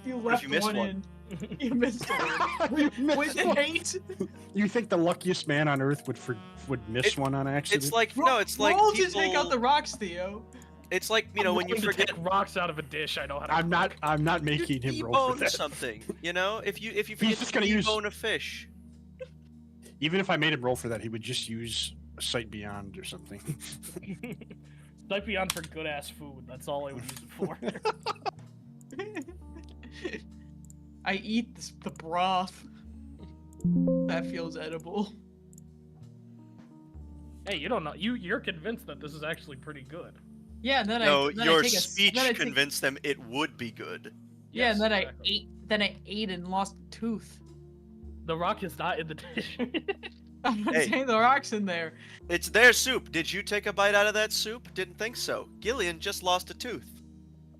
You What if left you missed one one? in. You missed one. With hate. You think the luckiest man on earth would miss It- one on accident? It's like no, it's like Roll people. to take out the rocks, Theo. It's like when you I'm going to forget. take rocks out of a dish. I know how to. I'm not making him roll for Debone that. something, you know. If you He's forget just to gonna use- debone a fish. Even if I made him roll for that, he would just use Sight Beyond or something. Sight Beyond for good ass food. That's all I would use it for. I eat the broth. That feels edible. Hey, you don't know. You're convinced that this is actually pretty good. Yeah, and then No, then your I take speech then I take- convinced them it would be good. Yeah, Yes, and then exactly. I ate and lost a tooth. The rock is not in the dish. I'm not Hey. saying the rock's in there. It's their soup. Did you take a bite out of that soup? Didn't think so. Gillian just lost a tooth.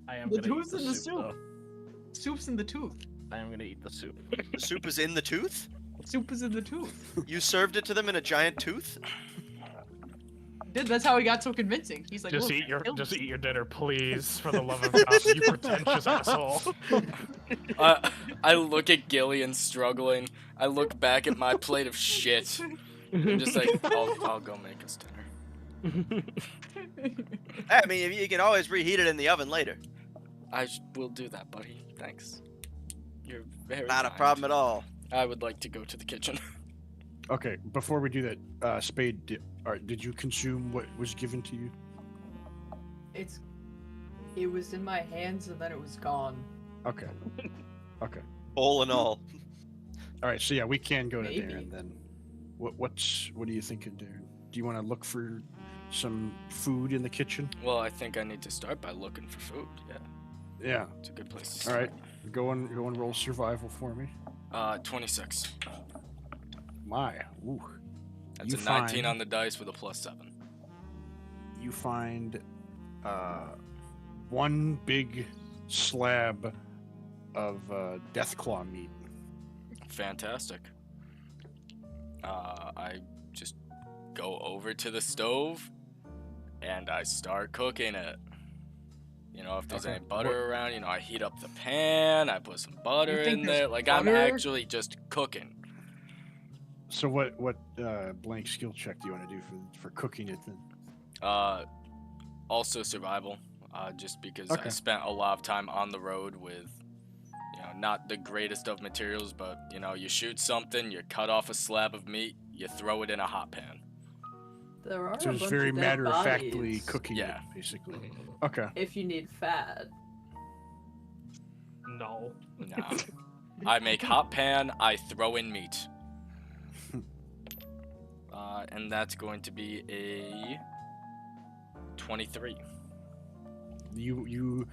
I am The gonna eat tooth's the in the soup. soup. Though. Soup's in the tooth. I am gonna eat the soup. The soup is in the tooth? Soup is in the tooth. You served it to them in a giant tooth? Dude, that's how he got so convincing. He's like, Just "Look, eat your kill just me." eat your dinner, please, for the love of God, you pretentious asshole. I look at Gillian struggling. I look back at my plate of shit. I'm just like, I'll go make us dinner. I mean, you can always reheat it in the oven later. Will do that, buddy. Thanks. You're very Not a kind. problem at all. I would like to go to the kitchen. Okay, before we do that, Spade, did you consume what was given to you? It was in my hands and then it was gone. Okay. Okay. All in all. All right. So yeah, we can go to Maybe. Darren then. What do you think of Darren? Do you want to look for some food in the kitchen? Well, I think I need to start by looking for food. Yeah, Yeah. it's a good place to All start. right. Go and roll survival for me. 26. My. Ooh. That's You a 19 find- on the dice with a +7. You find one big slab of deathclaw meat. Fantastic. I just go over to the stove and I start cooking it. You know, if there's Okay. any butter around, you know, I heat up the pan, I put some butter think in there's there. Like, I'm butter? actually just cooking. So what blank skill check do you want to do for cooking it then? Also survival, just because I Okay. spent a lot of time on the road with, you know, not the greatest of materials, but, you know, you shoot something, you cut off a slab of meat, you throw it in a hot pan. There are So a it's bunch very of dead matter-of-factly bodies cooking Yeah. it, basically. Okay. if you need fat. No. No. I make hot pan, I throw in meat. And that's going to be a 23. You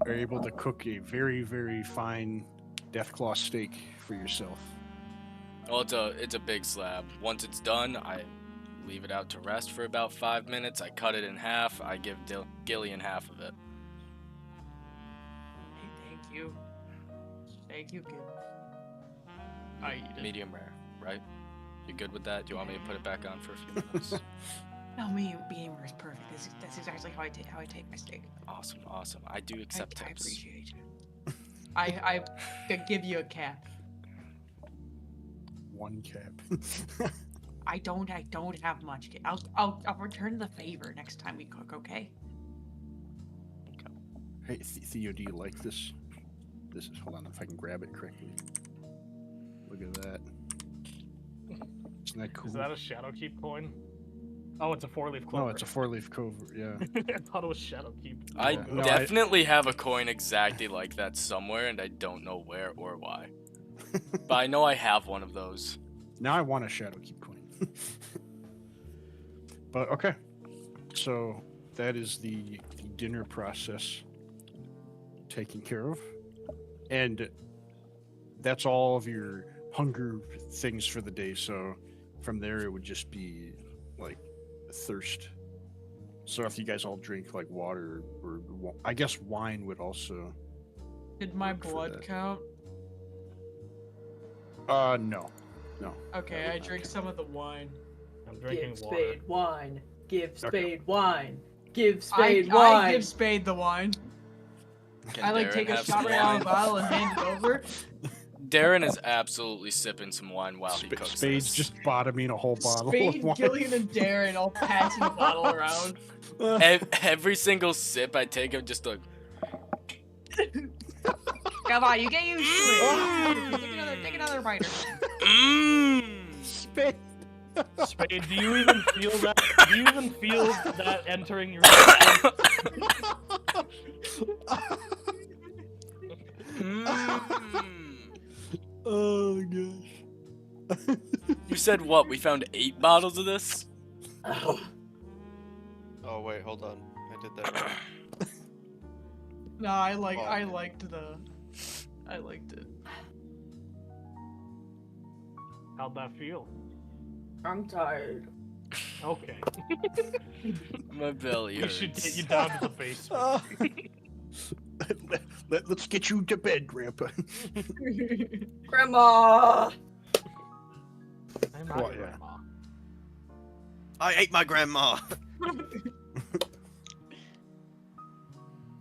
are able to cook a very, very fine deathclaw steak for yourself. Well, it's a big slab. Once it's done, I leave it out to rest for about 5 minutes. I cut it in half. I give Gillian half of it. Hey, thank you. Thank you, kid. I eat it. Medium rare, right? You good with that? Do you want me to put it back on for a few minutes? No, medium rare is perfect. That's exactly how I take my steak. Awesome. I do accept I tips. appreciate you. I give you a cap. One cap. I don't have much. I'll return the favor next time we cook. Okay. Hey, Theo, do you like this? This is, hold on, if I can grab it correctly. Look at that. Isn't that cool? Is that a Shadowkeep coin? Oh, it's a 4-leaf clover. No, it's a 4-leaf clover, yeah. I thought it was Shadowkeep. I Yeah. No, definitely have a coin exactly like that somewhere, and I don't know where or why. But I know I have one of those. Now I want a Shadowkeep coin. But okay. So that is the dinner process taken care of. And that's all of your hunger things for the day. So from there, it would just be like thirst. So if you guys all drink like water or I guess wine would also. Did my Look for blood that. count? No. Okay, That would I not drink count. some of the wine. I'm drinking Give water. Spade wine. Give Spade Okay. wine. Give Spade wine. I give Spade the wine. Can I like Darren take a have shot some right out of wine? the bottle and hand it over. Darren is absolutely sipping some wine while he cooks Spade's this. just bottoming a whole bottle Spade, of wine. Gillian, and Darren all passing the bottle around. Every single sip I take, I'm just like, Come on, you get used to it. Take another bite. Spade. Spade, do you even feel that? Do you even feel that entering your system? Oh gosh. You said what? We found 8 bottles of this? Oh wait, hold on. I did that wrong. No, I liked it. How'd that feel? I'm tired. Okay. My belly We hurts. should get you down to the basement. Ah. Let's get you to bed, Grandpa. Grandma! I'm not Well, your yeah. grandma. I ate my grandma.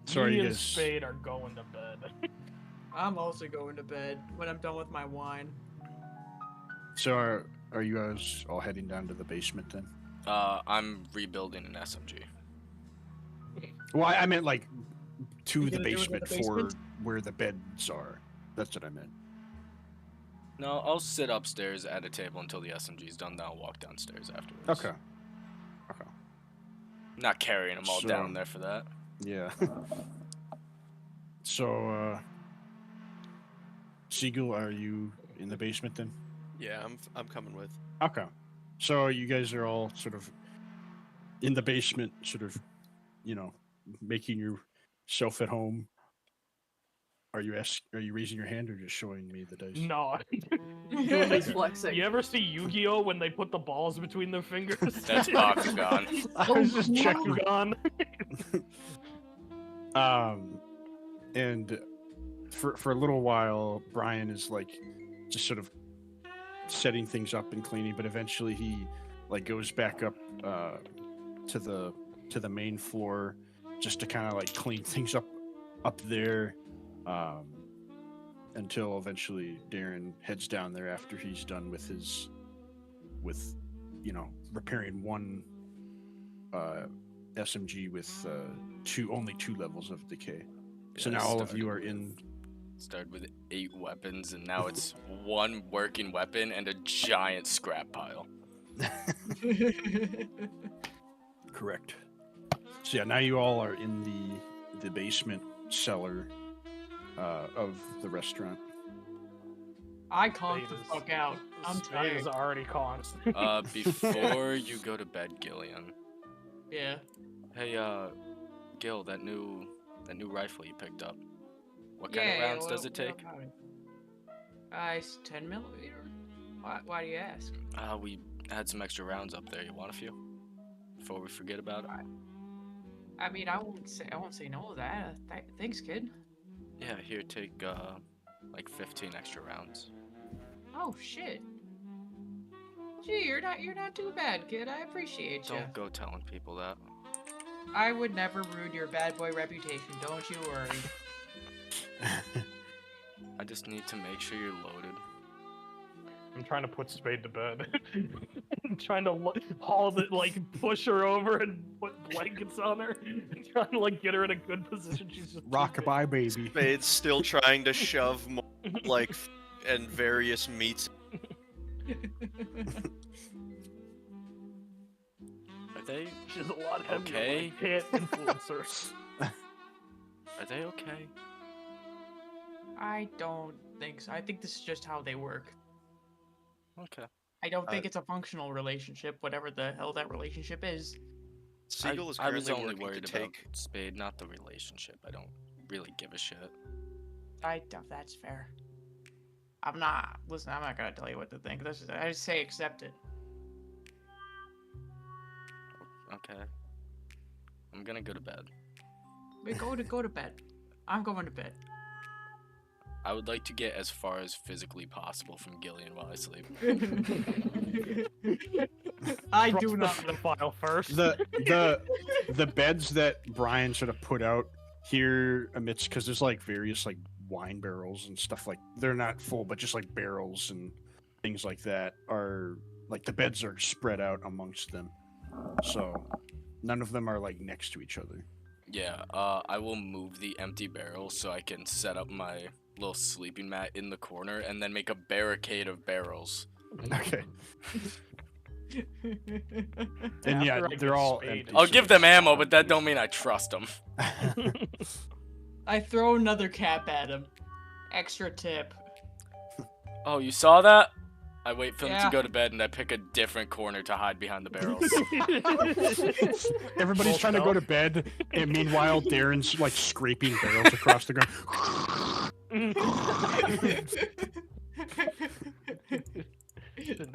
So are Me you and guys? Spade are going to bed. I'm also going to bed when I'm done with my wine. So are you guys all heading down to the basement then? I'm rebuilding an SMG. Well, I meant like to You the gonna do it in the basement for basement? where the beds are. That's what I meant. No, I'll sit upstairs at a table until the SMG's done, then I'll walk downstairs afterwards. Okay. Okay. Not carrying them all So- down there for that. Yeah. So, Siegel, are you in the basement then? Yeah, I'm coming with. Okay. So you guys are all sort of in the basement, sort of, making yourself at home. Are you raising your hand or just showing me the dice? No. He's flexing. You ever see Yu-Gi-Oh when they put the balls between their fingers? That's Bakugan. I was just checking. Bakugan. And for a little while, Brian is like just sort of setting things up and cleaning, but eventually he like goes back up to the main floor just to kind of like clean things up there, until eventually Darren heads down there after he's done with repairing one SMG with only two levels of decay. So Yeah, now all of started you are with- in. Started with 8 weapons, and now it's 1 working weapon and a giant scrap pile. Correct. So yeah, now you all are in the basement cellar of the restaurant. I conked the Spade is- fuck out. I'm Spade tired. is already conked. Before you go to bed, Gillian. Yeah. Hey, Gil, that new rifle you picked up. What Yeah, kind of yeah, rounds does it what take? about it? It's 10 millimeter. Why do you ask? We had some extra rounds up there. You want a few? Before we forget about it? I mean, I won't say no to that. Thanks, kid. Yeah, here, take, like 15 extra rounds. Oh shit. Gee, you're not too bad, kid. I appreciate you. Don't go telling people that. I would never ruin your bad boy reputation. Don't you worry. I just need to make sure you're loaded. I'm trying to put Spade to bed. I'm trying to push her over and put blankets on her. Trying to get her in a good position. She's just Rockabye baby. Spade's still trying to shove more, and various meats. Are they She's a lot heavier. Okay. Can't influence her. Are they okay? I don't think so. I think this is just how they work. Okay. I don't think it's a functional relationship, whatever the hell that relationship is. Seagull is I was currently only working worried to about take. Spade, not the relationship. I don't really give a shit. I doubt that's fair. I'm not. Listen, I'm not gonna tell you what to think. I just say accept it. Okay. I'm gonna go to bed. We go to bed. I'm going to bed. I would like to get as far as physically possible from Gillian while I sleep. I Trust do not. the file first. The beds that Brian sort of put out here amidst, because there's various wine barrels and stuff, they're not full, but just barrels and things like that are the beds are spread out amongst them, so none of them are next to each other. Yeah, I will move the empty barrel so I can set up my little sleeping mat in the corner and then make a barricade of barrels. Okay. And yeah, After I they're get all Spade empty, in. I'll so give them it's ammo, not but that empty. don't mean I trust them. I throw another cap at him. Extra tip. Oh, you saw that? I wait for them Yeah. to go to bed and I pick a different corner to hide behind the barrels. Everybody's trying to go to bed, and meanwhile Darren's scraping barrels across the ground.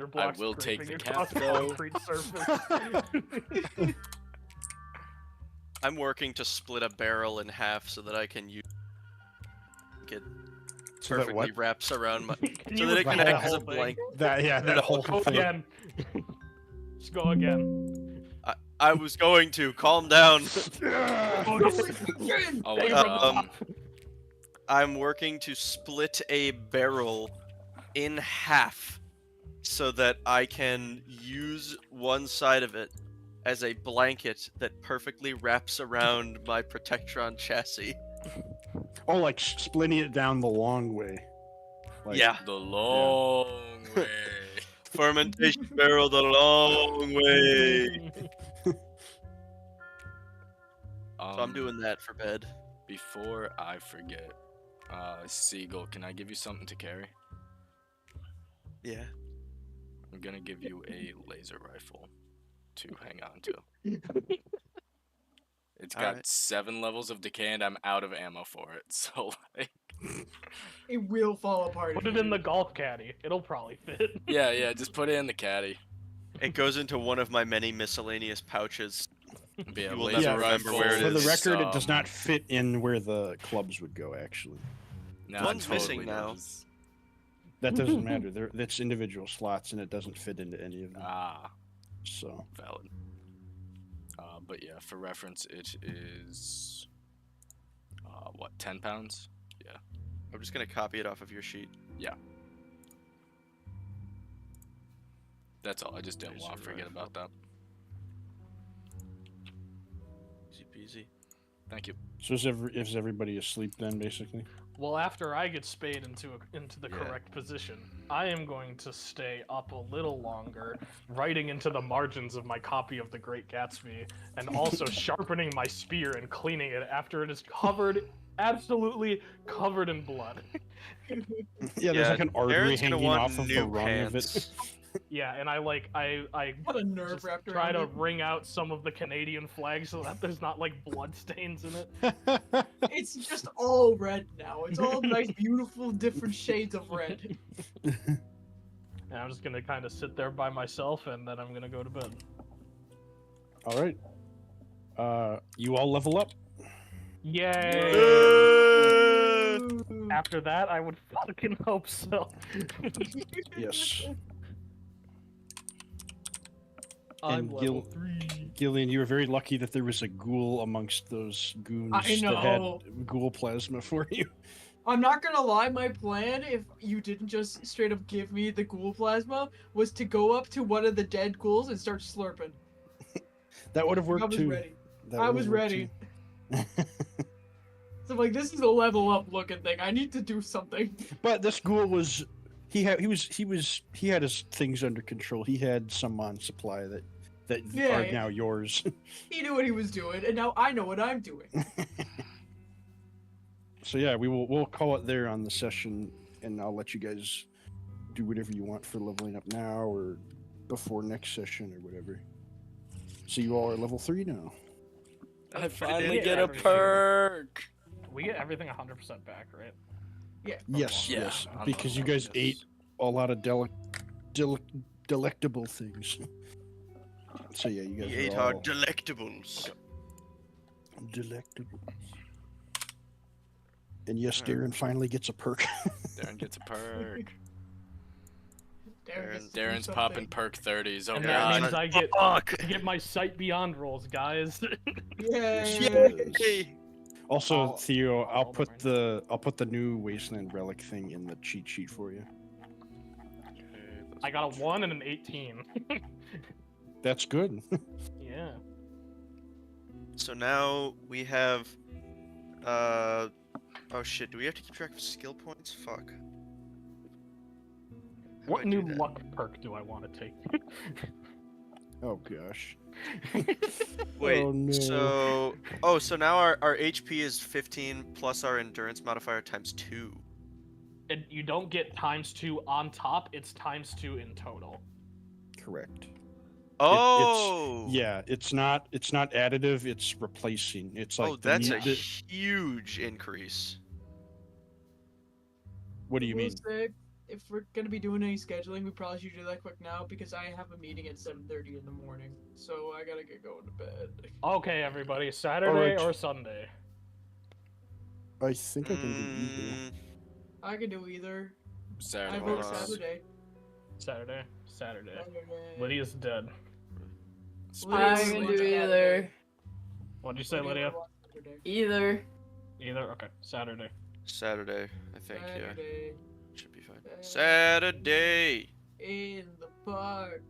cinder blocks will take scraping the across cap, though. concrete surface. I'm working to split a barrel in half so that I can use it So that perfectly what? wraps around my Can so you that it repeat can that act as whole a thing? blanket. That no, whole Go thing. again. Just go again. I was going to calm down. Go again. Oh, Take it wait, from the top. I'm working to split a barrel in half so that I can use one side of it as a blanket that perfectly wraps around my Protectron chassis. Oh, like splitting it down the long way. Like, Yeah, the long way. fermentation barrel the long way. So I'm doing that for bed. Before I forget, Seagull, can I give you something to carry? Yeah. I'm gonna give you a laser rifle to hang on to. It's got Alright. 7 levels of decay and I'm out of ammo for it, so like... It will fall apart. Put if it in you- the golf caddy. It'll probably fit. Yeah, just put it in the caddy. It goes into one of my many miscellaneous pouches. Be a You will laser never remember rifle, where it for the is. record, it does not fit in where the clubs would go. Actually, No, One's it missing totally now. does. that doesn't matter. That's individual slots, and it doesn't fit into any of them. Ah, So valid. But yeah, for reference, it is... what, 10 pounds? I'm just gonna copy it off of your sheet. That's all, I just didn't Laser want to forget rifle. about that. Easy peasy. Thank you. So is everybody asleep then, basically? Well, after I get Spade into the Yeah. correct position, I am going to stay up a little longer, writing into the margins of my copy of The Great Gatsby, and also sharpening my spear and cleaning it after it is absolutely covered in blood. Yeah, there's like an artery Aaron's gonna hanging want off of the new rung of it. pants. Yeah, and I What a nerve just wrapped try around to it. wring out some of the Canadian flag so that there's not like blood stains in it. It's just all red now. It's all nice, beautiful, different shades of red. And I'm just gonna kind of sit there by myself, and then I'm gonna go to bed. All right. You all level up. Yay! After that, I would fucking hope so. Yes. I'm And level 3. Gillian, you were very lucky that there was a ghoul amongst those goons I that know. had ghoul plasma for you. I'm not gonna lie, my plan, if you didn't just straight up give me the ghoul plasma, was to go up to one of the dead ghouls and start slurping. That would have worked I was too. ready. That I would was have worked ready. too. So I'm like, this is a level up looking thing. I need to do something. But this ghoul was he had his things under control. He had some on supply that Yeah, are yeah. now yours. He knew what he was doing, and now I know what I'm doing. So yeah, we'll call it there on the session, and I'll let you guys do whatever you want for leveling up now or before next session or whatever. So you all are level 3 now. I finally did get a everything. perk! We get everything 100% back, right? Yeah. Yes, Yeah, yes, I'm because you level, guys yes. ate a lot of delectable things. So yeah, you guys We are ate all our delectables. delectable. And yes, Darren finally gets a perk. Darren gets a perk. Darren gets to do Darren's something. popping perk 30s. Oh And god. that means I get Fuck! I get my sight beyond rolls, guys. Yes, Yay! he does. Hey! Also, I'll- Theo, I'll I'll hold put them the new Wasteland relic thing in the cheat sheet for you. I got a 1 and an 18. That's good. Yeah. So now we have, oh shit, do we have to keep track of skill points? Fuck. How What do I do new that? luck perk do I want to take? Oh gosh. Wait, Oh, no. so now our HP is 15 plus our endurance modifier times 2. And you don't get ×2 on top, it's ×2 in total. Correct. Oh! Yeah, it's not additive. It's replacing. It's like Oh, that's a the- huge increase. what do you Will mean? say, if we're gonna be doing any scheduling, we probably should do that quick now because I have a meeting at 7:30 in the morning, so I gotta get going to bed. Okay, everybody, Saturday Alright. or Sunday? I think I can do either. I can do either. Saturday I hold vote on. works. Saturday. Saturday. Saturday. Saturday. Lydia's dead. Lydia I would can watch do Saturday. either. What'd you say, Lydia would Lydia? watch Saturday. Either. Either? Okay, Saturday. Saturday, I think. Yeah, Saturday. should be fine. Saturday. Saturday. In the park.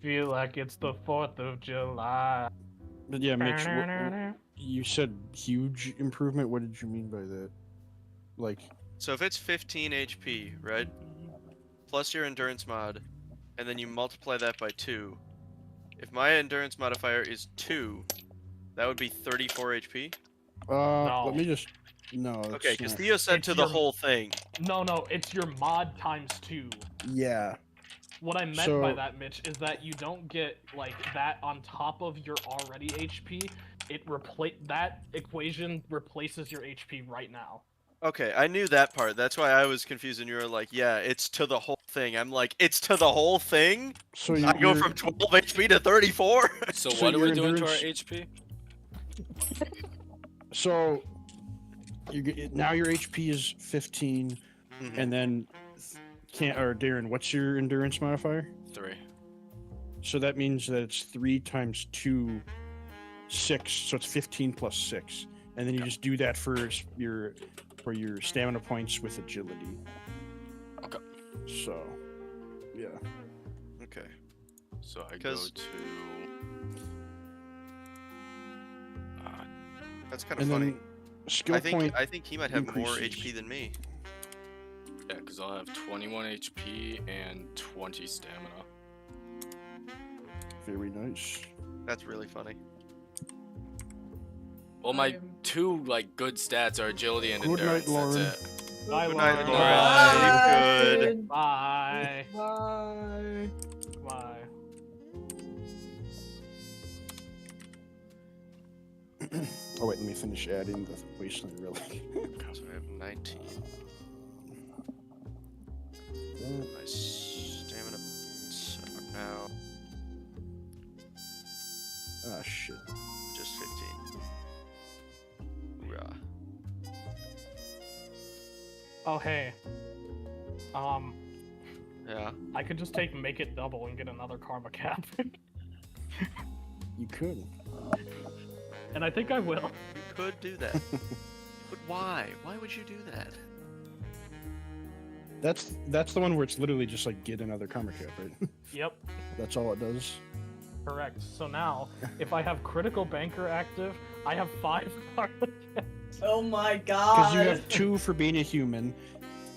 Feel like it's the 4th of July. But yeah, Mitch, you said huge improvement. What did you mean by that? Like, So if it's 15 HP, right? Plus your endurance mod, and then you multiply that by 2. If my endurance modifier is 2, that would be 34 HP. No. let me just. No. Okay, it's because not. Theo said It's to the your- whole thing. No, it's your mod times 2. Yeah. What I meant So- by that, Mitch, is that you don't get like that on top of your already HP. That equation replaces your HP right now. Okay, I knew that part. That's why I was confused, and you were like, "Yeah, it's to the whole thing." I'm like, "It's to the whole thing." So I go you're- from 12 HP to 34. So, So what are we your doing to our endurance- HP? So now your HP is 15, Mhm. and then Darren, what's your endurance modifier? 3. So that means that it's 3 times 2, 6. So it's 15 plus 6, and then you just do that for your stamina points with agility. Okay. So, yeah. Okay. So I go 'Cause- to. That's kind of And funny. then skill point. I think he might have more increases. HP than me. Yeah, because I'll have 21 HP and 20 stamina. Very nice. That's really funny. Well, I my am- 2 like good stats are agility and Good night, endurance. Lauren. That's it. Bye, Good night, Lauren. Lauren. Good. Bye. Bye. Bye. Oh wait, let me finish adding the wasteland relic. So I have 19. My stamina points are now Ah shit. just 15. Hoorah. Oh, hey. Yeah. I could just make it double and get another karma cap. You could. And I think I will. You could do that. But why? Why would you do that? That's the one where it's literally just like get another karma cap, right? Yep, That's all it does. correct. So now, if I have critical banker active, I have 5 karma caps. Oh my Because you god. have 2 for being a human,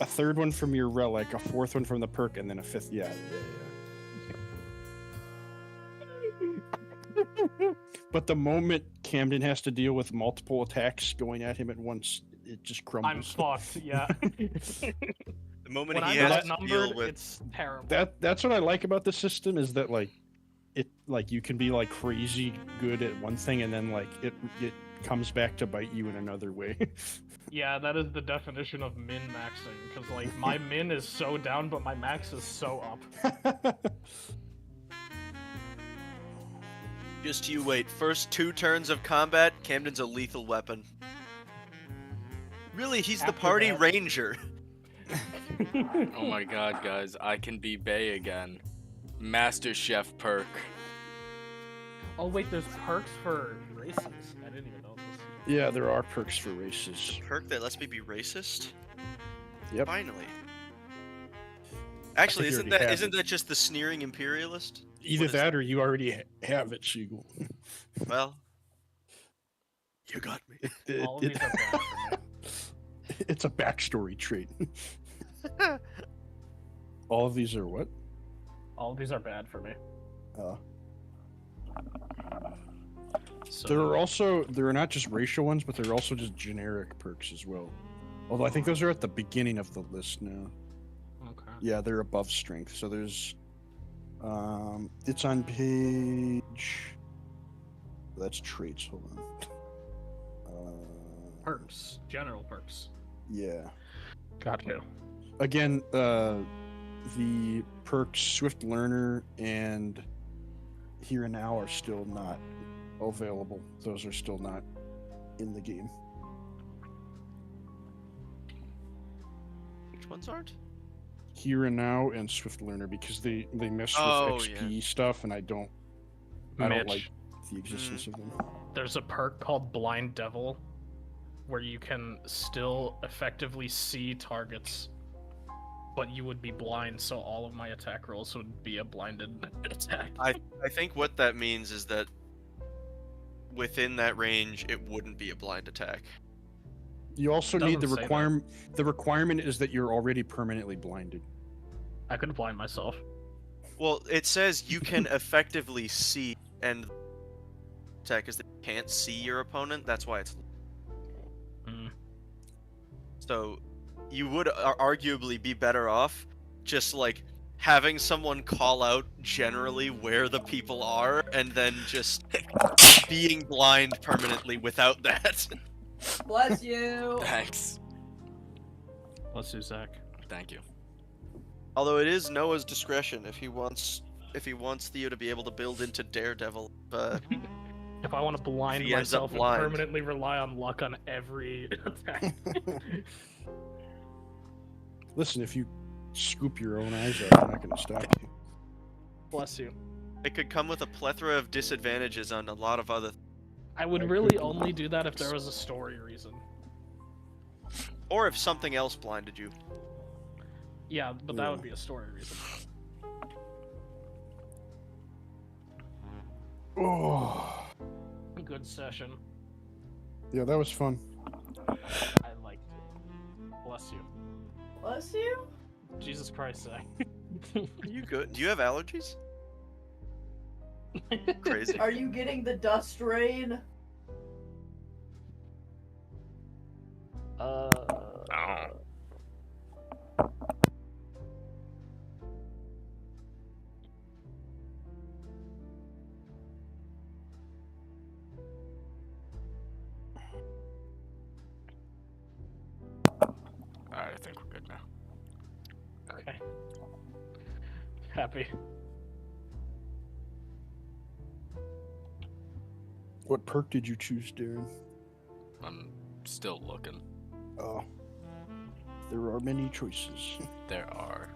a 3rd one from your relic, a 4th one from the perk, and then a 5th. Yeah. But the moment Camden has to deal with multiple attacks going at him at once, it just crumbles. I'm fucked, yeah. The moment When he I'm has to outnumbered, deal with it's terrible. That's what I like about the system is that like you can be like crazy good at one thing and then like it comes back to bite you in another way. Yeah, that is the definition of min-maxing, because like my min is so down, but my max is so up. just you wait. First 2 turns of combat, Camden's a lethal weapon. Really, he's the After party that- ranger. Oh my god, guys, I can be Bay again. Master Chef perk. Oh wait, there's perks for races. I didn't even know this. Yeah, there are perks for races. Perk that lets me be racist? Yep. Finally. Actually, you isn't already that have isn't that just the sneering imperialist? Either What is that or you already have it, Siegel. Well, you got me. All of these are bad for me. It's a backstory trait. All of these are what? All of these are bad for me. So, There are not just racial ones, but there are also just generic perks as well. Although I think those are at the beginning of the list now. Okay. Yeah, they're above strength. So there's, it's on page. That's traits. Hold on. Perks. General perks. Yeah. Got you. again, the perks Swift Learner and Here and Now are still not available. Those are still not in the game. Which ones aren't? Here and Now and Swift Learner, because they mess Oh, with XP stuff, and I don't Mitch, like the existence of them. there's a perk called Blind Devil, where you can still effectively see targets, but you would be blind, so all of my attack rolls would be a blinded attack. I think what that means is that within that range, it wouldn't be a blind attack. You also need the Doesn't say that. requirement. The requirement is that you're already permanently blinded. I could blind myself. Well, it says you can effectively see, and attack is that you can't see your opponent. That's why it's. Mm. So, you would arguably be better off just like having someone call out generally where the people are, and then just being blind permanently without that. Bless you. Thanks. Let's do Zach. Thank you. Although it is Noah's discretion if he wants Theo to be able to build into Daredevil. If I want to blind He ends up myself and blind. permanently rely on luck on every attack. Listen, if you scoop your own eyes out, I'm not going to stop you. Bless you. It could come with a plethora of disadvantages on a lot of other, I would really only do that if there was a story reason. or if something else blinded you. Yeah, but that would be a story reason. Oh, Good session. yeah, that was fun. I liked it. Bless you. Bless you. Jesus Christ, Zach. Are you good? Do you have allergies? Crazy. Are you getting the dust rain? Oh. Alright, I think we're good now. Okay. Happy. What perk did you choose, Darren? I'm still looking. Oh, there are many choices. There are.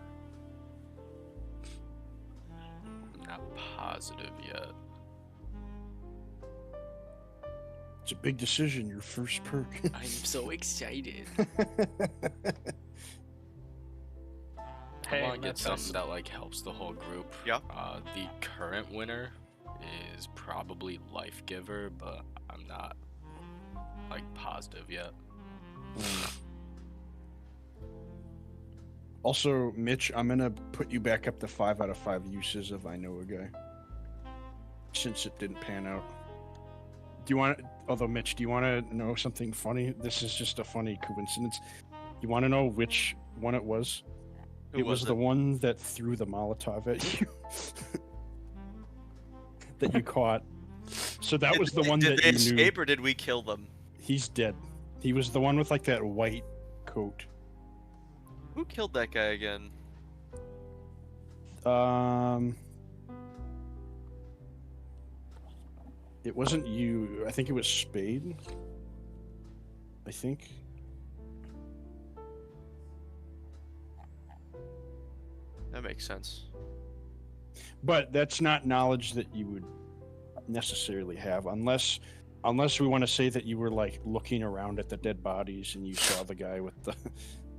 I'm not positive yet. It's a big decision, your first perk. I'm so excited. I Hey, want to get that's something that like helps the whole group. Yeah. The current winner is probably Life Giver, but I'm not like positive yet. Also, Mitch, I'm gonna put you back up to 5 out of 5 uses of I Know a Guy, since it didn't pan out. Do you want? Although, Mitch, do you want to know something funny? This is just a funny coincidence. You want to know which one it was? Who It was the one that threw the Molotov at you. That you caught. So that was the one did that they you knew. escape or did we kill them? He's dead. He was the one with like that white coat. Who killed that guy again? It wasn't you. I think it was Spade. I think. That makes sense. But that's not knowledge that you would necessarily have, unless we want to say that you were like looking around at the dead bodies and you saw the guy with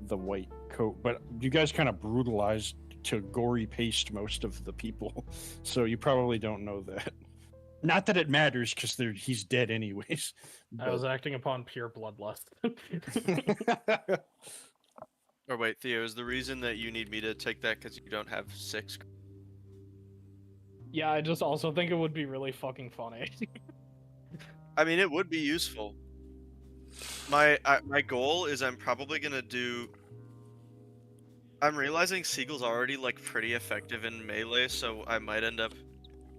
the white coat. But you guys kind of brutalized to gory paste most of the people, so you probably don't know that. Not that it matters, because he's dead anyways. I was acting upon pure bloodlust. Or wait, Theo, is the reason that you need me to take that because you don't have 6? Yeah, I just also think it would be really fucking funny. I mean, it would be useful. My goal is I'm probably gonna do. I'm realizing Siegel's already like pretty effective in melee, so I might end up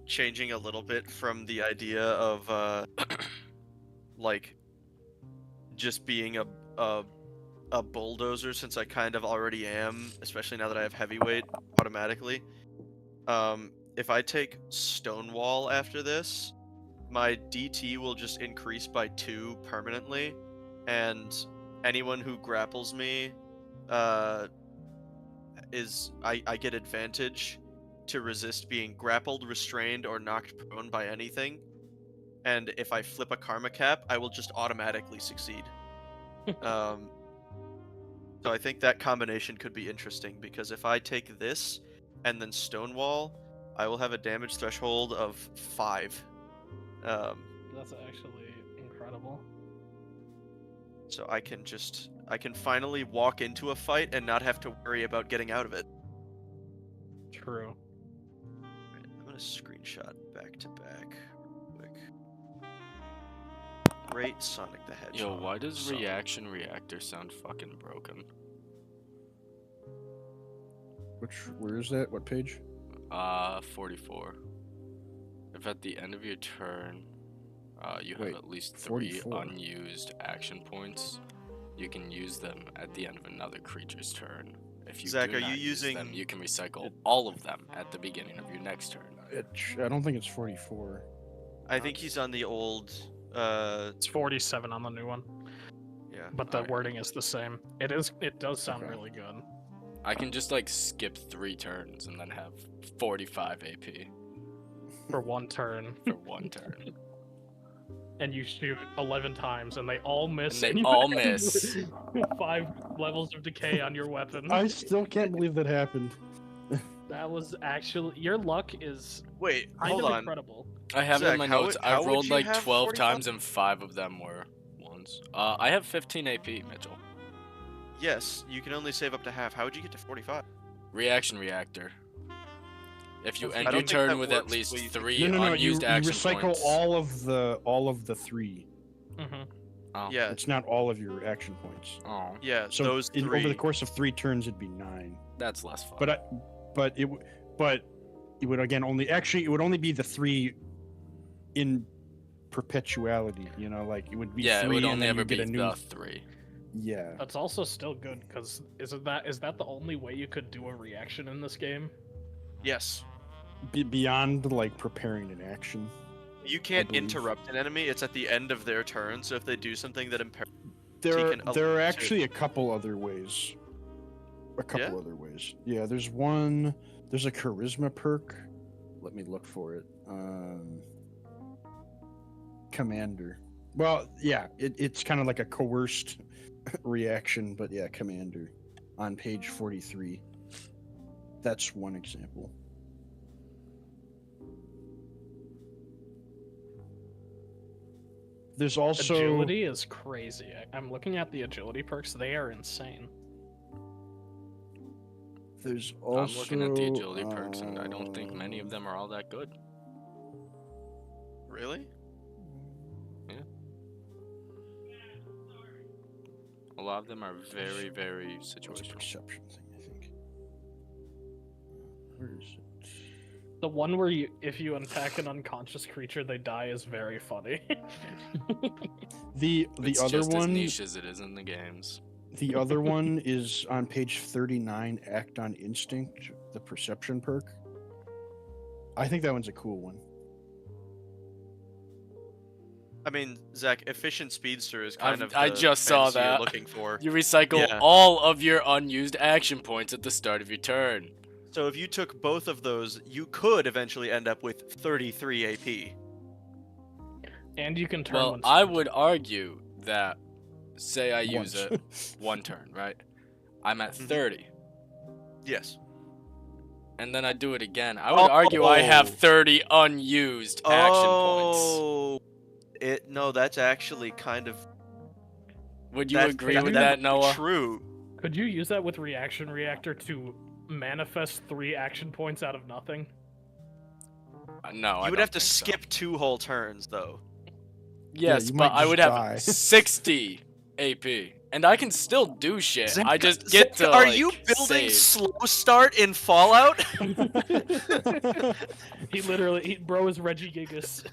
changing a little bit from the idea of like just being a a bulldozer since I kind of already am, especially now that I have heavyweight automatically. If I take Stonewall after this, my DT will just increase by 2 permanently, and anyone who grapples me, I get advantage to resist being grappled, restrained, or knocked prone by anything. And if I flip a karma cap, I will just automatically succeed. So I think that combination could be interesting, because if I take this and then Stonewall, I will have a damage threshold of 5. That's actually incredible. So I can finally walk into a fight and not have to worry about getting out of it. True. Right, I'm gonna screenshot back to back real quick. Great Sonic the Hedgehog. Yo, why does song. reaction reactor sound fucking broken? Where is that? What page? 44. If at the end of your turn, you have Wait, at least 3 44. unused action points, you can use them at the end of another creature's turn. If you Zach, do are not you use them, using- you can recycle all of them at the beginning of your next turn. I don't think it's 44. I think he's on the old. It's 47 on the new one, Yeah. but the Alright. wording is the same. It does sound Okay. really good. I can just like skip 3 turns and then have 45 AP For one turn, for 1 turn. and you shoot 11 times, and they all miss. And they you all have miss. 5 levels of decay on your weapon. I still can't believe that happened. That was actually your luck is Wait, kind hold of on. incredible. I have it in Zach, my how notes. would- how I would rolled you like have 12 45? times and 5 of them were ones. I have 15 AP, Mitchell. Yes, you can only save up to half. How would you get to 45? Reaction reactor. If you I end don't your think turn that with at works least the way you think. 3 No, you unused action recycle points. all of the 3. Mm-hmm. Oh. Yeah, It's not all of your action points. Oh, yeah. So those 3. over the course of 3 turns, it'd be 9. that's less fun. But it would again only it would only be the 3 in perpetuality. You know, like it would be yeah, 3 it would and only then ever you get be a new. the 3. Yeah. That's also still good because is that the only way you could do a reaction in this game? Yes. Beyond like preparing an action. You can't believe. interrupt an enemy. It's at the end of their turn. So if they do something that impairs, There you are, can there are alert to- actually a couple other ways. Yeah? Other ways. Yeah, there's one. There's a charisma perk. Let me look for it. Commander. Well, yeah, it's kind of like a coerced reaction, but yeah, commander on page 43. That's one example. There's also Agility is crazy. I'm looking at the agility perks; they are insane. There's also I'm looking at the agility perks, and I don't think many of them are all that good. really? A lot of them are very, very It's a situational. perception thing, I think. Where is it? The one where if you attack an unconscious creature, they die is very funny. The It's other just as one, niche as it is in the games. the other one is on page 39. Act on instinct, the perception perk. I think that one's a cool one. I mean, Zach, efficient speedster is kind of. I the just saw fantasy you're that. looking for. You recycle Yeah. all of your unused action points at the start of your turn. So if you took both of those, you could eventually end up with 33 AP. And you can turn. Well, when I spent. would argue that, say I use Once. it 1 turn, right? I'm at Mhm. 30, Yes. and then I do it again. I would argue I have Oh. 30 unused action points. Oh, no, that's actually kind of. Would you that's- agree with that's that, Noah? True. Could you use that with reaction reactor to manifest 3 action points out of nothing? No, I You would don't have to think so. skip 2 whole turns, though. Yes, you but might I would just have die. 60 AP, and I can still do shit. Zach, I just get Zach, to. Are like, you building save. slow start in Fallout? Bro is Reggie Gigas.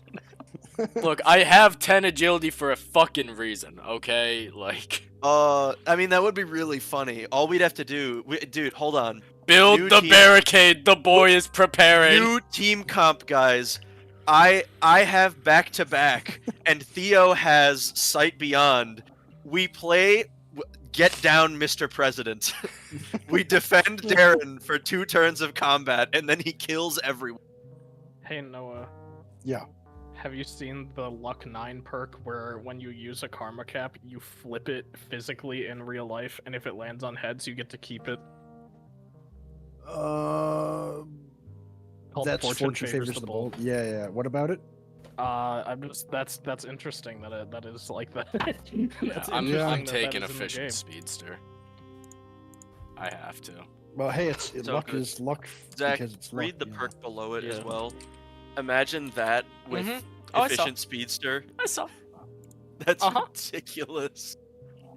Look, I have 10 agility for a fucking reason, okay? Like, I mean, that would be really funny. All we'd have to do, dude, hold on. Build New the team- barricade. The boy is preparing. New team comp, guys. I have back to back, and Theo has Sight Beyond. We play Get Down, Mr. President. We defend Darren for 2 turns of combat, and then he kills everyone. Hey Noah, Yeah. have you seen the Luck 9 perk where when you use a karma cap, you flip it physically in real life, and if it lands on heads, you get to keep it? Called That's Fortune favors the bold. Yeah, yeah. What about it? I'm just that's interesting that is like that. That's I'm interesting that taking that is in the game. efficient speedster. I have to. Well, hey, So luck good. is luck Zach, because it's read luck, the you know. perk below it as Yeah. well. Imagine that with Oh, I saw. efficient speedster. I saw. That's Uh-huh. ridiculous.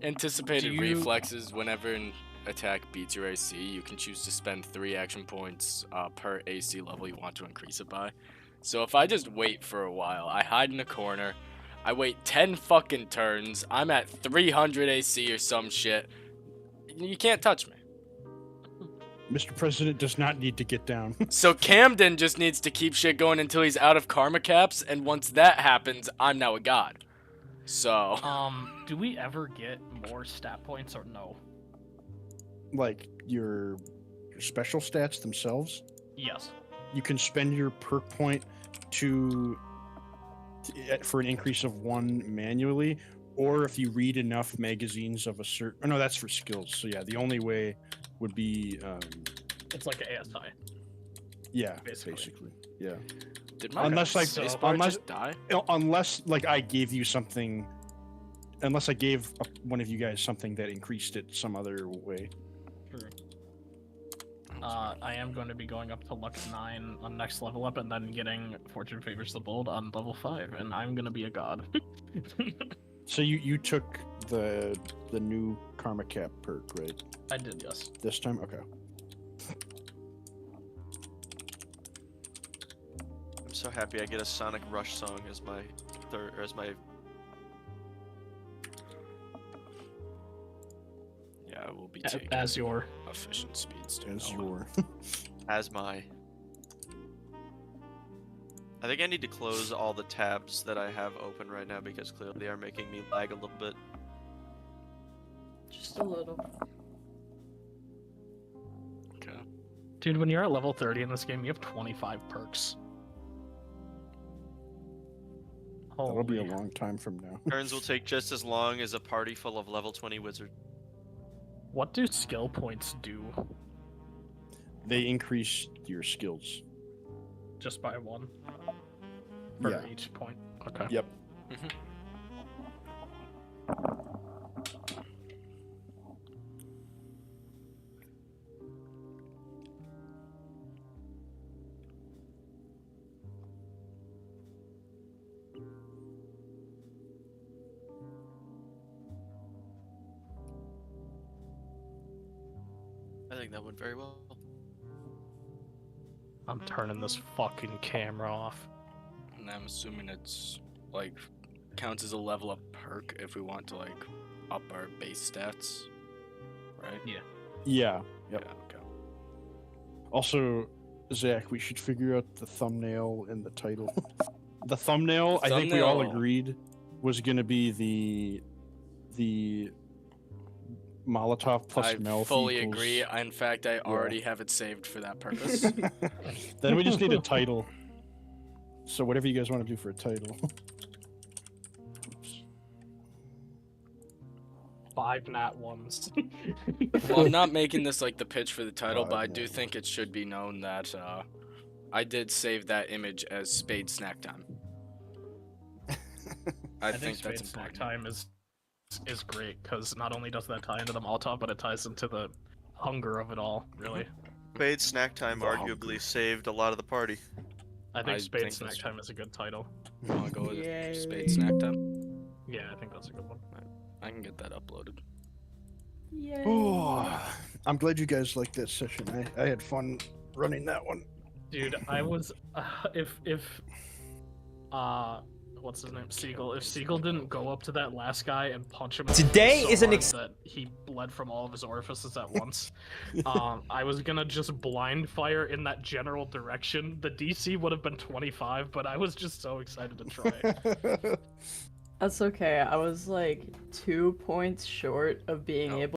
Anticipated Do you- reflexes. Whenever an attack beats your AC, you can choose to spend 3 action points per AC level you want to increase it by. So if I just wait for a while, I hide in a corner, I wait 10 fucking turns, I'm at 300 AC or some shit, you can't touch me. Mr. President does not need to get down. So Camden just needs to keep shit going until he's out of karma caps, and once that happens, I'm now a god. So... Do we ever get more stat points or no? Like your special stats themselves, Yes. you can spend your perk point for an increase of 1 manually, or if you read enough magazines of a certain. Oh, no, that's for skills. So yeah, the only way would be It's like an ASI. yeah, Basically. basically yeah. Did my Unless, like, spacebar unless- just die? Unless like I gave you something, unless I gave one of you guys something that increased it some other way. True. I am going to be going up to Luck 9 on next level up, and then getting Fortune Favors the Bold on level 5, and I'm gonna be a god. So you took the new karma cap perk, right? I did, yes. This time, okay. I'm so happy I get a Sonic Rush song as my third, or as my. Yeah, I will be taking As your efficient speedster. As Noah. your As my. I think I need to close all the tabs that I have open right now because clearly they are making me lag a little bit. Just a little. Okay. dude, when you're at level 30 in this game, you have 25 perks. that'll be a Holy- long time from now. Turns will take just as long as a party full of level 20 wizards. What do skill points do? They increase your skills. Just by 1? For Yeah. each point. Okay. Yep. I think that went very well. I'm turning this fucking camera off. And I'm assuming it's like counts as a level up perk if we want to like up our base stats, right? Yeah. Yeah. Yep. Yeah, okay. Also, Zach, we should figure out the thumbnail and the title. The thumbnail, I think we all Thumbnail. agreed, was going to be the Molotov plus I Melfi fully equals- agree. In fact, I already have it saved for that purpose. Then we just need a title. So whatever you guys want to do for a title. Oops. 5 nat 1s. Well, I'm not making this like the pitch for the title, but I God, do no. think it should be known that I did save that image as Spade Snack Time. I think that's Spade Snack important. Time is great because not only does that tie into the Molotov, but it ties into the hunger of it all. Really, Spade Snack Time The arguably saved a lot of the party. I think I Spade think Snack that's- Time is a good title. I'll go with Yay. Spade Snack Time. Yeah, I think that's a good one. I can get that uploaded. Yeah. Oh, I'm glad you guys liked that session. I had fun running that one. Dude, I was if what's his name, Siegel. If Siegel didn't go up to that last guy and punch him Today so is an hard that he bled from all of his orifices at once, I was gonna just blind fire in that general direction. The DC would have been 25, but I was just so excited to try. That's okay. I was like 2 points short of being Oh. able